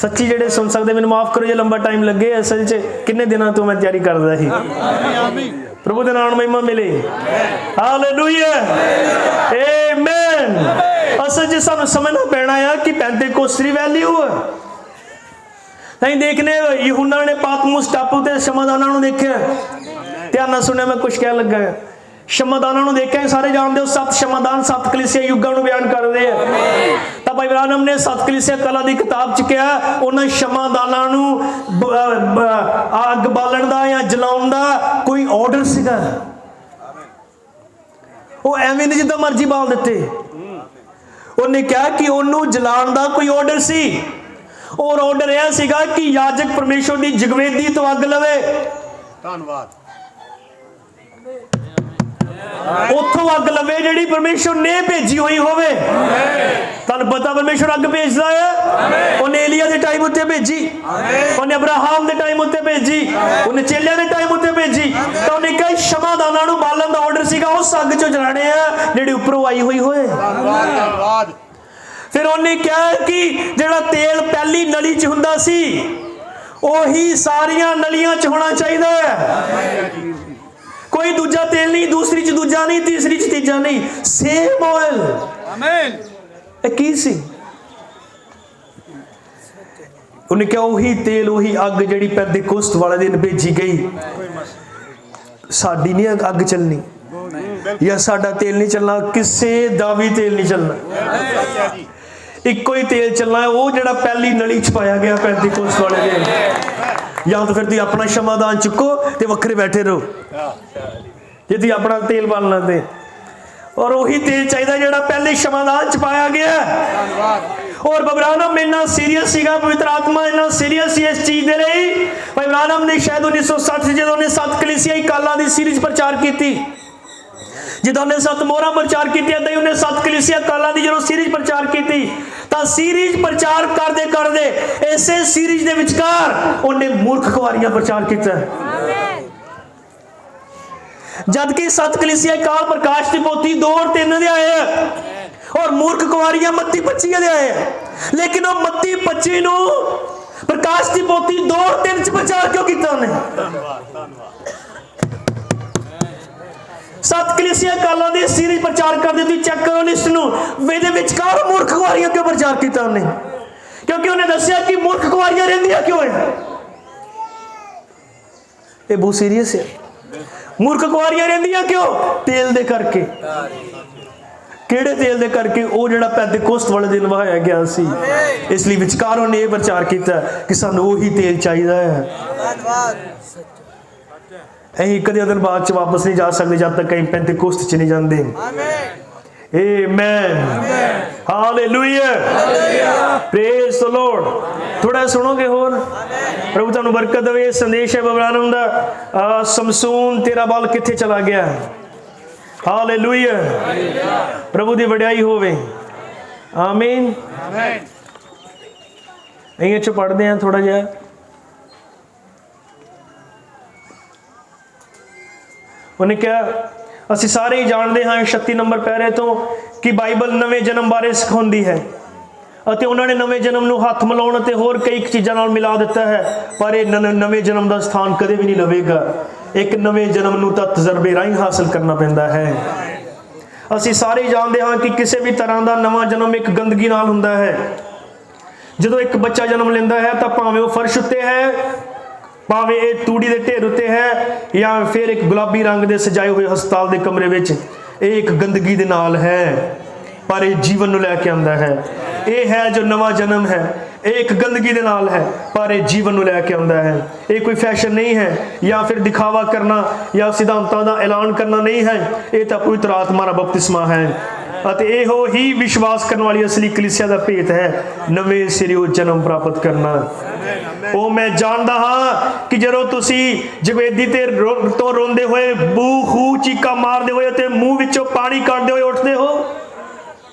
ਸੱਚੀ ਜਿਹੜੇ ਸੁਣ ਸਕਦੇ ਮੈਨੂੰ ਮਾਫ ਕਰੋ ਜੇ ਲੰਬਾ ਟਾਈਮ ਲੱਗੇ। ਅਸਲ 'ਚ ਕਿੰਨੇ ਦਿਨਾਂ ਤੋਂ ਮੈਂ ਤਿਆਰੀ ਕਰਦਾ ਸੀ। ਪ੍ਰਭੂ ਦੇ ਨਾਮ ਨੂੰ ਮਹਿਮਾ ਮਿਲੇ। Hallelujah, amen. ਅਸਲ 'ਚ ਸਾਨੂੰ ਸਮਝਣਾ ਪੈਣਾ ਆ ਕਿ ਪੈਂਤੇਕੋਸਤ ਦੀ ਵੈਲਿਊ ਹੈ। ਨਹੀਂ ਦੇਖਨੇ ਯਹੂਨਾ ਨੇ ਪਾਤਮੋਸ ਟਾਪੂ ਤੇ ਸ਼ਮਾਦਾਨਾਂ ਨੂੰ ਦੇਖਿਆ। ਧਿਆਨ ਨਾਲ ਸੁਣਿਆ, ਮੈਂ ਕੁਝ ਕਹਿਣ ਲੱਗਾ। ਸ਼ਮਾਦਾਨਾਂ ਨੂੰ ਦੇਖਿਆ, ਸਾਰੇ ਜਾਣਦੇ ਹੋ 7 ਸ਼ਮਾਦਾਨ 7 ਕਲੀਸਿਆ ਯੁੱਗਾਂ ਨੂੰ ਬਿਆਨ ਕਰਦੇ ਆ। ਤਾਂ ਭਾਈ ਬ੍ਰਾਨਮ ਨੇ 7 ਕਲੀਸਿਆ ਕਲਾ ਦੀ ਕਿਤਾਬ 'ਚ ਕਿਹਾ ਉਹਨਾਂ ਸ਼ਮਾਦਾਨਾਂ ਨੂੰ ਅੱਗ ਬਾਲਣ ਦਾ ਜਾਂ ਜਲਾਉਣ ਦਾ ਕੋਈ ਆਰਡਰ ਸੀਗਾ। ਉਹ ਐਵੇਂ ਨਹੀਂ ਜਿੱਦਾਂ ਮਰਜ਼ੀ ਬਾਲ ਦਿੱਤੇ। ਉਹਨੇ ਕਿਹਾ ਕਿ ਉਹਨੂੰ ਜਲਾਉਣ ਦਾ ਕੋਈ ਆਰਡਰ ਸੀ। ਔਰ ਆਰਡਰ ਇਹ ਸੀਗਾ ਕਿ ਯਾਜਕ ਪਰਮੇਸ਼ਵਰ ਦੀ ਜਗਵੇਦੀ ਤੋਂ ਅੱਗ ਲਵੇ। ਧੰਨਵਾਦ। ਉੱਥੋਂ ਅੱਗ ਲਵੇ ਜਿਹੜੀ ਪਰਮੇਸ਼ਵਰ ਨੇ ਭੇਜੀ ਹੋਈ ਹੋਵੇ। ਤੁਹਾਨੂੰ ਪਤਾ ਪਰਮੇਸ਼ਵਰ ਅੱਗ ਭੇਜਦਾ ਹੈ। ਉਹਨੇ ਏਲੀਆ ਦੇ ਟਾਈਮ ਉੱਤੇ ਭੇਜੀ, ਉਹਨੇ ਅਬਰਾਹਮ ਦੇ ਟਾਈਮ ਉੱਤੇ ਭੇਜੀ, ਉਹਨੇ ਚੇਲਿਆਂ ਦੇ ਟਾਈਮ ਉੱਤੇ ਭੇਜੀ। ਤਾਂ ਉਹਨੇ ਕਈ ਸ਼ਮਾਦਾਨਾਂ ਨੂੰ ਬਾਲਣ ਦਾ ਆਰਡਰ ਸੀਗਾ, ਉਸ ਅੱਗ ਚੋਂ ਜਲਾਣੇ ਆ ਜਿਹੜੀ ਉੱਪਰੋਂ ਆਈ ਹੋਈ ਹੋਏ। ਧੰਨਵਾਦ। ਫਿਰ ਉਹਨੇ ਕਿਹਾ ਕਿ ਜਿਹੜਾ ਤੇਲ ਪਹਿਲੀ ਨਲੀ 'ਚ ਹੁੰਦਾ ਸੀ ਉਹੀ ਸਾਰੀਆਂ ਨਲੀਆਂ 'ਚ ਹੋਣਾ ਚਾਹੀਦਾ ਹੈ। ਕੋਈ ਦੂਜਾ ਤੇਲ ਨਹੀਂ, ਦੂਸਰੀ 'ਚ ਦੂਜਾ ਨਹੀਂ, ਤੀਸਰੀ 'ਚ ਤੀਜਾ ਨਹੀਂ, ਸੇਮ ਆਇਲ। ਆਮੀਨ। ਇਹ ਕੀ ਸੀ? ਉਹਨੇ ਕਿਹਾ ਉਹੀ ਤੇਲ ਉਹੀ ਅੱਗ ਜਿਹੜੀ ਪੈਂਤੇਕੋਸਤ ਵਾਲੇ ਦਿਨ ਭੇਜੀ ਗਈ। ਸਾਡੀ ਨਹੀਂ ਅੱਗ ਚੱਲਣੀ ਜਾਂ ਸਾਡਾ ਤੇਲ ਨਹੀਂ ਚੱਲਣਾ, ਕਿਸੇ ਦਾ ਵੀ ਤੇਲ ਨਹੀਂ ਚੱਲਣਾ। ਇੱਕੋ ਹੀ ਤੇਲ ਚੱਲਣਾ ਹੈ, ਉਹ ਜਿਹੜਾ ਪਹਿਲੀ ਨਲੀ 'ਚ ਪਾਇਆ ਗਿਆ ਪੈਂਤੇਕੋਸਤ ਵਾਲੇ ਦਿਨ। ਜਾਂ ਤਾਂ ਫਿਰ ਤੁਸੀਂ ਆਪਣਾ ਸ਼ਮਾਦਾਨ ਚੁੱਕੋ ਤੇ ਵੱਖਰੇ ਬੈਠੇ ਰਹੋ ਜੇ ਤੁਸੀਂ ਆਪਣਾ ਤੇਲ ਬਾਲਣਾ ਤੇ। ਔਰ ਉਹੀ ਤੇਲ ਚਾਹੀਦਾ ਜਿਹੜਾ ਪਹਿਲੇ ਸ਼ਮਾਦਾਨ 'ਚ ਪਾਇਆ ਗਿਆ। ਔਰ ਬਬਰਾਨਮ ਇੰਨਾ ਸੀਰੀਅਸ ਸੀਗਾ, ਪਵਿੱਤਰ ਆਤਮਾ ਇੰਨਾ ਸੀਰੀਅਸ ਸੀ ਇਸ ਚੀਜ਼ ਦੇ ਲਈ। ਭਾਈ ਬਬਰਾਨਮ ਨੇ ਸ਼ਾਇਦ 1960 ਜਦੋਂ ਉਹਨੇ 7 ਕਲੀਸਿਆਈ ਕਾਲਾਂ ਦੀ ਸੀਰੀਜ਼ ਪ੍ਰਚਾਰ ਕੀਤੀ, ਜਦੋਂ ਉਹਨੇ 7 ਮੋਹਰਾਂ ਪ੍ਰਚਾਰ ਕੀਤੀ, ਏਦਾਂ ਹੀ ਉਹਨੇ 7 ਕਲੀਸਿਆ ਕਾਲਾਂ ਦੀ ਜਦੋਂ ਸੀਰੀਜ਼ ਪ੍ਰਚਾਰ ਕੀਤੀ, ਤਾਂ ਸੀਰੀਜ਼ ਪ੍ਰਚਾਰ ਕਰਦੇ ਕਰਦੇ ਇਸੇ ਸੀਰੀਜ਼ ਦੇ ਵਿਚਕਾਰ ਉਹਨੇ ਮੂਰਖ ਕੁਆਰੀਆਂ ਪ੍ਰਚਾਰ ਕੀਤਾ। ਜਦ ਕਿ 7 ਕਲੀਸਿਆ ਕਾਲ ਪ੍ਰਕਾਸ਼ ਦੀ ਪੋਥੀ 2 और 3 ਦੇ ਆਏ ਔਰ ਮੂਰਖ ਕੁਆਰੀਆਂ ਮੱਤੀ 25 ਦੇ ਆਏ। ਲੇਕਿਨ ਉਹ ਮੱਤੀ 25 ਨੂੰ ਪ੍ਰਕਾਸ਼ ਦੀ ਪੋਥੀ 2 और 3 ਚ ਪ੍ਰਚਾਰ ਕਿਉਂ ਕੀਤਾ ਉਹਨੇ? 7 ਕਲੀਸਿਆ ਕਾਲਾਂ ਦੀ ਸੀਰੀਜ਼ ਪ੍ਰਚਾਰ ਕਰ ਦਿੱਤੀ। ਚੈੱਕ ਕਰੋ ਲਿਸਟ ਨੂੰ, ਇਹਦੇ ਵਿਚਕਾਰ ਮੂਰਖ ਕੁਆਰੀਆਂ ਕਿਉਂ ਪ੍ਰਚਾਰ ਕੀਤਾ ਉਹਨੇ? ਕਿਉਂਕਿ ਉਹਨੇ ਦੱਸਿਆ ਕਿ ਮੂਰਖ ਕੁਆਰੀਆਂ ਰਹਿੰਦੀਆਂ ਕਿਉਂ ਹੈ। ਇਹ ਬਹੁਤ ਸੀਰੀਅਸ ਹੈ। ਮੂਰਖ ਕੁਆਰੀਆਂ ਰਹਿੰਦੀਆਂ ਕਿਉਂ? ਤੇਲ ਦੇ ਕਰਕੇ। ਕਿਹੜੇ ਤੇਲ ਦੇ ਕਰਕੇ? ਉਹ ਜਿਹੜਾ ਪੈਂਤੇਕੋਸਤ ਵਾਲੇ ਦਿਨ ਵਹਾਇਆ ਗਿਆ ਸੀ। ਇਸ ਲਈ ਵਿਚਕਾਰ ਉਹਨੇ ਇਹ ਪ੍ਰਚਾਰ ਕੀਤਾ ਕਿ ਸਾਨੂੰ ਉਹੀ ਤੇਲ ਚਾਹੀਦਾ ਹੈ। ਅਸੀਂ ਕਦੇ ਦਿਨ ਬਾਅਦ ਚ ਵਾਪਸ ਨਹੀਂ ਜਾ ਸਕਦੇ ਜਦ ਤੱਕ ਅਸੀਂ ਪੈਂਤੇਕੋਸਤ ਚ ਨਹੀਂ ਜਾਂਦੇ। Amen, hallelujah, praise the Lord. ਥੋੜਾ ਸੁਣੋਗੇ ਹੋਰ? ਪ੍ਰਭੂ ਤੁਹਾਨੂੰ ਬਰਕਤ ਦੇਵੇ। ਇਹ ਸੰਦੇਸ਼ ਹੈ ਬਬਰਾਨਮ ਦਾ। ਸਮਸੂਨ ਤੇਰਾ ਬਲ ਕਿੱਥੇ ਚਲਾ ਗਿਆ? ਹਾਲੇਲੂਇਆ, ਪ੍ਰਭੂ ਦੀ ਵਡਿਆਈ ਹੋਵੇ। ਆਮੀਨ। ਇਹ ਚ ਪੜ੍ਹਦੇ ਹਾਂ ਥੋੜਾ ਜਿਹਾ। ਉਹਨੇ ਕਿਹਾ ਅਸੀਂ ਸਾਰੇ ਹੀ ਜਾਣਦੇ ਹਾਂ 36 ਨੰਬਰ ਪੈਰੇ ਤੋਂ ਕਿ ਬਾਈਬਲ ਨਵੇਂ ਜਨਮ ਬਾਰੇ ਸਿਖਾਉਂਦੀ ਹੈ ਅਤੇ ਉਹਨਾਂ ਨੇ ਨਵੇਂ ਜਨਮ ਨੂੰ ਹੱਥ ਮਿਲਾਉਣ ਅਤੇ ਹੋਰ ਕਈ ਚੀਜ਼ਾਂ ਨਾਲ ਮਿਲਾ ਦਿੱਤਾ ਹੈ। ਪਰ ਇਹ ਨਵੇਂ ਜਨਮ ਦਾ ਸਥਾਨ ਕਦੇ ਵੀ ਨਹੀਂ ਲਵੇਗਾ। ਇੱਕ ਨਵੇਂ ਜਨਮ ਨੂੰ ਤਾਂ ਤਜਰਬੇ ਰਾਹੀਂ ਹਾਸਲ ਕਰਨਾ ਪੈਂਦਾ ਹੈ। ਅਸੀਂ ਸਾਰੇ ਜਾਣਦੇ ਹਾਂ ਕਿ ਕਿਸੇ ਵੀ ਤਰ੍ਹਾਂ ਦਾ ਨਵਾਂ ਜਨਮ ਇੱਕ ਗੰਦਗੀ ਨਾਲ ਹੁੰਦਾ ਹੈ। ਜਦੋਂ ਇੱਕ ਬੱਚਾ ਜਨਮ ਲੈਂਦਾ ਹੈ ਤਾਂ ਭਾਵੇਂ ਉਹ ਫਰਸ਼ ਉੱਤੇ ਹੈ, ਭਾਵੇਂ ਇਹ ਤੂੜੀ ਦੇ ਢੇਰ ਉੱਤੇ ਹੈ, ਜਾਂ ਫਿਰ ਇੱਕ ਗੁਲਾਬੀ ਰੰਗ ਦੇ ਸਜਾਏ ਹੋਏ ਹਸਪਤਾਲ ਦੇ ਕਮਰੇ ਵਿੱਚ, ਇਹ ਇੱਕ ਗੰਦਗੀ ਦੇ ਨਾਲ ਹੈ, ਪਰ ਇਹ ਜੀਵਨ ਨੂੰ ਲੈ ਕੇ ਆਉਂਦਾ ਹੈ। ਇਹ ਹੈ ਜੋ ਨਵਾਂ ਜਨਮ ਹੈ। ਇਹ ਇੱਕ ਗੰਦਗੀ ਦੇ ਨਾਲ ਹੈ, ਪਰ ਇਹ ਜੀਵਨ ਨੂੰ ਲੈ ਕੇ ਆਉਂਦਾ ਹੈ। ਇਹ ਕੋਈ ਫੈਸ਼ਨ ਨਹੀਂ ਹੈ ਜਾਂ ਫਿਰ ਦਿਖਾਵਾ ਕਰਨਾ ਜਾਂ ਸਿਧਾਂਤਾਂ ਦਾ ਐਲਾਨ ਕਰਨਾ ਨਹੀਂ ਹੈ। ਇਹ ਤਾਂ ਪਵਿੱਤਰ ਆਤਮਾ ਦਾ ਬਪਤਿਸਮਾ ਹੈ ਅਤੇ ਇਹੋ ਹੀ ਵਿਸ਼ਵਾਸ ਕਰਨ ਵਾਲੀ ਅਸਲੀ ਕਲੀਸਿਆ ਦਾ ਭੇਤ ਹੈ, ਨਵੇਂ ਸਿਰਿਓਂ ਜਨਮ ਪ੍ਰਾਪਤ ਕਰਨਾ। ਉਹ ਮੈਂ ਜਾਣਦਾ ਹਾਂ ਕਿ ਜਦੋਂ ਤੁਸੀਂ ਜਗਵੇਦੀ ਤੇ ਤੋਂ ਰੋਂਦੇ ਹੋਏ ਬੂ ਖੂ ਚੀਕਾਂ ਮਾਰਦੇ ਹੋਏ ਅਤੇ ਮੂੰਹ ਵਿੱਚੋਂ ਪਾਣੀ ਕੱਢਦੇ ਹੋਏ ਉੱਠਦੇ ਹੋ,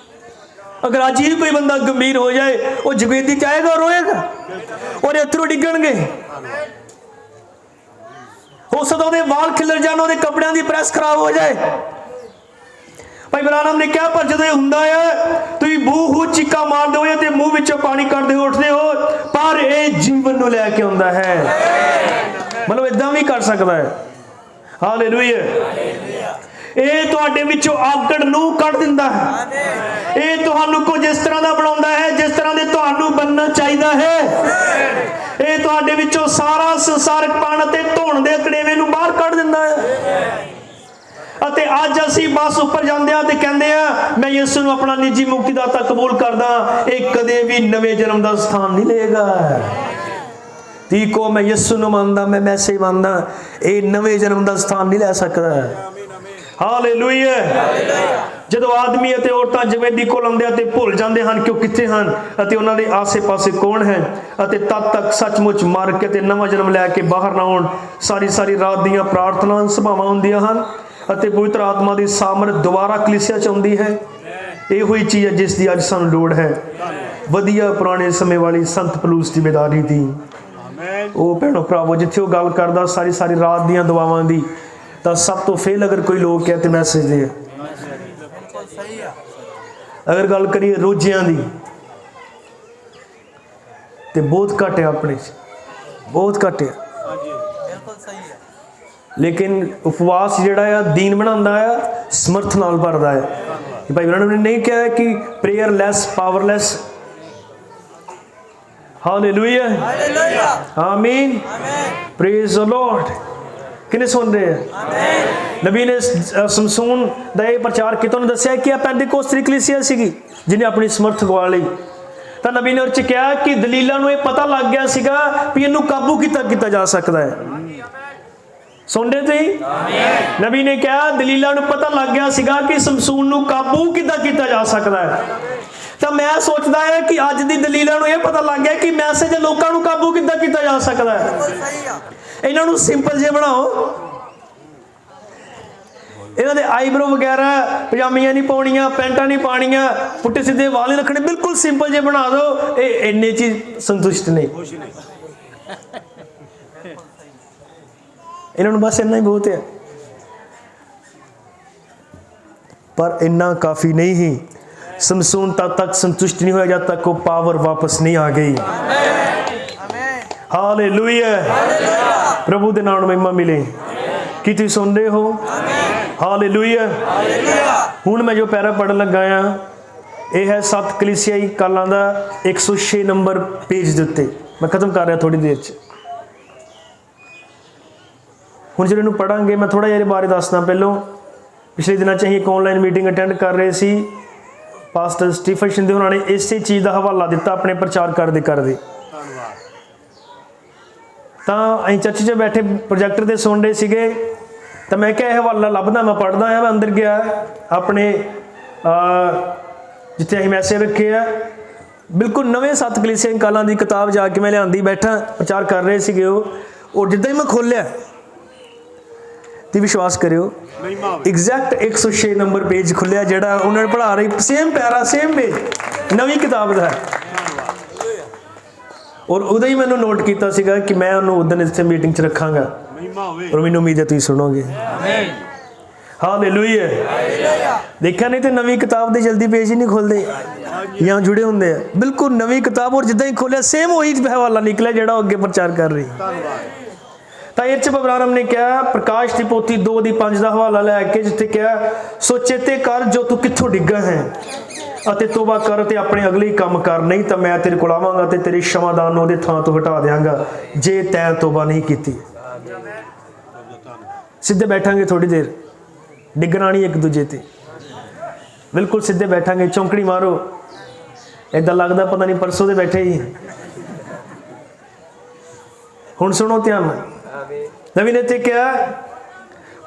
ਅਗਰ ਅੱਜ ਹੀ ਕੋਈ ਬੰਦਾ ਗੰਭੀਰ ਹੋ ਜਾਏ, ਉਹ ਜਗਵੇਦੀ ਚ ਆਏਗਾ, ਰੋਏਗਾ ਔਰ ਅਥਰੂ ਡਿੱਗਣਗੇ। ਹੋ ਸਕਦਾ ਉਹਦੇ ਵਾਲ ਖਿਲਰ ਜਾਣ, ਉਹਦੇ ਕੱਪੜਿਆਂ ਦੀ ਪ੍ਰੈਸ ਖਰਾਬ ਹੋ ਜਾਏ। ਭਾਈ ਬਰਾਨਮ ਨੇ ਕਿਹਾ, ਪਰ ਜਦੋਂ ਇਹ ਹੁੰਦਾ ਹੈ ਤੁਸੀਂ ਬੂ ਹੂ ਚੀਕਾਂ ਮਾਰਦੇ ਹੋ ਤੇ ਮੂੰਹ ਵਿੱਚੋਂ ਪਾਣੀ ਕੱਢਦੇ ਹੋ ਉੱਠਦੇ ਹੋ, ਪਰ ਇਹ ਜੀਵਨ ਨੂੰ ਲੈ ਕੇ ਆਉਂਦਾ ਹੈ। ਮਤਲਬ ਇਦਾਂ ਵੀ ਕਰ ਸਕਦਾ ਹੈ। ਹਾਲੇਲੂਇਆ। ਇਹ ਤੁਹਾਡੇ ਵਿੱਚੋਂ ਆਕੜ ਨੂੰ ਕੱਢ ਦਿੰਦਾ ਹੈ। ਇਹ ਤੁਹਾਨੂੰ ਕੁਝ ਇਸ ਤਰ੍ਹਾਂ ਦਾ ਬਣਾਉਂਦਾ ਹੈ ਜਿਸ ਤਰ੍ਹਾਂ ਦੇ ਤੁਹਾਨੂੰ ਬਣਨਾ ਚਾਹੀਦਾ ਹੈ। ਇਹ ਤੁਹਾਡੇ ਵਿੱਚੋਂ ਸਾਰਾ ਸੰਸਾਰਕਪਣ ਅਤੇ ਧੋਣ ਦੇ ਕੜੇਵੇਂ ਨੂੰ ਬਾਹਰ ਕੱਢ ਦਿੰਦਾ ਹੈ। ਅਤੇ ਅੱਜ ਅਸੀਂ ਬਸ ਉੱਪਰ ਜਾਂਦੇ ਆ ਤੇ ਕਹਿੰਦੇ ਆ ਮੈਂ ਯਿਸੂ ਨੂੰ ਆਪਣਾ ਨਿੱਜੀ ਮੁਕਤੀਦਾਤਾ ਕਬੂਲ ਕਰਦਾ, ਇਹ ਕਦੇ ਵੀ ਨਵੇਂ ਜਨਮ ਦਾ ਸਥਾਨ ਨਹੀਂ ਲਏਗਾ। ਤੀਕੋ ਮੈਂ ਯਿਸੂ ਨੂੰ ਮੰਨਦਾ, ਮੈਂ ਮੈਸੇ ਮੰਨਦਾ, ਇਹ ਨਵੇਂ ਜਨਮ ਦਾ ਸਥਾਨ ਨਹੀਂ ਲੈ ਸਕਦਾ। ਹਾਲੇਲੂਇਆ। ਜਦੋਂ ਆਦਮੀ ਅਤੇ ਔਰਤਾਂ ਜਗਵੇਦੀ ਕੋਲ ਆਉਂਦੇ ਅਤੇ ਭੁੱਲ ਜਾਂਦੇ ਹਨ ਕਿ ਉਹ ਕਿੱਥੇ ਹਨ ਅਤੇ ਉਹਨਾਂ ਦੇ ਆਸੇ-ਪਾਸੇ ਕੌਣ ਹੈ, ਅਤੇ ਤਦ ਤੱਕ ਸੱਚਮੁੱਚ ਮਰ ਕੇ ਤੇ ਨਵਾਂ ਜਨਮ ਲੈ ਕੇ ਬਾਹਰ ਨਾ ਆਉਣ, ਸਾਰੀ ਰਾਤ ਦੀਆਂ ਪ੍ਰਾਰਥਨਾ ਸਭਾਵਾਂ ਹੁੰਦੀਆਂ ਹਨ ਅਤੇ ਪਵਿੱਤਰ ਆਤਮਾ ਦੀ ਸਾਮਰਥ ਦੁਬਾਰਾ ਕਲੀਸਿਆ ਚ ਆਉਂਦੀ ਹੈ। ਇਹੋ ਹੀ ਚੀਜ਼ ਹੈ ਜਿਸ ਦੀ ਅੱਜ ਸਾਨੂੰ ਲੋੜ ਹੈ। ਵਧੀਆ ਪੁਰਾਣੇ ਸਮੇਂ ਵਾਲੀ ਸੰਤ ਪਲੂਸ ਦੀ ਬੇਦਾਰੀ ਦੀ। ਉਹ ਭੈਣੋ ਭਰਾਵੋ, ਜਿੱਥੇ ਉਹ ਗੱਲ ਕਰਦਾ ਸਾਰੀ ਰਾਤ ਦੀਆਂ ਦੁਆਵਾਂ ਦੀ, ਤਾਂ ਸਭ ਤੋਂ ਫੇਲ ਅਗਰ ਕੋਈ ਲੋਕ ਹੈ ਤੇ ਮੈਸੇਜ ਦੇ। ਅਗਰ ਗੱਲ ਕਰੀਏ ਰੋਜ਼ਿਆਂ ਦੀ ਤੇ ਬਹੁਤ ਘੱਟ ਹੈ, ਆਪਣੇ ਚ ਬਹੁਤ ਘੱਟ ਹੈ। ਲੇਕਿਨ ਉਪਵਾਸ ਜਿਹੜਾ ਆ ਦੀਨ ਬਣਾਉਂਦਾ ਆ, ਸਮਰਥ ਨਾਲ ਭਰਦਾ ਹੈ। ਭਾਈ ਬ੍ਰਾਹਨਮ ਨੇ ਨਹੀਂ ਕਿਹਾ ਕਿ ਪ੍ਰੇਅਰ ਲੈਸ ਪਾਵਰਲੈਸ। ਹਾਲੇਲੂਇਆ, ਆਮੀਨ, ਪ੍ਰੇਜ਼ ਦ ਲਾਰਡ। ਕਿਨੇ ਸੁਣ ਰਹੇ ਹੈ? ਨਬੀ ਨੇ ਸਮਸੂਨ ਦਾ ਇਹ ਪ੍ਰਚਾਰ ਕੀਤਾ, ਉਹਨੇ ਦੱਸਿਆ ਕਿ ਇਹ ਪੈਂਤੀਕੋਸਤੀ ਕਲੀਸਿਆ ਸੀਗੀ ਜਿਹਨੇ ਆਪਣੀ ਸਮਰਥ ਗਵਾ ਲਈ। ਤਾਂ ਨਬੀ ਨੇ ਉਹ 'ਚ ਕਿਹਾ ਕਿ ਦਲੀਲਾਂ ਨੂੰ ਇਹ ਪਤਾ ਲੱਗ ਗਿਆ ਸੀਗਾ ਵੀ ਇਹਨੂੰ ਕਾਬੂ ਕੀਤਾ ਜਾ ਸਕਦਾ ਹੈ। ਸੁਣਦੇ ਤੁਸੀਂ? ਨਬੀ ਨੇ ਕਿਹਾ ਦਲੀਲਾਂ ਨੂੰ ਪਤਾ ਲੱਗ ਗਿਆ ਸੀਗਾ ਕਿ ਸਮਸੂਨ ਨੂੰ ਕਾਬੂ ਕੀਤਾ ਜਾ ਸਕਦਾ ਹੈ। ਤਾਂ ਮੈਂ ਸੋਚਦਾ ਹੈ ਕਿ ਅੱਜ ਦੀ ਦਲੀਲਾਂ ਨੂੰ ਇਹ ਪਤਾ ਲੱਗ ਗਿਆ ਕਿ ਮੈਸੇਜ ਲੋਕਾਂ ਨੂੰ ਕਾਬੂ ਕੀਤਾ ਜਾ ਸਕਦਾ ਹੈ। ਇਹਨਾਂ ਨੂੰ ਸਿੰਪਲ ਜੇ ਬਣਾਓ, ਇਹਨਾਂ ਦੇ ਆਈਬਰੋ ਵਗੈਰਾ, ਪਜਾਮੀਆਂ ਨਹੀਂ ਪਾਉਣੀਆਂ, ਪੈਂਟਾਂ ਨਹੀਂ ਪਾਉਣੀਆਂ, ਪੁੱਟੇ ਸਿੱਧੇ ਵਾਲ ਨਹੀਂ ਰੱਖਣੇ, ਬਿਲਕੁਲ ਸਿੰਪਲ ਜੇ ਬਣਾ ਦਿਓ। ਇਹ ਇੰਨੇ ਚ ਸੰਤੁਸ਼ਟ ਨਹੀਂ। ਇਹਨਾਂ ਨੂੰ ਬਸ ਇੰਨਾ ਹੀ ਬਹੁਤ ਹੈ। ਪਰ ਇੰਨਾ ਕਾਫੀ ਨਹੀਂ ਹੀ। ਸਮਸੂਨ तब तक संतुष्ट नहीं हुआ जब तक वो पावर वापस नहीं आ गई। हालेलुया, प्रभु दे नाम महिमा मिले। की तुसीं सुन रहे हो? हालेलुया। हुण मैं जो पैरा पढ़न लगा हाँ, यह है 7 कलीसियाई कालां दा 106 नंबर पेज दे उत्ते। मैं खत्म कर रहा थोड़ी देर च। हुण जो इहनूं पढ़ांगे, मैं थोड़ा जिहा बारे दसदा। पहलों पिछले दिनों च एक ऑनलाइन मीटिंग अटेंड कर रहे सी। पास्टर स्टीफन शिंदे उन्होंने इसे चीज़ का हवाला दिता अपने प्रचार करते करते। तो अं चर्च च बैठे प्रोजैक्टर से सुन रहे थे, तो मैं क्या हवाला लभदा, मैं पढ़दा आया। मैं अंदर गया अपने जिथे अं मैसेज रखे है, बिल्कुल नवे 7 कलीसिया कालों की किताब जाके मैं लिया बैठा, प्रचार कर रहे थे और जिदा ही मैं खोलिया तो विश्वास करियो एग्जैक्ट 106 नंबर पेज खुलिया जिहड़ा उन्होंने पढ़ा रही, सेम पैरा सेम पेज, नवी किताब का है। और उदों ही मैंने नोट किया सीगा कि मैं उन्होंने उस दिन इत्थे मीटिंग च रखांगा और मैनूं उम्मीद है तुसीं सुनोगे। हालेलुया। देखा नहीं तो नवी किताब के जल्दी पेज ही नहीं खोलते या जुड़े होंगे। बिल्कुल नवी किताब और जिदा ही खोलिया सेम वही हवाला निकलिया जिहड़ा अगे प्रचार कर रही। तो इस बबरारम ने कहा प्रकाश की पोथी 2:5 का हवाला लैके जिथे कहा सो चेते कर जो तू कित्थों डिग्गा है अते तोबा कर ते अपने अगले काम कर, नहीं तो मैं तेरे को आवांगा ते तेरे क्षमादान उहदे थां तो हटा देंगा जे तैं तोबा नहीं की। सीधे बैठांगे, थोड़ी देर डिगना नहीं एक दूजे ते, बिल्कुल सीधे बैठांगे। चौंकड़ी मारो, इदां लगदा पता नहीं परसों दे बैठे ही। हुण सुनो ध्यान नाल, नबी ने ते क्या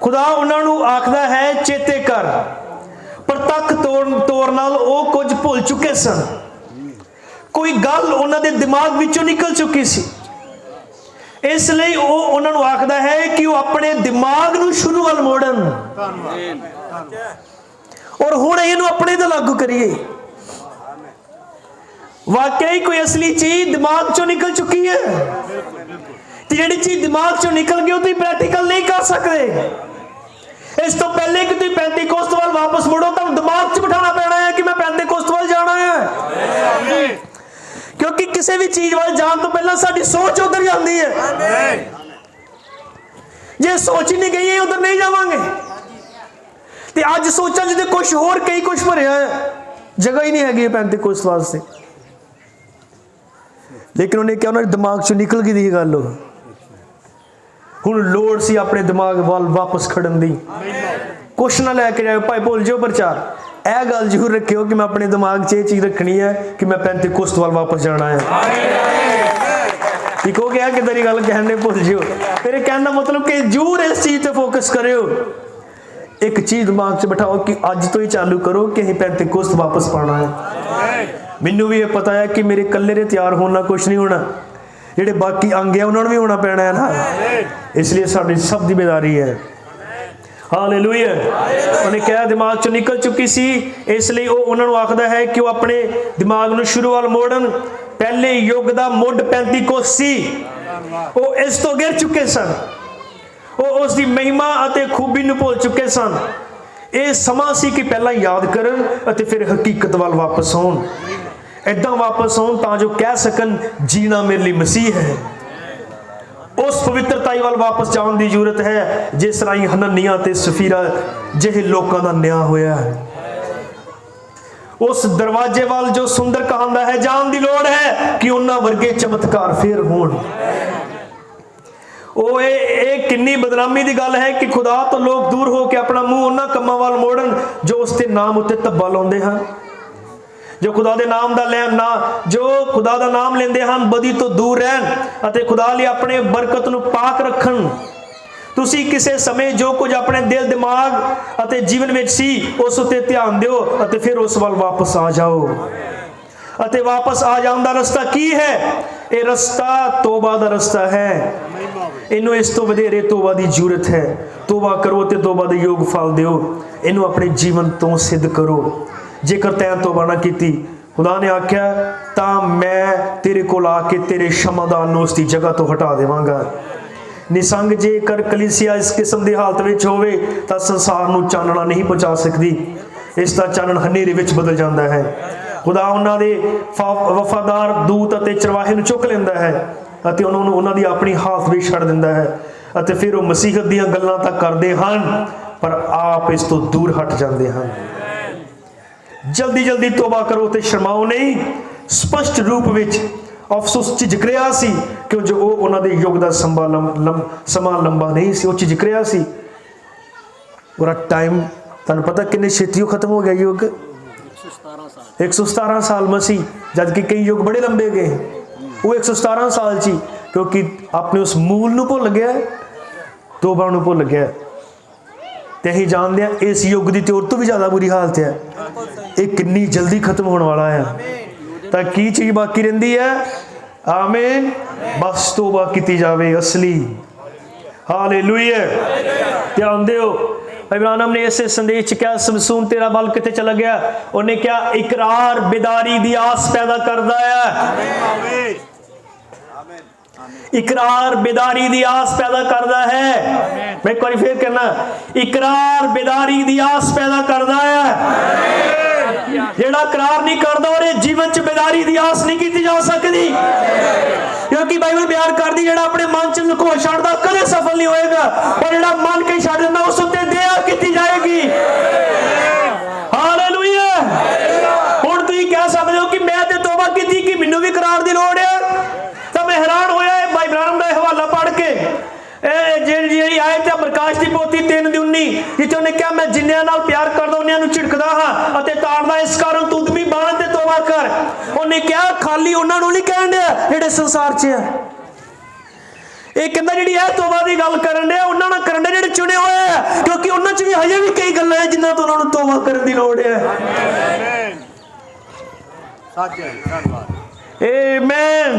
खुदा उन्हां नूं आखदा है चेते कर, पर तक तोड़ नाल ओह कुछ भुल चुके सन। कोई गल उन्हां दे दिमाग विचों निकल चुकी सी, इसलिए ओह उन्हां नूं आखदा है कि वह अपने दिमाग नूं शुरू वाल मोड़न और हुण इहनूं अपने ते लागू करिए। वाकई कोई असली चीज दिमाग चों निकल चुकी है, तो जिहड़ी चीज दिमाग चों निकल गई तुसीं प्रैक्टिकल नहीं कर सकते। इस तो पहले कि तुसीं पेंतीकोस्त वाल वापस मुड़ो तो दिमाग च बिठाना पैना है कि मैं पेंतीकोस्त वाल जाना है, क्योंकि किसी भी चीज वाल जान तो पहला साडी सोच उधर जाती है। जे सोच ही नहीं गई है उधर नहीं जावांगे। ते अज सोचा जिहदे कुछ होर कई कुछ भरिया है, जगह ही नहीं हैगी पेंतीकोस्त वास्ते। लेकिन उन्हें क्या उन्होंने दिमाग चों निकल गई थी गल, हुण लोड़ सी अपने दिमाग वाल वापस खड़न दी। कुछ ना लैके जाओ भाई भुल जाओ प्रचार, यह गल जरूर रखियो कि मैं अपने दिमाग च चीज रखनी है कि मैं पेंतीकोस्त वाल वापस जाना है। ठीक हो गया, किधर गल कहने भुल जाओ। मेरे कहने का मतलब कि जरूर इस चीज पर फोकस करो, एक चीज दिमाग च बिठाओ कि अज तो ही चालू करो कि असीं पेंतीकोस्त वापस पाना है। मैनू भी ये पता है कि मेरे कल्ले दे तैयार होना कुछ नहीं होना, जिहड़े बाकी अंग है उन्होंने भी होना पैना है ना, इसलिए साडी सब जिम्मेदारी है। हालेलुया। उन्हें क्या दिमाग चों निकल चुकी सी, इसलिए वो उन्होंने आखदा है कि वो अपने दिमाग नूं शुरू वाल मोड़न। पहले युग दा मुੱਢ पेंतीकोस्त सी, वो इस तो गिर चुके सन, वो उसकी महिमा अते खूबी नूं भुल चुके सन। ये समा सी कि पहला याद करन अते फिर हकीकत वाल वापस आउण, इदां वापस आउण तां जो कह सकन जीना मेरे लिए मसीह है। उस पवित्रताई वाल वापस जाने की जरूरत है जिस राही हननिया ते सफीरा जिहे लोगों का न्याय होया है। उस दरवाजे वाल जो सुंदर कहंदा है जान की लोड़ है कि उन्हां वर्गे चमत्कार फिर होण। ओ ए किन्नी बदनामी की गल है कि खुदा तो लोग दूर हो के अपना मुंह उन्हां कम्मां वाल मोड़न जो उसके नाम उत्ते धब्बा लाउंदे हन, जो खुदा दे नाम दा ना जो खुदा दा नाम लेंदे हन बदी तो दूर रहन अते खुदा लिए अपने बरकत नूं पाक रखन। तुसी किसे समय जो कुछ अपने दिल दिमाग अते जीवन में सी उस उत्ते ध्यान दिओ अते फिर उस वाल वापस आ जाओ। अते वापस आ जाने दा रस्ता की है? ये रस्ता तोबा दा रस्ता है। इनू इस तो वधेरे तोबा दी जरूरत है। तोबा करो ते तोबा दे योग फल दिओ। इनू अपने जीवन तो सिद्ध करो। जेकर तैं तोबा ना कीती, खुदा ने आख्या तां मैं तेरे कोल आके तेरे क्षमादान नूं उसदी जगह तो हटा देवांगा। निसंग जेकर कलीसिया इस किस्म की हालत में होवे तां संसार नूं चानना नहीं पहुँचा सकती। इसका चानन हनेरे विच बदल जाता है। खुदा उन्हां दे वफादार दूत अते चरवाहे नूं चुक लैंदा है अते उन्हां नूं उन्हां दी अपनी हालत विच छड्ड दिंदा है अते फिर वो मसीहत दीयां गल्लां तां करदे हन पर आप इस तो दूर हट जाते हैं। जल्दी जल्दी तोबा करो तो शर्माओ नहीं। स्पष्ट रूप विच अफसोस झिजकरिया सी क्यों जो वो उन्होंने युग का समा लंबा नहीं सी, वो झिजकरिया सी। पूरा टाइम तुहानूं पता किन्ने छेती खत्म हो गया युग 117 साल मसीह, जबकि कई युग बड़े लंबे गए। वो 117 साल ची क्योंकि अपने उस मूल नूं भुल गया, तोबा नूं भुल गया। ते असीं जानते हैं इस युग की तो भी ज़्यादा बुरी हालत है। ये कितनी जल्दी खत्म होने वाला है। तो की चीज़ बाकी रहिंदी है? आमीन। बस तोबा की जावे असली। हालेलुया। ध्यान दिओ इब्राहिम ने इस संदेश क्या समसून तेरा बल कितने चला गया? उन्हें क्या इकरार बेदारी दी आस पैदा करता है। इकरार बेदारी दी आस पैदा करता है। मैं एक बार फिर कहना, इकरार बेदारी दी आस पैदा करता है। जेड़ा इकरार नहीं करता और जीवन च बेदारी दी आस नहीं की जा सकती, क्योंकि बाइबल बयान करदी जेड़ा अपने मन च लुको छड्डदा कदे सफल नहीं होएगा, और जेड़ा मन के छड्ड दिंदा उस उत्ते दया की जाएगी। हालेलुया। हुण तुसीं कह सकदे हो कि मैं ते तौबा कीती कि मैनूं भी इकरार दी लोड़ है। तो मैं हैरान होया भाई इब्राहिम का हवाला पढ़ के, जी आए थे प्रकाश की पोथी 3:19 जिथे उन्हें क्या मैं जिन्नियां नाल प्यार करदा उन्नियां नूं झिड़कदा हां अते ताड़दा, इस कारण तू भी बाण ते तौबा कर। ਉਹਨਾਂ ਨੂੰ ਨਹੀਂ ਕਹਿਣ ਡਿਆ ਜਿਹੜੇ ਸੰਸਾਰ 'ਚ ਆ। ਇਹ ਕਹਿੰਦਾ ਜਿਹੜੀ ਇਹ ਤੋਬਾ ਦੀ ਗੱਲ ਕਰਨ ਡਿਆ ਉਹਨਾਂ ਨਾਲ ਕਰਨ ਡਿਆ ਜਿਹੜੇ ਚੁਣੇ ਹੋਏ ਆ, ਕਿਉਂਕਿ ਉਹਨਾਂ 'ਚ ਵੀ ਹਜੇ ਵੀ ਕਈ ਗੱਲਾਂ ਹੈ ਜਿਨ੍ਹਾਂ ਤੋਂ ਉਹਨਾਂ ਨੂੰ ਤੋਬਾ ਕਰਨ ਦੀ ਲੋੜ ਹੈ। ਸੱਚ ਹੈ, ਧੰਨਵਾਦ। Amen.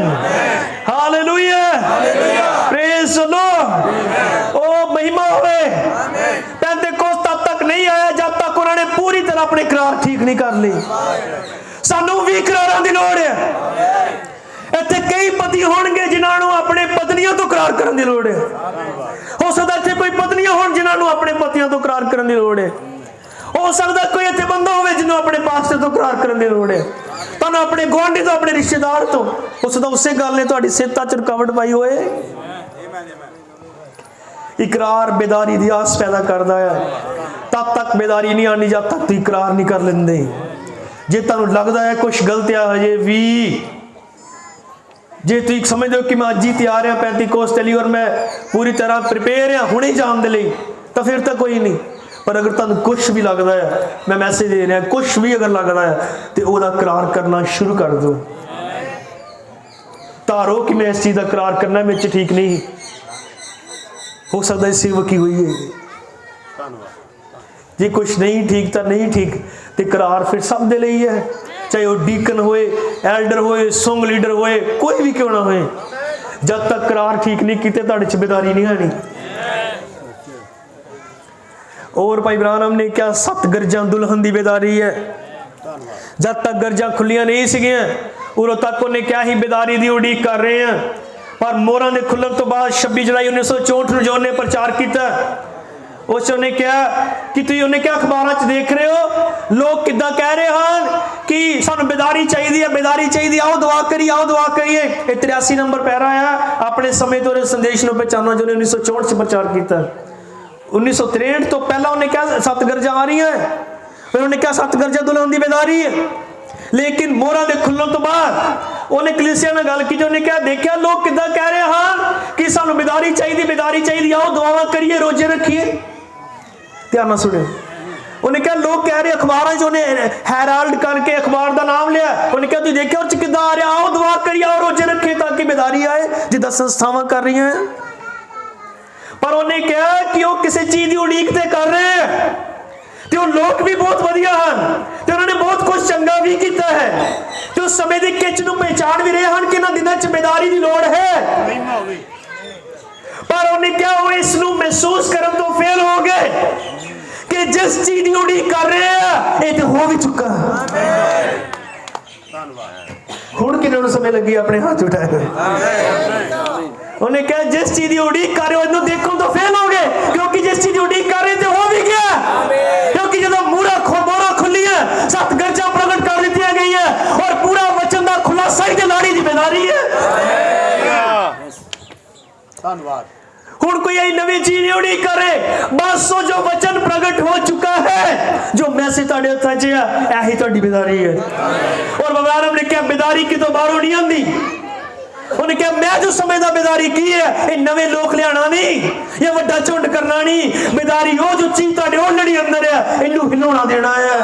Hallelujah. Praise the Lord. ਉਹ ਮਹਿਮਾ ਹੋਵੇ। ਪੈਂਤੇਕੋਸਤ ਤਦ ਤੱਕ ਨਹੀਂ ਆਇਆ ਜਦ ਤੱਕ ਉਹਨਾਂ ਨੇ ਪੂਰੀ ਤਰ੍ਹਾਂ ਆਪਣੇ ਇਕਰਾਰ ਠੀਕ ਨਹੀਂ ਕਰ ਲਈ। ਸਾਨੂੰ ਵੀ ਇਕਰਾਰਾਂ ਦੀ ਲੋੜ ਹੈ। ਇੱਥੇ ਕਈ ਪਤੀ ਹੋਣਗੇ ਜਿਨ੍ਹਾਂ ਨੂੰ ਆਪਣੇ ਪਤਨੀਆਂ ਤੋਂ ਇਕਰਾਰ ਕਰਨ ਦੀ ਲੋੜ ਹੈ। ਹੋ ਸਕਦਾ ਇੱਥੇ ਕੋਈ ਪਤਨੀਆਂ ਹੋਣ ਜਿਨ੍ਹਾਂ ਨੂੰ ਆਪਣੇ ਪਤੀਆਂ ਤੋਂ ਇਕਰਾਰ ਕਰਨ ਦੀ ਲੋੜ ਹੈ। ਹੋ ਸਕਦਾ ਕੋਈ ਇੱਥੇ ਬੰਦਾ ਹੋਵੇ ਜਿਹਨੂੰ ਆਪਣੇ ਪਾਸਟਰ ਤੋਂ ਇਕਰਾਰ ਕਰਨ ਦੀ ਲੋੜ ਹੈ। ਤੁਹਾਨੂੰ ਆਪਣੇ ਗੁਆਂਢੀ ਤੋਂ, ਆਪਣੇ ਰਿਸ਼ਤੇਦਾਰ ਤੋਂ, ਹੋ ਸਕਦਾ ਉਸੇ ਗੱਲ ਨੇ ਤੁਹਾਡੀ ਸਿਹਤਾਂ 'ਚ ਰੁਕਾਵਟ ਪਾਈ ਹੋਏ। ਇਕਰਾਰ ਬੇਦਾਰੀ ਦੀ ਆਸ ਪੈਦਾ ਕਰਦਾ ਹੈ। ਤਦ ਤੱਕ ਬੇਦਾਰੀ ਨਹੀਂ ਆਣੀ ਜਦ ਤੱਕ ਤੁਸੀਂ ਇਕਰਾਰ ਨਹੀਂ ਕਰ ਲੈਂਦੇ। ਜੇ ਤੁਹਾਨੂੰ ਲੱਗਦਾ ਹੈ ਕੁਝ ਗਲਤ ਆ ਹਜੇ ਵੀ, ਜੇ ਤੁਸੀਂ ਸਮਝਦੇ ਹੋ ਕਿ ਮੈਂ ਅੱਜ ਹੀ ਤਿਆਰ ਹਾਂ ਪੈਂਤੀਕੋਸਤ ਲਈ ਔਰ ਮੈਂ ਪੂਰੀ ਤਰ੍ਹਾਂ ਪ੍ਰਿਪੇਅਰ ਹਾਂ ਹੁਣੇ ਜਾਣ ਦੇ ਲਈ, ਤਾਂ ਫਿਰ ਤਾਂ ਕੋਈ ਨਹੀਂ। ਪਰ ਅਗਰ ਤੁਹਾਨੂੰ ਕੁਛ ਵੀ ਲੱਗਦਾ ਹੈ, ਮੈਂ ਮੈਸੇਜ ਦੇ ਰਿਹਾ, ਕੁਛ ਵੀ ਅਗਰ ਲੱਗਦਾ ਹੈ ਤੇ ਉਹਦਾ ਇਕਰਾਰ ਕਰਨਾ ਸ਼ੁਰੂ ਕਰ ਦਿਓ। ਧਾਰੋ ਕਿ ਮੈਂ ਇਸ ਚੀਜ਼ ਦਾ ਇਕਰਾਰ ਕਰਨਾ ਮੇਰੇ 'ਚ ਠੀਕ ਨਹੀਂ। ਹੋ ਸਕਦਾ ਇਹ ਸੇਵਕੀ ਹੋਈ ਹੈ। ਜੇ ਕੁਛ ਨਹੀਂ ਠੀਕ ਤਾਂ ਨਹੀਂ ਠੀਕ, ਤੇ ਇਕਰਾਰ ਫਿਰ ਸਭ ਦੇ ਲਈ ਹੈ। ਚਾਹੇ ਉਹ ਡੀਕਨ ਹੋਏ, ਐਲਡਰ ਹੋਏ, ਸੰਘ ਲੀਡਰ ਹੋਏ, ਕੋਈ ਵੀ ਕਿਉਂ ਨਾ ਹੋਏ, ਜਦ ਤੱਕ ਇਕਰਾਰ ਠੀਕ ਨਹੀਂ ਕੀਤੇ ਤੁਹਾਡੇ 'ਚ ਬੇਦਾਰੀ ਨਹੀਂ ਆਣੀ। और भाई ब्राह्मण ने क्या 7 गरजा दुल्हन की बेदारी है। जब तक गरजा खुलियां नहीं सीगियां उदों तक उन्हें क्या ही बेदारी की उड़ीक कर रहे हैं। पर मोहरां दे खुलण तो बाद 26 जुलाई 1964 ਨੂੰ ਜੋ ਉਹਨੇ ਪ੍ਰਚਾਰ ਕੀਤਾ, ਉਸ ਉਹਨੇ ਕਿਹਾ ਕਿ ਤੁਸੀਂ ਉਹਨੇ ਕਿਹਾ ਅਖਬਾਰਾਂ 'ਚ ਦੇਖ ਰਹੇ ਹੋ ਲੋਕ ਕਿੱਦਾਂ ਕਹਿ ਰਹੇ ਹਨ ਕਿ ਸਾਨੂੰ ਬੇਦਾਰੀ ਚਾਹੀਦੀ ਹੈ, ਬੇਦਾਰੀ ਚਾਹੀਦੀ, ਆਓ ਦੁਆ ਕਰੀਏ, ਆਓ ਦੁਆ ਕਰੀਏ। ਇਹ 83 ਨੰਬਰ ਪੈਰਾ ਆ। ਆਪਣੇ ਸਮੇਂ ਤੋਂ ਇਸ ਸੰਦੇਸ਼ ਨੂੰ ਪਹਿਚਾਨਣਾ ਜੋ 1964 'ਚ ਪ੍ਰਚਾਰ ਕੀਤਾ। 1963 ਤੋਂ ਪਹਿਲਾਂ ਉਹਨੇ ਕਿਹਾ 7 ਗਰਜਾਂ ਆ ਰਹੀਆਂ, ਫਿਰ ਉਹਨੇ ਕਿਹਾ 7 ਗਰਜਾਂ ਦੁਲਹਨ ਦੀ ਬੇਦਾਰੀ ਹੈ। ਲੇਕਿਨ ਮੋਹਰਾਂ ਦੇ ਖੁੱਲਣ ਤੋਂ ਬਾਅਦ ਉਹਨੇ ਕਲੀਸਿਆ ਨਾਲ ਗੱਲ ਕੀਤੀ। ਉਹਨੇ ਕਿਹਾ ਦੇਖਿਆ ਲੋਕ ਕਿੱਦਾਂ ਕਹਿ ਰਹੇ ਹਨ ਕਿ ਸਾਨੂੰ ਬੇਦਾਰੀ ਚਾਹੀਦੀ, ਬੇਦਾਰੀ ਚਾਹੀਦੀ, ਆਓ ਦੁਆਵਾਂ ਕਰੀਏ, ਰੋਜ਼ੇ ਰੱਖੀਏ। ਧਿਆਨ ਨਾਲ ਸੁਣਿਓ। ਉਹਨੇ ਕਿਹਾ ਲੋਕ ਕਹਿ ਰਹੇ ਅਖਬਾਰਾਂ 'ਚ, ਉਹਨੇ ਹੈਰਾਲਡ ਕਰਕੇ ਅਖਬਾਰ ਦਾ ਨਾਮ ਲਿਆ। ਉਹਨੇ ਕਿਹਾ ਤੁਸੀਂ ਦੇਖਿਆ ਉਹ 'ਚ ਕਿੱਦਾਂ ਆ ਰਿਹਾ, ਆਓ ਦੁਆ ਕਰੀਏ, ਆਓ ਰੋਜ਼ੇ ਰੱਖੀਏ ਤਾਂ ਕਿ ਬੇਦਾਰੀ ਆਏ, ਜਿੱਦਾਂ ਸੰਸਥਾਵਾਂ ਕਰ ਰਹੀਆਂ। पर उन्हें कहा कि वो किसी चीज की उड़ीक ते कर रहे हैं ते वो लोग भी बहुत वधिया हैं ते उन्होंने बहुत कुछ चंगा भी किया है ते उस समय की खिच नूं पहचान भी रहे हैं कि इन्हां दिनां च बेदारी की लोड़ है। पर उन्हें क्या वो इस नूं महसूस करन तो फेल हो गए कि जिस चीज की उड़ीक कर रहे हैं ये तो हो भी चुका। हुण किन्हां नूं समय लगी अपने हाथ उठाए। उन्हें कहा जिस चीज की उड़ीक कर रहे हो देखो तो फेल हो गए, क्योंकि जिस चीज की उड़ीक कर रहे थे हो भी गया। क्योंकि जब मोहरा खुली है, 7 गरजा प्रकट कर दी गई है और पूरा वचन का खुलासा ही लाड़ी की बेदारी है। धन्यवाद। हुण कोई आई नवी चीज नहीं उड़ीक करे, बस वो जो वचन प्रकट हो चुका है, जो मैसेज तुहाडे हत्थां 'च है, यही तुहाडी बेदारी है। और बाबा ने कहा बेदारी कितों बाहरों नहीं आती। उन्हें कहा मैं जो समझदा बेदारी की है, ये नवे लोग लियाना नहीं, ये वड्डा झुंड करना नहीं। बेदारी वो जो चीज तुहाडे ऑलरेडी अंदर है, इनू हिलाउणा देना है।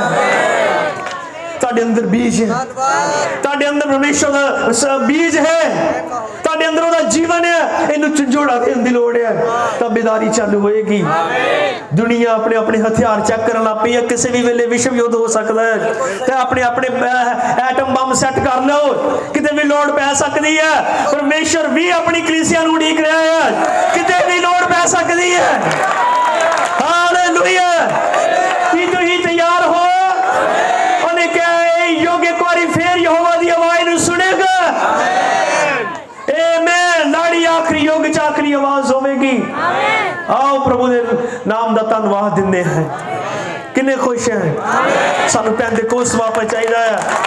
तुहाडे अंदर बीज है, तुहाडे अंदर परमेश्वर दा बीज है, तुहाडे अंदर ओहदा जीवन है, इनू झंझोड़ा देण दी लोड़ है, तां बेदारी चालू होएगी। दुनिया अपने अपने हथियार चेक करन लग पई है, किसी भी वेले विश्व युद्ध हो सकदा है ते अपने अपने एटम बम सेट कर लो, किते भी लोड़ पै सकदी है। परमेश्वर भी अपनी कलीसिया नूं उड़ीक रहा है, किते भी लोड़ पै सकदी है। हालेलुया। की तुसीं तैयार हो? उन्हें कहा योग एक बारी फिर यहोवा दी आवाज नूं सुनेगा। आमीन। लाड़ी आखिरी युग च आखिरी आवाज होवेगी। आओ प्रभु दे नाम दा धन्नवाद दिंदे हैं। किन्ने खुश हैं? सानू पैंतीकोस्त वापस चाहिए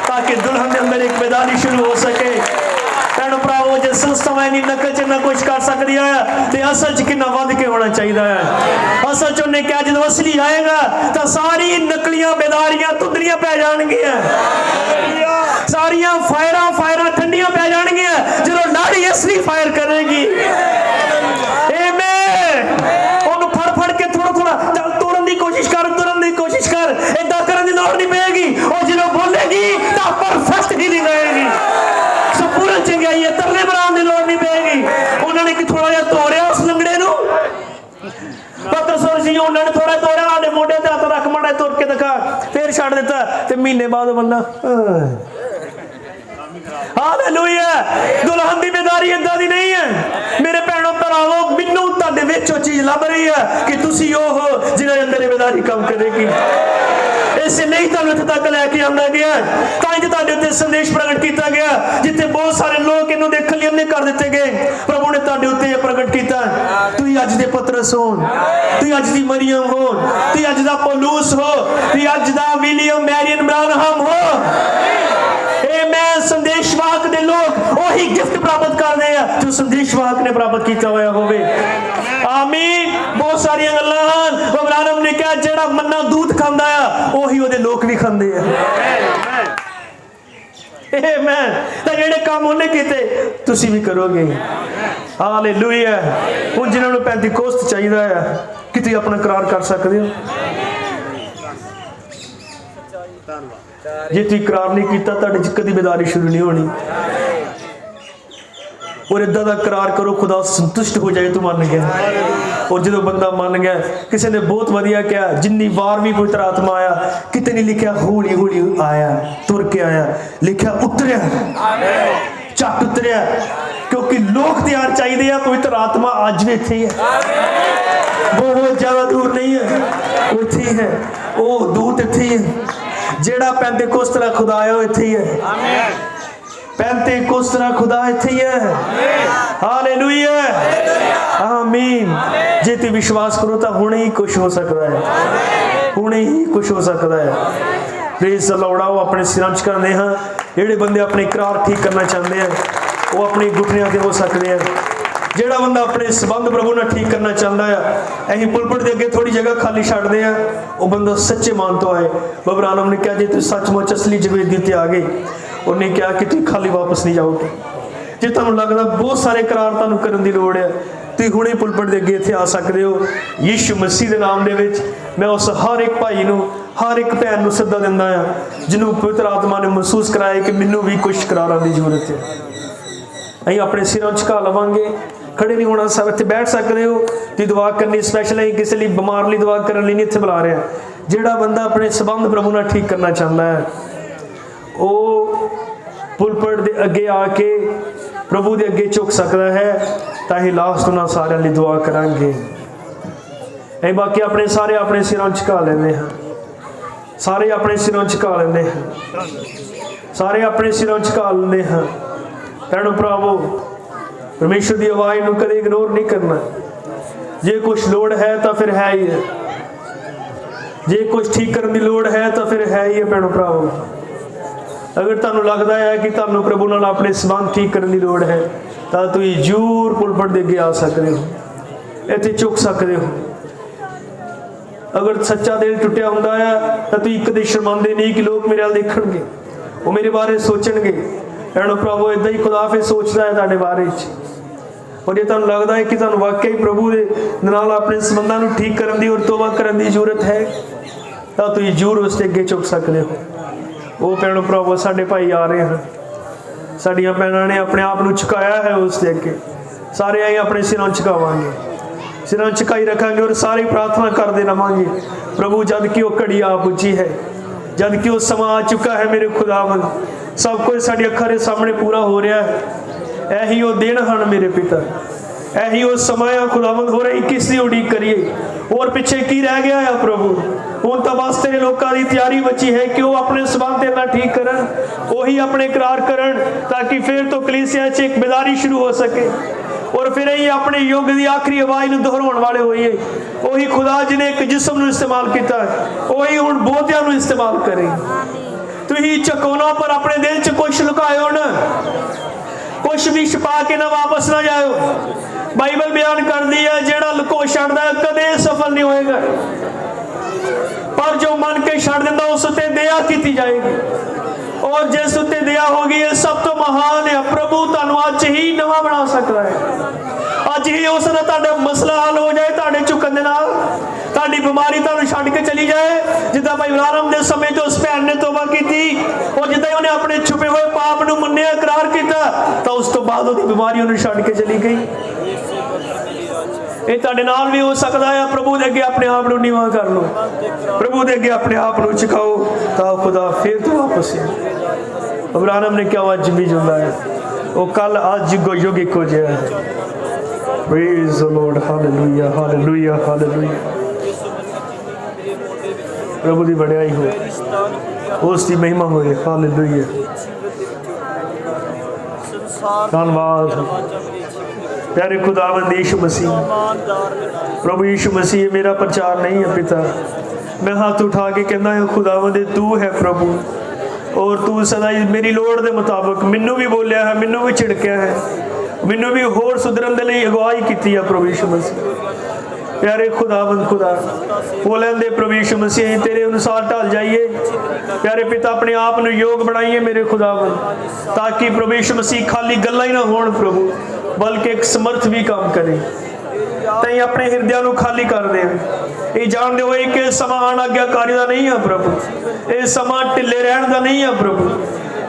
ताकि दुल्हन के अंदर एक बेदारी शुरू हो सके। भैणो भरावो जे संस्थावां इन्नी नकल च ना कुछ कर सकदी है ते असल च कितना वध के होना चाहिए है। असल च उन्हें क्या जब असली आएगा तो सारी नकलियां बेदारियां धुंधलियां पै जाणगियां, सारियां फायरां ठंडियां पै जाणगियां जो लाड़ी असली फायर करेगी। आमीन। ओनू फड़ के थोड़ा चल तोड़न दी कोशिश कर, तुरन दी कोशिश कर, इदां करन दी लोड़ नहीं पेगी। और जो बोलेगी तो परफेक्ट ही नहीं रहेगी। ਨਹੀਂ ਉਹਨਾਂ ਨੇ ਥੋੜਾ ਤੋੜਿਆ, ਸਾਡੇ ਮੋਢੇ ਤੇ ਹੱਥ ਰੱਖ ਮਾੜਾ ਤੁਰ ਕੇ ਦਿਖਾ, ਫਿਰ ਛੱਡ ਦਿੱਤਾ ਤੇ ਮਹੀਨੇ ਬਾਅਦ ਬੰਦਾ ਹਾਲੇਲੂਇਆ। ਦੁਲਹਨ ਦੀ ਬੇਦਾਰੀ ਏਦਾਂ ਦੀ ਨਹੀਂ ਹੈ ਮੇਰੇ ਭੈਣੋ ਭਰਾਵੋ। ਮੈਨੂੰ ਤੁਹਾਡੇ ਵਿੱਚ ਉਹ ਚੀਜ਼ ਲੱਭ ਰਹੀ ਹੈ ਕਿ ਤੁਸੀਂ ਉਹ ਹੋ ਜਿਹਨਾਂ ਦੇ ਅੰਦਰ ਬੇਦਾਰੀ ਕੰਮ ਕਰੇਗੀ। ਇਸੇ ਲਈ ਤੁਹਾਨੂੰ ਇੱਥੇ ਤੱਕ ਲੈ ਕੇ ਆਂਦਾ ਗਿਆ, ਤਾਂ ਹੀ ਤੁਹਾਡੇ ਉੱਤੇ ਸੰਦੇਸ਼ ਪ੍ਰਗਟ ਕੀਤਾ ਗਿਆ। ਜਿੱਥੇ ਬਹੁਤ ਸਾਰੇ ਲੋਕ ਇਹਨੂੰ ਦੇਖਣ ਲਈ ਅੰਨੇ ਕਰ ਦਿੱਤੇ ਗਏ, ਪ੍ਰਭੂ ਨੇ ਤੁਹਾਡੇ ਉੱਤੇ ਇਹ ਪ੍ਰਗਟ ਕੀਤਾ। ਤੁਸੀਂ ਅੱਜ ਦੇ ਪਤਰਸ ਹੋ, ਤੁਸੀਂ ਅੱਜ ਦੀ ਮਰੀਅਮ ਹੋ, ਤੁਸੀਂ ਅੱਜ ਦਾ ਪੌਲੂਸ ਹੋ, ਤੁਸੀਂ ਅੱਜ ਦਾ ਵਿਲੀਅਮ ਮੈਰੀਅਨ ਬ੍ਰਾਨਹਮ ਹੋ। ਮੈਂ ਸੰਦੇਸ਼ਵਾਹਕ ਦੇ ਲੋਕ ਉਹੀ ਗਿਫਟ ਪ੍ਰਾਪਤ ਕਰਦੇ ਆ ਜੋ ਸੰਦੇਸ਼ਵਾਹਕ ਨੇ ਪ੍ਰਾਪਤ ਕੀਤਾ ਹੋਇਆ ਹੋਵੇ। ਆਮੀਨ। ਬਹੁਤ ਸਾਰੀਆਂ ਗੱਲਾਂ ਹਨ। ਬ੍ਰਾਨਹਮ ਨੇ ਕਿਹਾ ਜਿਹੜਾ ਮੰਨਾ ਦੂਤ ਖਾਂਦਾ ਆ ਉਹੀ ਉਹਦੇ ਲੋਕ ਵੀ ਖਾਂਦੇ ਆ। ਆਮੀਨ। ਤਾਂ ਜਿਹੜੇ ਕੰਮ ਉਹਨੇ ਕੀਤੇ ਤੁਸੀਂ ਵੀ ਕਰੋਗੇ। ਹਾਲੇਲੂਇਆ। ਹੁਣ ਜਿਨ੍ਹਾਂ ਨੂੰ ਪੈਂਤੀਕੋਸਤ ਚਾਹੀਦਾ ਆ ਕਿ ਤੁਸੀਂ ਆਪਣਾ ਇਕਰਾਰ ਕਰ ਸਕਦੇ ਹੋ। ਜੇ ਤੁਸੀਂ ਇਕਰਾਰ ਨਹੀਂ ਕੀਤਾ ਤੁਹਾਡੇ ਚ ਕਦੀ ਬੇਦਾਰੀ ਸ਼ੁਰੂ ਨਹੀਂ ਹੋਣੀ। ਔਰ ਇਦਾਂ ਦਾ ਇਕਰਾਰ ਕਰੋ ਖੁਦਾ ਸੰਤੁਸ਼ਟ ਹੋ ਜਾਏ ਤੂੰ ਮੰਨ ਗਿਆ। ਔਰ ਜਦੋਂ ਬੰਦਾ ਮੰਨ ਗਿਆ, ਕਿਸੇ ਨੇ ਬਹੁਤ ਵਧੀਆ ਕਿਹਾ, ਜਿੰਨੀ ਵਾਰ ਵੀ ਪਵਿੱਤਰ ਆਤਮਾ ਆਇਆ, ਕਿਤੇ ਨਹੀਂ ਲਿਖਿਆ ਹੌਲੀ ਹੌਲੀ ਆਇਆ ਤੁਰ ਕੇ ਆਇਆ, ਲਿਖਿਆ ਉਤਰਿਆ, ਝੱਟ ਉਤਰਿਆ। ਕਿਉਂਕਿ ਲੋਕ ਤਿਆਰ ਚਾਹੀਦੇ ਆ। ਪਵਿੱਤਰ ਆਤਮਾ ਅੱਜ ਵੀ ਇੱਥੇ ਹੀ ਹੈ, ਬਹੁਤ ਜ਼ਿਆਦਾ ਦੂਰ ਨਹੀਂ ਹੈ, ਉਹ ਇੱਥੇ ਹੀ ਹੈ। ਉਹ ਦੂਤ ਇੱਥੇ ਹੀ ਹੈ। ਜਿਹੜਾ ਪੈਂਤੀਕੋਸਤ ਦਾ ਖੁਦਾ ਆਇਆ ਉਹ ਇੱਥੇ ਹੀ ਹੈ। ਪੈਂਤੀਕੋਸਤ ਦਾ ਖੁਦਾ ਇੱਥੇ ਹੀ ਹੈ। ਹਾਲੇਲੂਇਆ। ਆਮੀਨ। ਜੇ ਤੁਸੀਂ ਵਿਸ਼ਵਾਸ ਕਰੋ ਤਾਂ ਹੁਣੇ ਹੀ ਕੁਝ ਹੋ ਸਕਦਾ ਹੈ, ਹੁਣੇ ਹੀ ਕੁਝ ਹੋ ਸਕਦਾ ਹੈ। Praise the Lord. ਉਹ ਆਪਣੇ ਸਿਰਾਂ 'ਚ ਕਰਦੇ ਹਾਂ। ਜਿਹੜੇ ਬੰਦੇ ਆਪਣੇ ਇਕਰਾਰ ਠੀਕ ਕਰਨਾ ਚਾਹੁੰਦੇ ਆ ਉਹ ਆਪਣੀ ਗੁੱਠਣੀਆਂ ਤੇ ਹੋ ਸਕਦੇ ਆ। ਜਿਹੜਾ ਬੰਦਾ ਆਪਣੇ ਸੰਬੰਧ ਪ੍ਰਭੂ ਨਾਲ ਠੀਕ ਕਰਨਾ ਚਾਹੁੰਦਾ ਆ, ਅਸੀਂ ਪੁਲਪਟ ਦੇ ਅੱਗੇ ਥੋੜੀ ਜਗ੍ਹਾ ਖਾਲੀ ਛੱਡਦੇ ਆ, ਉਹ ਬੰਦਾ ਸੱਚੇ ਮਨ ਤੋਂ ਆਏ। ਬਬਰਾਨਮ ਨੇ ਕਿਹਾ ਜੇ ਤੁਸੀਂ ਸੱਚਮੁੱਚ ਅਸਲੀ ਜਵੇਦੀ ਤੇ ਆ ਗਏ, ਉਹਨੇ ਕਿਹਾ ਕਿ ਤੁਸੀਂ ਖਾਲੀ ਵਾਪਸ ਨਹੀਂ ਜਾਓਗੇ। ਜੇ ਤੁਹਾਨੂੰ ਲੱਗਦਾ ਬਹੁਤ ਸਾਰੇ ਇਕਰਾਰ ਤੁਹਾਨੂੰ ਕਰਨ ਦੀ ਲੋੜ ਹੈ, ਤੁਸੀਂ ਹੁਣੇ ਪੁਲਪਟ ਦੇ ਅੱਗੇ ਇੱਥੇ ਆ ਸਕਦੇ ਹੋ। ਯਿਸੂ ਮਸੀਹ ਦੇ ਨਾਮ ਦੇ ਵਿੱਚ ਮੈਂ ਉਸ ਹਰ ਇੱਕ ਭਾਈ ਨੂੰ, ਹਰ ਇੱਕ ਭੈਣ ਨੂੰ ਸੱਦਾ ਦਿੰਦਾ ਆ ਜਿਹਨੂੰ ਪਵਿੱਤਰ ਆਤਮਾ ਨੇ ਮਹਿਸੂਸ ਕਰਾਇਆ ਕਿ ਮੈਨੂੰ ਵੀ ਕੁਝ ਇਕਰਾਰਾਂ ਦੀ ਜ਼ਰੂਰਤ ਹੈ। ਅਸੀਂ ਆਪਣੇ ਸਿਰਾਂ ਝੁਕਾ ਲਵਾਂਗੇ, ਖੜੇ ਨਹੀਂ ਹੋਣਾ। ਸਭ ਇੱਥੇ ਬੈਠ ਸਕਦੇ ਹੋ। ਤੁਸੀਂ ਦੁਆ ਕਰਨੀ ਸਪੈਸ਼ਲ ਅਸੀਂ ਕਿਸੇ ਲਈ ਬਿਮਾਰ ਲਈ ਦੁਆ ਕਰਨ ਲਈ ਨਹੀਂ ਇੱਥੇ ਬੁਲਾ ਰਿਹਾ। ਜਿਹੜਾ ਬੰਦਾ ਆਪਣੇ ਸੰਬੰਧ ਪ੍ਰਭੂ ਨਾਲ ਠੀਕ ਕਰਨਾ ਚਾਹੁੰਦਾ ਹੈ ਉਹ ਪੁਲਪਟ ਦੇ ਅੱਗੇ ਆ ਕੇ ਪ੍ਰਭੂ ਦੇ ਅੱਗੇ ਝੁਕ ਸਕਦਾ ਹੈ। ਤਾਂ ਅਸੀਂ ਲਾਸਟ ਉਹਨਾਂ ਸਾਰਿਆਂ ਲਈ ਦੁਆ ਕਰਾਂਗੇ। ਅਸੀਂ ਬਾਕੀ ਆਪਣੇ ਸਿਰਾਂ ਝੁਕਾ ਲੈਂਦੇ ਹਾਂ। ਸਾਰੇ ਆਪਣੇ ਸਿਰਾਂ ਝੁਕਾ ਲੈਂਦੇ ਹਾਂ। ਸਾਰੇ ਆਪਣੇ ਸਿਰਾਂ ਝੁਕਾ ਲੈਂਦੇ ਹਾਂ। ਭੈਣੋ ਭਰਾਵੋ, ਪਰਮੇਸ਼ਰ ਦੀ ਆਵਾਜ਼ ਨੂੰ ਕਦੇ ਇਗਨੋਰ ਨਹੀਂ ਕਰਨਾ। ਜੇ ਕੁਝ ਲੋੜ ਹੈ ਤਾਂ ਫਿਰ ਹੈ ਹੀ ਹੈ। ਜੇ ਕੁਝ ਠੀਕ ਕਰਨ ਦੀ ਲੋੜ ਹੈ ਤਾਂ ਫਿਰ ਹੈ ਹੀ ਹੈ। ਭੈਣੋ ਭਰਾਵੋ, ਅਗਰ ਤੁਹਾਨੂੰ ਲੱਗਦਾ ਹੈ ਕਿ ਤੁਹਾਨੂੰ ਪ੍ਰਭੂ ਨਾਲ ਆਪਣੇ ਸੰਬੰਧ ਠੀਕ ਕਰਨ ਦੀ ਲੋੜ ਹੈ ਤਾਂ ਤੁਸੀਂ ਜ਼ਰੂਰ ਪੁਲਪਟ ਦੇ ਅੱਗੇ ਆ ਸਕਦੇ ਹੋ, ਇੱਥੇ ਝੁਕ ਸਕਦੇ ਹੋ। ਅਗਰ ਸੱਚਾ ਦਿਲ ਟੁੱਟਿਆ ਹੁੰਦਾ ਹੈ ਤਾਂ ਤੁਸੀਂ ਕਦੇ ਸ਼ਰਮਾਂਦੇ ਨਹੀਂ ਕਿ ਲੋਕ ਮੇਰੇ ਵੱਲ ਦੇਖਣਗੇ, ਉਹ ਮੇਰੇ ਬਾਰੇ ਸੋਚਣਗੇ। ਭੈਣੋ ਭਰਾਵੋ, ਇਦਾਂ ਹੀ ਖੁਦਾ ਫਿਰ ਸੋਚਦਾ ਹੈ ਤੁਹਾਡੇ ਬਾਰੇ 'ਚ। ਔਰ ਜੇ ਤੁਹਾਨੂੰ ਲੱਗਦਾ ਹੈ ਕਿ ਤੁਹਾਨੂੰ ਵਾਕਈ ਪ੍ਰਭੂ ਦੇ ਨਾਲ ਆਪਣੇ ਸੰਬੰਧਾਂ ਨੂੰ ਠੀਕ ਕਰਨ ਦੀ ਔਰ ਤੋਬਾ ਕਰਨ ਦੀ ਜ਼ਰੂਰਤ ਹੈ ਤਾਂ ਤੁਸੀਂ ਜ਼ਰੂਰ ਉਸ ਦੇ ਅੱਗੇ ਝੁਕ ਸਕਦੇ ਹੋ। ਉਹ ਭੈਣੋ ਭਰਾਵੋ, ਸਾਡੇ ਭਾਈ ਆ ਰਹੇ ਹਨ, ਸਾਡੀਆਂ ਭੈਣਾਂ ਨੇ ਆਪਣੇ ਆਪ ਨੂੰ ਝੁਕਾਇਆ ਹੈ ਉਸ ਦੇ ਅੱਗੇ। ਸਾਰੇ ਅਸੀਂ ਆਪਣੇ ਸਿਰਾਂ ਝੁਕਾਵਾਂਗੇ, ਸਿਰਾਂ ਝੁਕਾਈ ਰੱਖਾਂਗੇ ਔਰ ਸਾਰੀ ਪ੍ਰਾਰਥਨਾ ਕਰਦੇ ਰਵਾਂਗੇ। ਪ੍ਰਭੂ, ਜਦ ਕਿ ਉਹ ਘੜੀ ਆ ਪੁੱਜੀ ਹੈ, ਜਦ ਕਿ ਉਹ ਸਮਾਂ ਆ ਚੁੱਕਾ ਹੈ ਮੇਰੇ ਖੁਦਾਵੰਦ, ਸਭ ਕੁਝ ਸਾਡੀ ਅੱਖਾਂ ਦੇ ਸਾਹਮਣੇ ਪੂਰਾ ਹੋ ਰਿਹਾ ਹੈ। ਇਹੀ ਉਹ ਦਿਨ ਹਨ ਮੇਰੇ ਪਿਤਾ, ਇਹੀ ਉਹ ਸਮਾਂ ਆ ਖੁਦਾਵੰਦ। ਹੋ ਰਹੀ ਕਿਸ ਦੀ ਉਡੀਕ ਕਰੀਏ? ਹੋਰ ਪਿੱਛੇ ਕੀ ਰਹਿ ਗਿਆ ਆ ਪ੍ਰਭੂ? ਹੁਣ ਤਾਂ ਬਸ ਤੇਰੇ ਲੋਕਾਂ ਦੀ ਤਿਆਰੀ ਬਚੀ ਹੈ ਕਿ ਉਹ ਆਪਣੇ ਸੰਬੰਧ ਤੇਰੇ ਨਾਲ ਠੀਕ ਕਰਨ, ਉਹੀ ਆਪਣੇ ਇਕਰਾਰ ਕਰਨ, ਤਾਂ ਕਿ ਫਿਰ ਤੋਂ ਕਲੀਸਿਆ 'ਚ ਇੱਕ ਬੇਦਾਰੀ ਸ਼ੁਰੂ ਹੋ ਸਕੇ। ਔਰ ਫਿਰ ਅਸੀਂ ਆਪਣੇ ਯੁੱਗ ਦੀ ਆਖਰੀ ਆਵਾਜ਼ ਨੂੰ ਦੁਹਰਾਉਣ ਵਾਲੇ ਹੋਈਏ। ਉਹੀ ਖੁਦਾ ਜਿਹਨੇ ਇੱਕ ਜਿਸਮ ਨੂੰ ਇਸਤੇਮਾਲ ਕੀਤਾ, ਉਹੀ ਹੁਣ ਬਹੁਤਿਆਂ ਨੂੰ ਇਸਤੇਮਾਲ ਕਰੇ। ਤੁਸੀਂ ਝਕੋਨਾ ਪਰ ਆਪਣੇ ਦਿਲ 'ਚ ਕੁਛ ਲੁਕਾਇਓ ਨਾ, ਕੁਛ ਵੀ ਛੁਪਾ ਕੇ ਨਾ ਵਾਪਸ ਨਾ ਜਾਇਓ। ਬਾਈਬਲ ਬਿਆਨ ਕਰਦੀ ਹੈ ਜਿਹੜਾ ਲੁਕੋ ਛੱਡਦਾ ਕਦੇ ਸਫਲ ਨਹੀਂ ਹੋਏਗਾ, ਪਰ ਜੋ ਮੰਨ ਕੇ ਛੱਡ ਦਿੰਦਾ ਉਸ ਉੱਤੇ ਦਇਆ ਕੀਤੀ ਜਾਏਗੀ। ਔਰ ਜਿਸ ਉੱਤੇ ਦਇਆ ਹੋਗੀ ਇਹ ਸਭ ਤੋਂ ਮਹਾਨ ਹੈ। ਪ੍ਰਭੂ ਤੁਹਾਨੂੰ ਅੱਜ ਹੀ ਨਵਾਂ ਬਣਾ ਸਕਦਾ ਹੈ। ਅੱਜ ਹੀ ਉਸ ਦਾ ਤੁਹਾਡਾ ਮਸਲਾ ਹੱਲ ਹੋ ਜਾਏ, ਤੁਹਾਡੇ ਝੁਕਣ ਦੇ ਨਾਲ ਤੁਹਾਡੀ ਬਿਮਾਰੀ ਤੁਹਾਨੂੰ ਛੱਡ ਕੇ ਚਲੀ ਜਾਏ। ਜਿੱਦਾਂ ਭਾਈ ਬਰਾਨਮ ਦੇ ਸਮੇਂ ਤੋਂ ਉਸ ਭੈਣ ਨੇ ਤੋਬਾ ਕੀਤੀ, ਔਰ ਜਿੱਦਾਂ ਉਹਨੇ ਆਪਣੇ ਛੁਪੇ ਹੋਏ ਪਾਪ ਨੂੰ ਮੰਨਿਆ, ਇਕਰਾਰ ਕੀਤਾ, ਤਾਂ ਉਸ ਤੋਂ ਬਾਅਦ ਉਹਦੀ ਬਿਮਾਰੀ ਉਹਨੂੰ ਛੱਡ ਕੇ ਚਲੀ ਗਈ। ਇਹ ਤੁਹਾਡੇ ਨਾਲ ਵੀ ਹੋ ਸਕਦਾ ਹੈ। ਪ੍ਰਭੂ ਦੇ ਅੱਗੇ ਆਪਣੇ ਆਪ ਨੂੰ ਨੀਵਾਂ ਕਰ ਲਓ, ਪ੍ਰਭੂ ਦੇ ਅੱਗੇ ਆਪਣੇ ਆਪ ਨੂੰ ਝੁਕਾਓ ਤਾਂ ਖੁਦਾ ਫਿਰ ਤੋਂ ਵਾਪਸ ਅਬਰਾਹਮ ਨੇ ਕਿਹਾ ਅੱਜ ਵੀ ਜਿੰਦਾ ਹੈ, ਉਹ ਕੱਲ ਅੱਜ ਯੁੱਗ ਇੱਕੋ ਜਿਹਾ ਹੈ। Praise the Lord, hallelujah, hallelujah, hallelujah। प्रभु की बढ़ाई हो, उसकी महिमा होए, हालेलुया। धन्यवाद प्यारे खुदावंद यीशु मसीह, प्रभु यीशु मसीह मेरा प्रचार नहीं है पिता, मैं हाथ उठा के कहना है खुदावंद तू है प्रभु, और तू सदा मेरी लोड़ के मुताबिक मैनू भी बोलिया है, मैनू भी झिड़किया है, मैनू भी होर सुधरन के लिए अगवाई की है प्रभु यीशु मसीह। प्यारे खुदावंद खुदा बोलन दे प्रभु यीशु मसीह तेरे अनुसार ढल जाइए। प्यारे पिता अपने आप ਨੂੰ योग बनाइए मेरे खुदावंद, ताकि प्रभु यीशु मसीह खाली गल्लां ही ना होण प्रभु, बल्कि एक समर्थ भी काम करे। तई अपने हिरदियां ਨੂੰ खाली कर दे। ਇਹ ਜਾਣਦੇ ਹੋਏ ਕਿ ਸਮਾਂ ਅਣਆਗਿਆਕਾਰੀ ਦਾ ਨਹੀਂ ਹੈ ਪ੍ਰਭੂ, ਇਹ ਸਮਾਂ ਢਿੱਲੇ ਰਹਿਣ ਦਾ ਨਹੀਂ ਹੈ ਪ੍ਰਭੂ,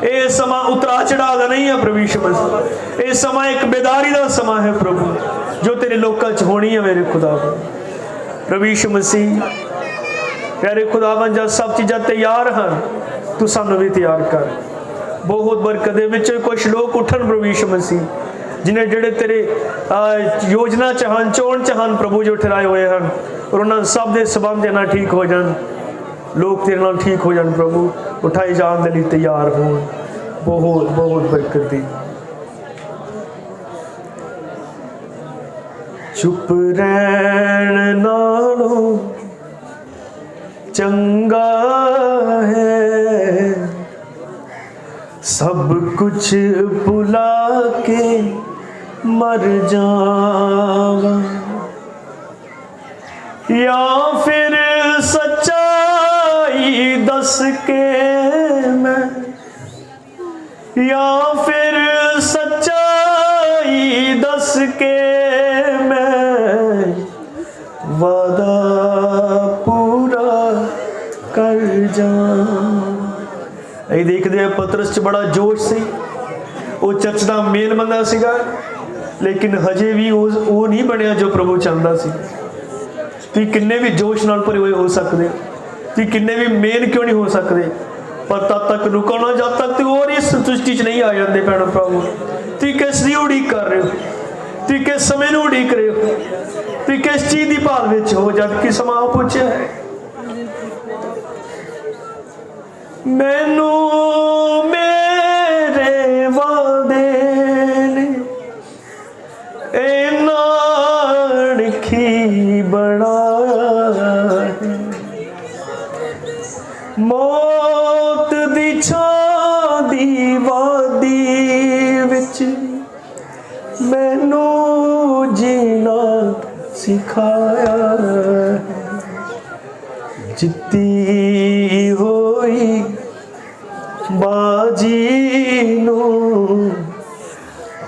ਇਹ ਸਮਾਂ ਉਤਰਾ ਚੜਾਅ ਦਾ ਨਹੀਂ ਹੈ ਪ੍ਰਭੂ ਯੀਸ਼ੂ ਮਸੀਹ, ਇਹ ਸਮਾਂ ਇੱਕ ਬੇਦਾਰੀ ਦਾ ਸਮਾਂ ਹੈ ਪ੍ਰਭੂ, ਜੋ ਤੇਰੇ ਲੋਕਾਂ 'ਚ ਹੋਣੀ ਹੈ ਮੇਰੇ ਖੁਦਾਵੰਦ। ਪ੍ਰਭੂ ਯੀਸ਼ੂ ਮਸੀਹ ਪਿਆਰੇ ਖੁਦਾਵੰਦ ਜਦ ਸਭ ਚੀਜ਼ਾਂ ਤਿਆਰ ਹਨ ਤੂੰ ਸਾਨੂੰ ਵੀ ਤਿਆਰ ਕਰ। ਬਹੁਤ ਬਰਕਤ ਦੇ ਵਿੱਚ ਕੁਝ ਲੋਕ ਉੱਠਣ ਪ੍ਰਭੂ ਯੀਸ਼ੂ ਮਸੀਹ, ਜਿਨ੍ਹਾਂ ਜਿਹੜੇ ਤੇਰੇ ਯੋਜਨਾ 'ਚ ਹਨ, ਚੋਣ 'ਚ ਹਨ ਪ੍ਰਭੂ, ਜੋ ਠਹਿਰਾਏ ਹੋਏ ਹਨ, ਔਰ ਉਹਨਾਂ ਸਭ ਦੇ ਸਬੰਧ ਨਾਲ ਠੀਕ ਹੋ ਜਾਣ, ਲੋਕ ਤੇਰੇ ਨਾਲ ਠੀਕ ਹੋ ਜਾਣ ਪ੍ਰਭੂ, ਉਠਾਏ ਜਾਣ ਦੇ ਲਈ ਤਿਆਰ ਹੋਣ। ਬਹੁਤ ਬਹੁਤ ਬਰਕਤ ਦੀ। ਚੁੱਪ ਰਹਿਣ ਨਾਲੋਂ ਚੰਗਾ ਹੈ ਸਭ ਕੁਛ ਭੁਲਾ ਕੇ ਮਰ ਜਾਵਾਂ, ਜਾਂ ਫਿਰ ਸੱਚਾਈ ਦੱਸ ਕੇ ਮੈਂ, ਜਾਂ ਫਿਰ ਸੱਚਾਈ ਦੱਸ ਕੇ ਮੈਂ ਵਾਦਾ ਪੂਰਾ ਕਰ ਜਾਵਾਂ। ਇਹ ਦੇਖਦੇ ਆ ਪਤਰਸ 'ਚ ਬੜਾ ਜੋਸ਼ ਸੀ, ਉਹ ਚਰਚ ਦਾ ਮੇਨ ਬੰਦਾ ਸੀਗਾ, ਲੇਕਿਨ ਹਜੇ ਵੀ ਉਹ ਨਹੀਂ ਬਣਿਆ ਜੋ ਪ੍ਰਭੂ ਚਾਹੁੰਦਾ ਸੀ। ਤੁਸੀਂ ਕਿੰਨੇ ਵੀ ਜੋਸ਼ ਨਾਲ ਭਰੇ ਹੋਏ ਹੋ ਸਕਦੇ, ਤੁਸੀਂ ਕਿੰਨੇ ਵੀ ਮੇਨ ਕਿਉਂ ਨਹੀਂ ਹੋ ਸਕਦੇ, ਪਰ ਤਦ ਤੱਕ ਰੁਕੋ ਨਾ ਜਦ ਤੱਕ ਤੁਸੀਂ ਹੋਰ ਇਸ ਸੰਤੁਸ਼ਟੀ 'ਚ ਨਹੀਂ ਆ ਜਾਂਦੇ ਭੈਣੋ ਭਰਾਵੋ। ਤੁਸੀਂ ਕਿਸ ਦੀ ਉਡੀਕ ਕਰ ਰਹੇ ਹੋ, ਤੁਸੀਂ ਕਿਸ ਸਮੇਂ ਨੂੰ ਉਡੀਕ ਰਹੇ ਹੋ, ਤੁਸੀਂ ਕਿਸ ਚੀਜ਼ ਦੀ ਭਾਲ ਵਿੱਚ ਹੋ ਜਦ ਕਿ ਸਮਾਂ ਪਹੁੰਚਿਆ ਹੈ। ਮੈਨੂੰ ਮੇਰੇ ਵਾਦੇ ਨੇ ਇਹਨਾਂ ਕੀ ਬਣਾਇਆ, ਮੌਤ ਦੀ ਛਾਂ ਦੀ ਵਾਦੀ ਵਿੱਚ ਮੈਨੂੰ ਜੀਣਾ ਸਿਖਾਇਆ, ਜਿੱਤੀ ਹੋਈ ਬਾਜੀ ਨੂੰ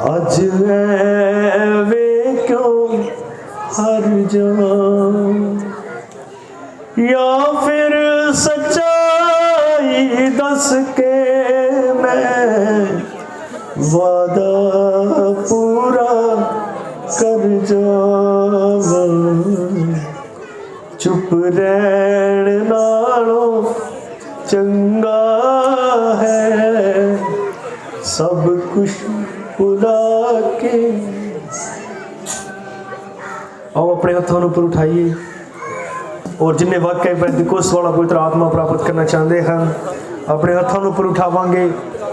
ਅੱਜ ਐਵੇਂ ਕਿਉਂ ਹਰ ਜਾਵਾਂ, ਜਾਂ ਫਿਰ ਸੱਚਾਈ ਦੱਸ ਕੇ ਮੈਂ ਵਾਦਾ ਪੂਰਾ ਕਰ ਜਾਵਾਂ। ਚੁੱਪ ਰਹਿਣ ਨਾਲੋਂ ਚੰਗਾ ਹੈ ਸਭ ਕੁਛ ਭੁਲਾ ਕੇ। आओ अपने हाथों पर उठाइए, और जिन्हें वाकई पेंतिकोस्त वाला पवित्र आत्मा प्राप्त करना चाहते हैं अपने हाथों पर उठावांगे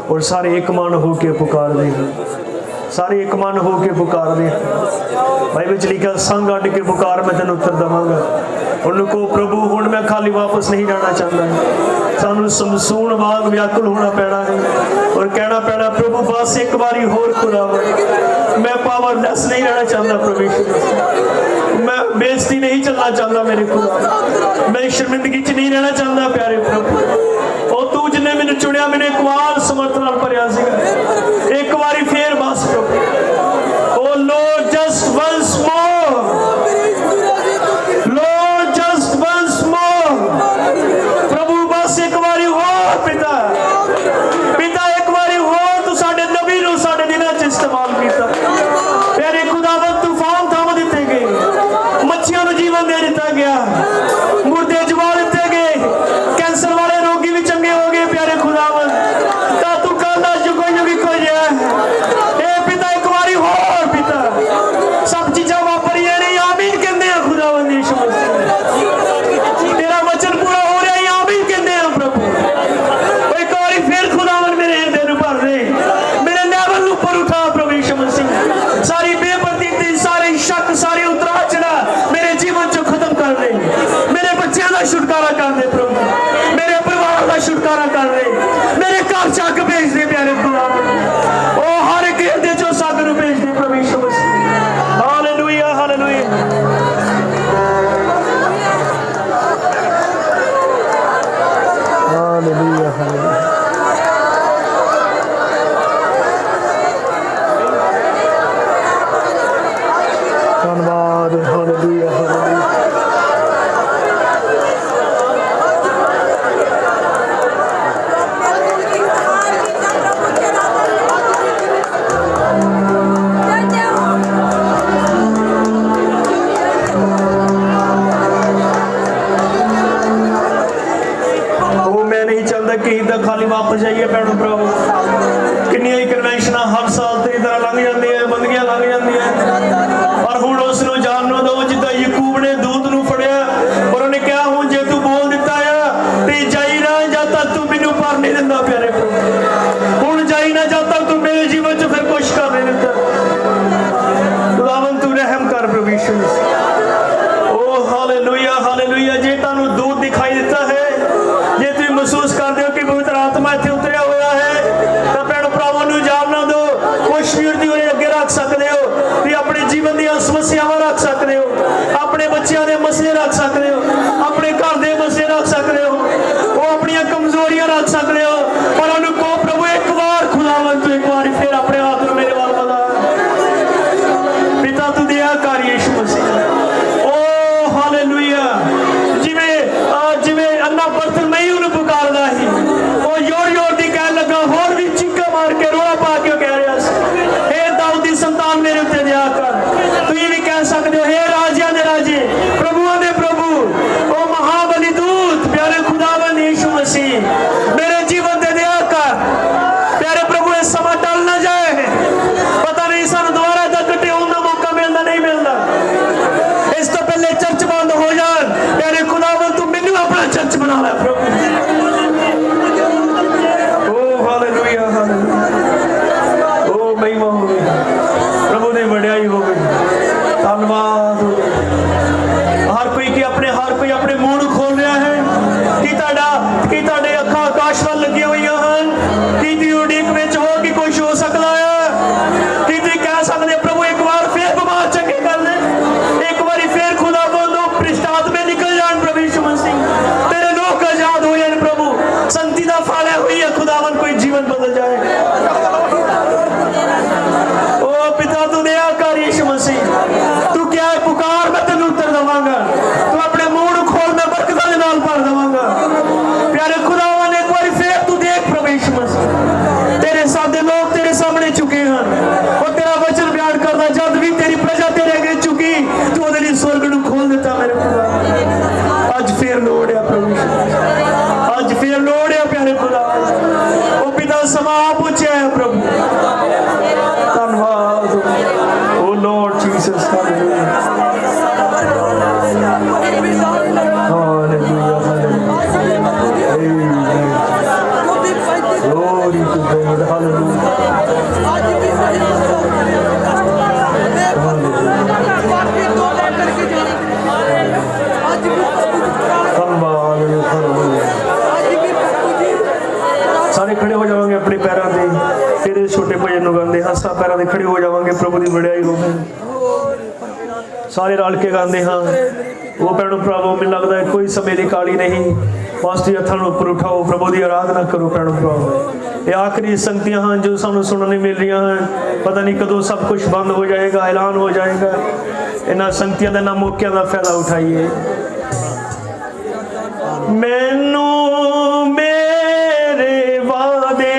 और सारे एक मन होकर पुकार दे, सारे एक मन होकर पुकार दे। भाई बिच लिखा संग अड के पुकार मैं तेन उत्तर देवांगा। उनको प्रभु हुण मैं खाली वापस नहीं जाना चाहता, सानू समसून वांग व्याकुल होना पैना है और कहना पैना प्रभु बस एक बारी होर खुदा, मैं पावरलेस नहीं रहना चाहता प्रभु, मैं बेइज्जती नहीं चलना चाहता मेरे खुदा, मैं शर्मिंदगी च नहीं रहना चाहता प्यारे प्रभु। और तू जिन्हें मैंने चुनिया मैंने एक बार समर्थ नाल भरिया सीगा, एक बारी फिर बस प्रभु। O Lord just once more, Lord just once more प्रभु बस एक बारी होर पिता, पिता एक बारी होर तू साडे नबी नूं साडे दिनां च इस्तेमाल कीता प्यारे खुदावंद, तूफान थाम दिते गए, छुटकारा कर दे प्रभु, मेरे परिवार का छुटकारा कर दे, मेरे घर चक भेज दे प्यारे खुदा। ओ हर एक हृदय चो सग नूं भेज दे प्रभु यीशु मसीह। Hallelujah hallelujah. Hallelujah hallelujah. धन्यवाद हालेलुया हालेलुया। खाली वापस जाइए भैनों भरावो, किन्नियां ही कन्वेंशन हर साल तेरी तरह लंघ जाती है, बंदियां लंघ जाती है, पर हुण उस नूं जानन दो जिद्दां याकूब ने दूत नूं फड़िया और उन्हें कहा हुण जे तू बोल दिता है ते जाई ना जद तक तू मैनूं पर नहीं दिंदा प्यारे प्रभु, हुण जाई ना जद तक तू मेरे जीवन च फिर कुछ कर नहीं दिंदा। खुदावन तू रहम कर प्रभु यीशु मसीह। ओ हालेलुया हालेलुया। जे तुहानूं दूत दिखाई दिता है, जे तुसीं महसूस करदे हो कि पवित्र आत्मा इत्थे उतरिया होया है, तां भैणों भरावां नूं जाणना दो, कुछ भी उहदे अगे रख सकदे हो, तुसीं अपने जीवन दीयां समस्यावां रख सकदे हो, अपने बच्चों दे मसले रख सकदे हो, अपने घर दे मसले रख सकदे हो, वो अपनियां कमजोरियां रख सकदे हो, पर उहनूं कहो प्रभु एक बार खुदावन तू एक बार फिर अपने हाथ नूं मेरे वाल बढ़ा। पिता तू दया कर यीशु मसीह। ओ हालेलुया। जिवें अन्ना बर्तन मैं उन्हें पुकारदा ही, वो योर योर दी कह लगा, होर भी चिक्का मार के रोड़ा पा के कह रहा हे दाऊद दी संतान मेरे उत्ते दया कर। तुम भी कह सकते हो हे राजियां दे राजे, प्रभुओं दे प्रभु, ओ महाबली दूत प्यारे खुदावंद यीशु मसीह मेरे जीवन ते दया कर। प्यारे प्रभु ये समा टल ना जाए, पता नहीं सानू दोबारा इदा कट्ठे होने का मौका मिलता नहीं मिलता, इस तो पहले चर्च बंद हो जान। प्यारे खुदावंद तू मैनू अपना चर्च बना ले प्रभु। ओ हालेलुया हालेलुया। ओ महिमा हो गई, प्रभु ने वड्याई हो गई, धन्यवाद हो गया। हर कोई अपने मुंह खोल रहा है कि तुहाडे अखां आकाश वल लगी हुई हैं, कि तुसीं उड़ीक विच हो कि कुछ हो सकता है, कि तुसीं कह सकदे प्रभु एक बार फिर बीमार चंगे कर दे, एक बार फिर खुदावंद भ्रष्ट आत्मे निकल जान प्रभु यीशु मसीह, तेरे लोग आजाद हो जाए प्रभु, संति दा फल हुई है खुदावंद, कोई जीवन बदल जाए। ओ पिता तू दया कर यीशु मसीह, तू क्या है पुकार मैं तेन उत्तर देवांगा, तू अपने मुंह नूं खोल मैं बरकतां दे नाल भर देवांगा। प्यारे खुदावन एक बार फिर तू देख प्रभु यीशु मसीह, तेरे सादे लोग तेरे सामने झुके हैं और तेरा वचन बयान करदा, जद भी तेरी प्रजा तेरे अगे झुकी तू उहदे लई स्वर्ग नूं खोल दिता मेरे खुदा। अज फिर लोड़ है प्रभु यीशु मसीह, अज फिर लोड़ है प्यारे खुदा। ओ पिता समा पूछे है प्रभु, धन्यवाद O Lord Jesus. Hallelujah Glory to God. Hallelujah. सारे खड़े हो जाओगे अपने पैरों से, फिर छोटे भजन नूं गांदे हाँ, सब पैरों से खड़े हो जाओगे, प्रभु की वड्याई होगी। सारे रल के गांदे हाँ। वो भैनों भरावो मैनूं लगदा है कोई समय की काली नहीं, पास्टी हत्थां नूं उपर उठाओ, प्रभु की आराधना करो भैनों भरावो। ये आखिरी संगतियां हैं जो सानूं सुनने मिल रही हैं, पता नहीं कदों सब कुछ बंद हो जाएगा, ऐलान हो जाएगा। इन्हां संगतियां दे नां मौकिਆਂ ਦਾ फायदा उठाइए। मैनूं मेरे वादे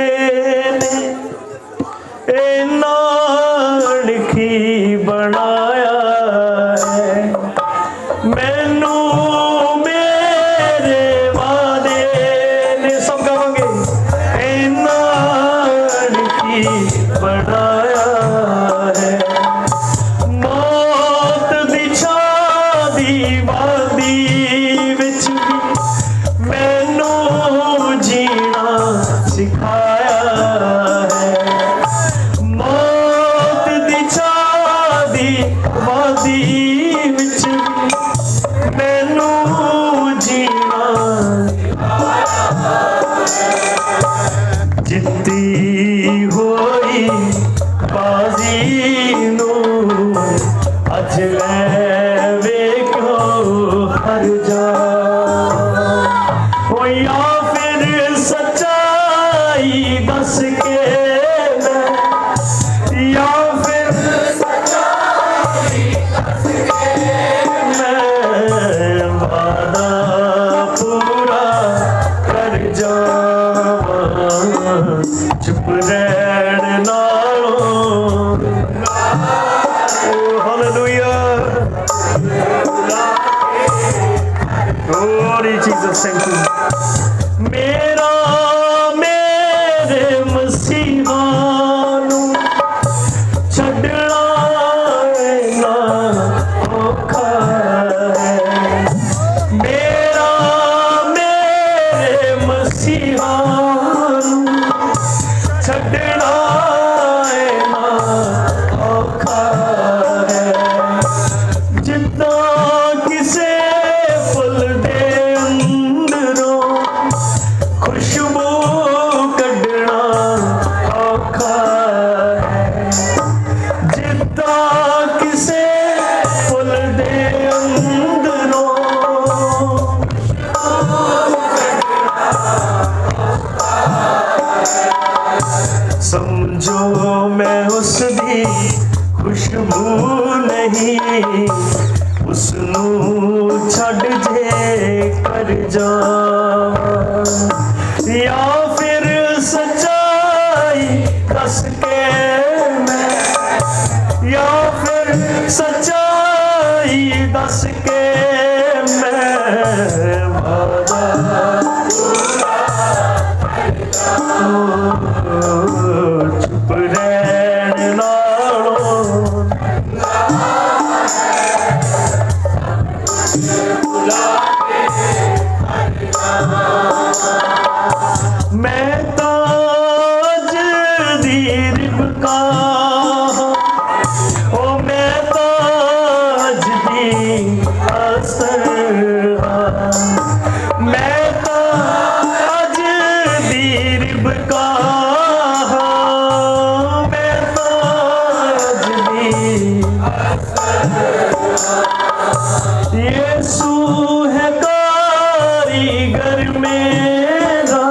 ने नानकी बनाया है, मैनू मेरे वादे ने, सब गावांगे, नानकी बनाया है। मौत दी छां दी वादी विच भी जित्ती होई बाजी नू अज मैं वेखो हर जा ओ या फिर सच्चाई दस के मैं या फिर सच्चाई दस के मैं वादा पूरा कर जावां चुप रहण नालों hallelujah Glory Jesus, thank you. मेरा मेरे मसीहा नू छड्डना ना औखा है मेरा मेरे मसीहा नू छड्डना ना औखा है जिद्दां किसे फुल दे अंदरों खुशबू कड्डना औखा है जिद्दां किसे फुल दे अंदरों समझो मैं उसदी खुशबू नहीं उसनू छड़ जे कर जावां या फिर सच्चाई दस के मैं या फिर सच्चाई दस के मैं वादा चुप रहण नालों मैं ताज दी रिबका ओ मैं ताज दी असर मैं ताज दी रिबका मैं ताज दी यीशु है कारीगर मेरा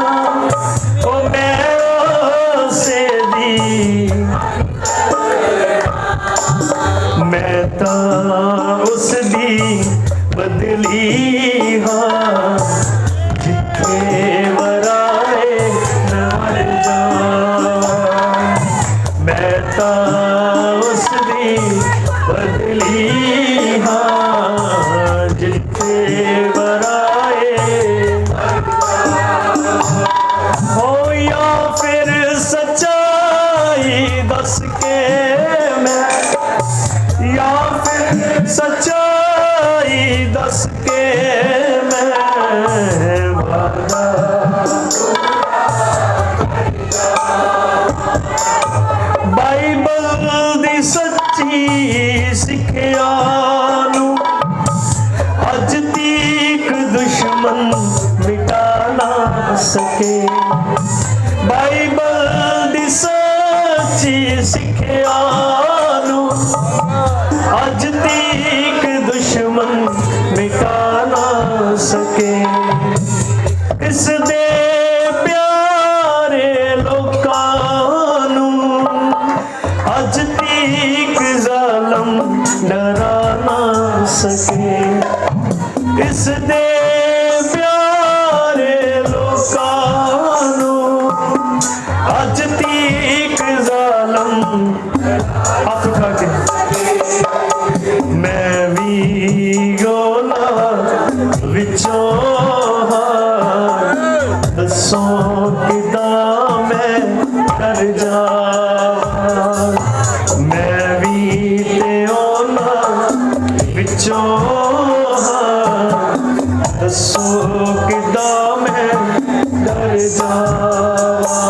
ओ मैं उसे दी मैं ता उस दी बदली हाँ जिथे वराए न मर जावां मैं ता उस दी बदली हाँ जिथे वराए हो या फिर सच्चाई दस के मैं या फिर सच्चाई दस के मैं वादा बाइबल दी सच्ची सिक्ख्या नू अज तक दुश्मन मिटा ना सके बाइबल दी सच्ची सिक्ख्या नू अज तक दुश्मन मिटा ना सके इस दे प्यारे लोकां नू अज तक जालम डरा ना सके इस दे प्यारे लोकां नू अज तक जालम हाथ उठा के मैं भी गोला विचों दसो किदां मैं कर जावां मैं भी ते ओना विचों दसो किदां मैं डर जावां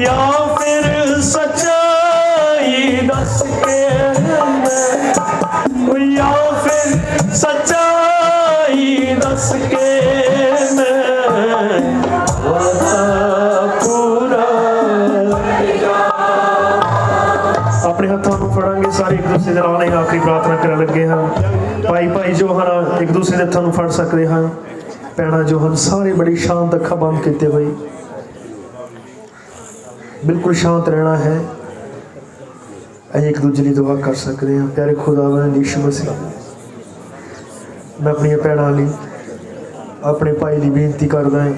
या फिर सच्चाई दस के मैं या फिर सच्चाई दस के मैं वादा पूरा ਇੱਕ ਦੂਸਰੇ ਦੇ ਹੱਥਾਂ ਨੂੰ ਫੜ ਸਕਦੇ ਹਾਂ। ਭੈਣਾਂ ਜੋ ਹਨ ਸਾਰੇ ਬੜੀ ਸ਼ਾਂਤ, ਅੱਖਾਂ ਬੰਦ ਕੀਤੇ ਹੋਏ, ਬਿਲਕੁਲ ਸ਼ਾਂਤ ਰਹਿਣਾ ਹੈ। ਅਸੀਂ ਇੱਕ ਦੂਜੇ ਲਈ ਦੁਆ ਕਰ ਸਕਦੇ ਹਾਂ। ਪਿਆਰੇ ਖੁਦਾਵੰਦ ਯਿਸੂ ਮਸੀਹ, ਮੈਂ ਆਪਣੀਆਂ ਭੈਣਾਂ ਲਈ, ਆਪਣੇ ਭਾਈ ਲਈ ਬੇਨਤੀ ਕਰਦਾ ਹਾਂ।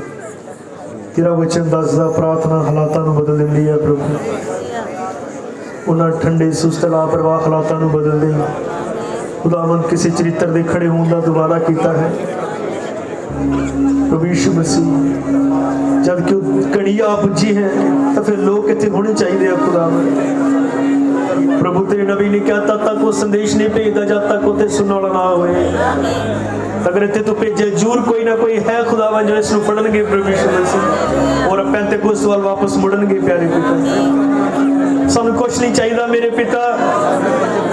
ਤੇਰਾ ਵਚਨ ਦੱਸਦਾ ਪ੍ਰਾਰਥਨਾ ਹਾਲਾਤਾਂ ਨੂੰ ਬਦਲ ਦਿੰਦੀ ਹੈ ਪ੍ਰਭੂ। ਉਹਨਾਂ ਠੰਡੇ ਸੁਸਤ ਲਾਪਰਵਾਹ ਹਾਲਾਤਾਂ ਨੂੰ ਬਦਲ ਦੇ। ਖੁਦਾਵੰਦ ਕਿਸੇ ਚਰਿੱਤਰ ਦੇ ਖੜੇ ਹੋਣ ਦਾ ਦੁਬਾਰਾ ਕੀਤਾ ਹੈ ਪ੍ਰਭੂ ਯਿਸੂ ਮਸੀਹ। ਜਦ ਕਿ ਉਹ ਘੜੀ ਆ ਪੁੱਜੀ ਹੈ ਤਾਂ ਫਿਰ ਲੋਕ ਇੱਥੇ ਹੋਣੇ ਚਾਹੀਦੇ ਆ ਖੁਦਾਵੰਦ। ਪ੍ਰਭੂ ਤੇਰੇ ਨਬੀ ਨੇ ਕਿਹਾ ਤਦ ਤੱਕ ਉਹ ਸੰਦੇਸ਼ ਨਹੀਂ ਭੇਜਦਾ ਜਦ ਤੱਕ ਉੱਥੇ ਸੁਣਨ ਵਾਲਾ ਨਾ ਹੋਏ। ਅਗਰ ਇੱਥੇ ਤੂੰ ਭੇਜੇ ਜ਼ਰੂਰ ਕੋਈ ਨਾ ਕੋਈ ਹੈ ਖੁਦਾਵੰਦ ਜੋ ਇਸ ਨੂੰ ਫੜਨਗੇ ਪ੍ਰਭੂ ਯਿਸੂ ਮਸੀਹ ਔਰ ਪੈਂਤੇਕੋਸਤ ਵੱਲ ਵਾਪਸ ਮੁੜਨਗੇ। ਪਿਆਰੇ ਪਿਤਾ, ਸਾਨੂੰ ਕੁਛ ਨਹੀਂ ਚਾਹੀਦਾ ਮੇਰੇ ਪਿਤਾ।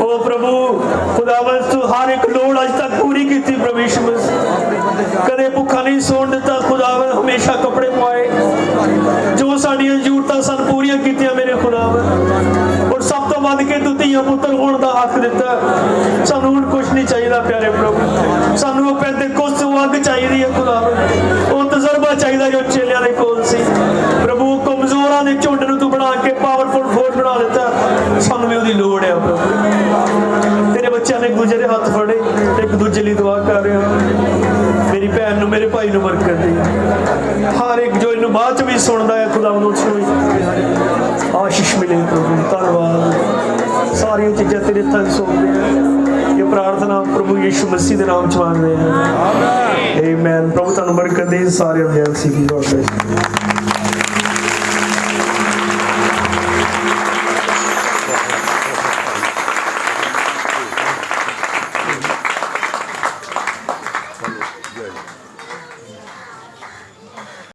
ਉਹ ਪ੍ਰਭੂ ਖੁਦਾਵੰਦ ਤੂੰ ਹਰ ਇੱਕ ਲੋੜ ਅੱਜ ਤੱਕ ਪੂਰੀ ਕੀਤੀ ਪ੍ਰਭੂ ਯਿਸੂ ਮਸੀਹ। ਕਦੇ ਭੁੱਖਾ ਨਹੀਂ ਸੌਣ ਦਿੱਤਾ ਖੁਦਾਵੰਦ, ਹਮੇਸ਼ਾ ਕੱਪੜੇ ਪਵਾਏ, ਜੋ ਸਾਡੀਆਂ ਜ਼ਰੂਰਤਾਂ ਸਨ ਪੂਰੀਆਂ ਕੀਤੀਆਂ ਮੇਰੇ ਖੁਦਾਵੰਦ। ਔਰ ਸਭ ਤੋਂ ਵੱਧ ਕੇ ਤੂੰ ਧੀਆਂ ਪੁੱਤਰ ਹੋਣ ਦਾ ਹੱਕ ਦਿੱਤਾ। ਸਾਨੂੰ ਹੁਣ ਕੁਛ ਨਹੀਂ ਚਾਹੀਦਾ ਪਿਆਰੇ ਪ੍ਰਭੂ। ਸਾਨੂੰ ਉਹ ਪੈਂਤੇਕੋਸਤ ਅੱਗ ਚਾਹੀਦੀ ਹੈ ਖੁਦਾਵੰਦ। ਉਹ ਤਜਰਬਾ ਚਾਹੀਦਾ ਜੋ ਚੇਲਿਆਂ ਦੇ ਕੋਲ ਸੀ ਪ੍ਰਭੂ। ਕਮਜ਼ੋਰਾਂ ਦੇ ਝੁੰਡ ਨੂੰ ਤੂੰ ਬਣਾ ਕੇ ਪਾਵਰਫੁਲ ਫੋਰਸ ਬਣਾ ਦਿੱਤਾ। ਸਾਨੂੰ ਵੀ ਉਹਦੀ ਲੋੜ ਹੈ ਪ੍ਰਭੂ। ਤੇਰੇ ਬੱਚਿਆਂ ਨੇ ਇੱਕ ਦੂਜੇ ਦੇ ਹੱਥ ਫੜੇ, ਇੱਕ ਦੂਜੇ ਲਈ ਦੁਆ ਕਰ ਰਹੇ ਹਾਂ। ਮੇਰੀ ਭੈਣ ਨੂੰ, ਮੇਰੇ ਭਾਈ ਨੂੰ ਬਰਕਤ ਦੇ। ਹਰ ਇੱਕ ਜੋ ਇਹਨੂੰ ਬਾਅਦ ਚ ਵੀ ਸੁਣਦਾ ਹੈ ਖੁਦਾਵੰਦ ਉਸ ਨੂੰ ਵੀ ਆਸ਼ੀਸ਼ ਮਿਲੇ ਪ੍ਰਭੂ। ਧੰਨਵਾਦ। ਸਾਰੀਆਂ ਚੀਜ਼ਾਂ ਤੇਰੇ ਹੱਥਾਂ 'ਚ ਸੌਂਪਦੇ ਹਾਂ। ਇਹ ਪ੍ਰਾਰਥਨਾ ਪ੍ਰਭੂ ਯਿਸੂ ਮਸੀਹ ਦੇ ਨਾਮ 'ਚ ਮੰਗਦੇ ਹਾਂ। ਆਮੀਨ। ਪ੍ਰਭੂ ਤੁਹਾਨੂੰ ਬਰਕਤ ਦੇ। ਸਾਰੇ ਅਮੀਨ ਸੀ।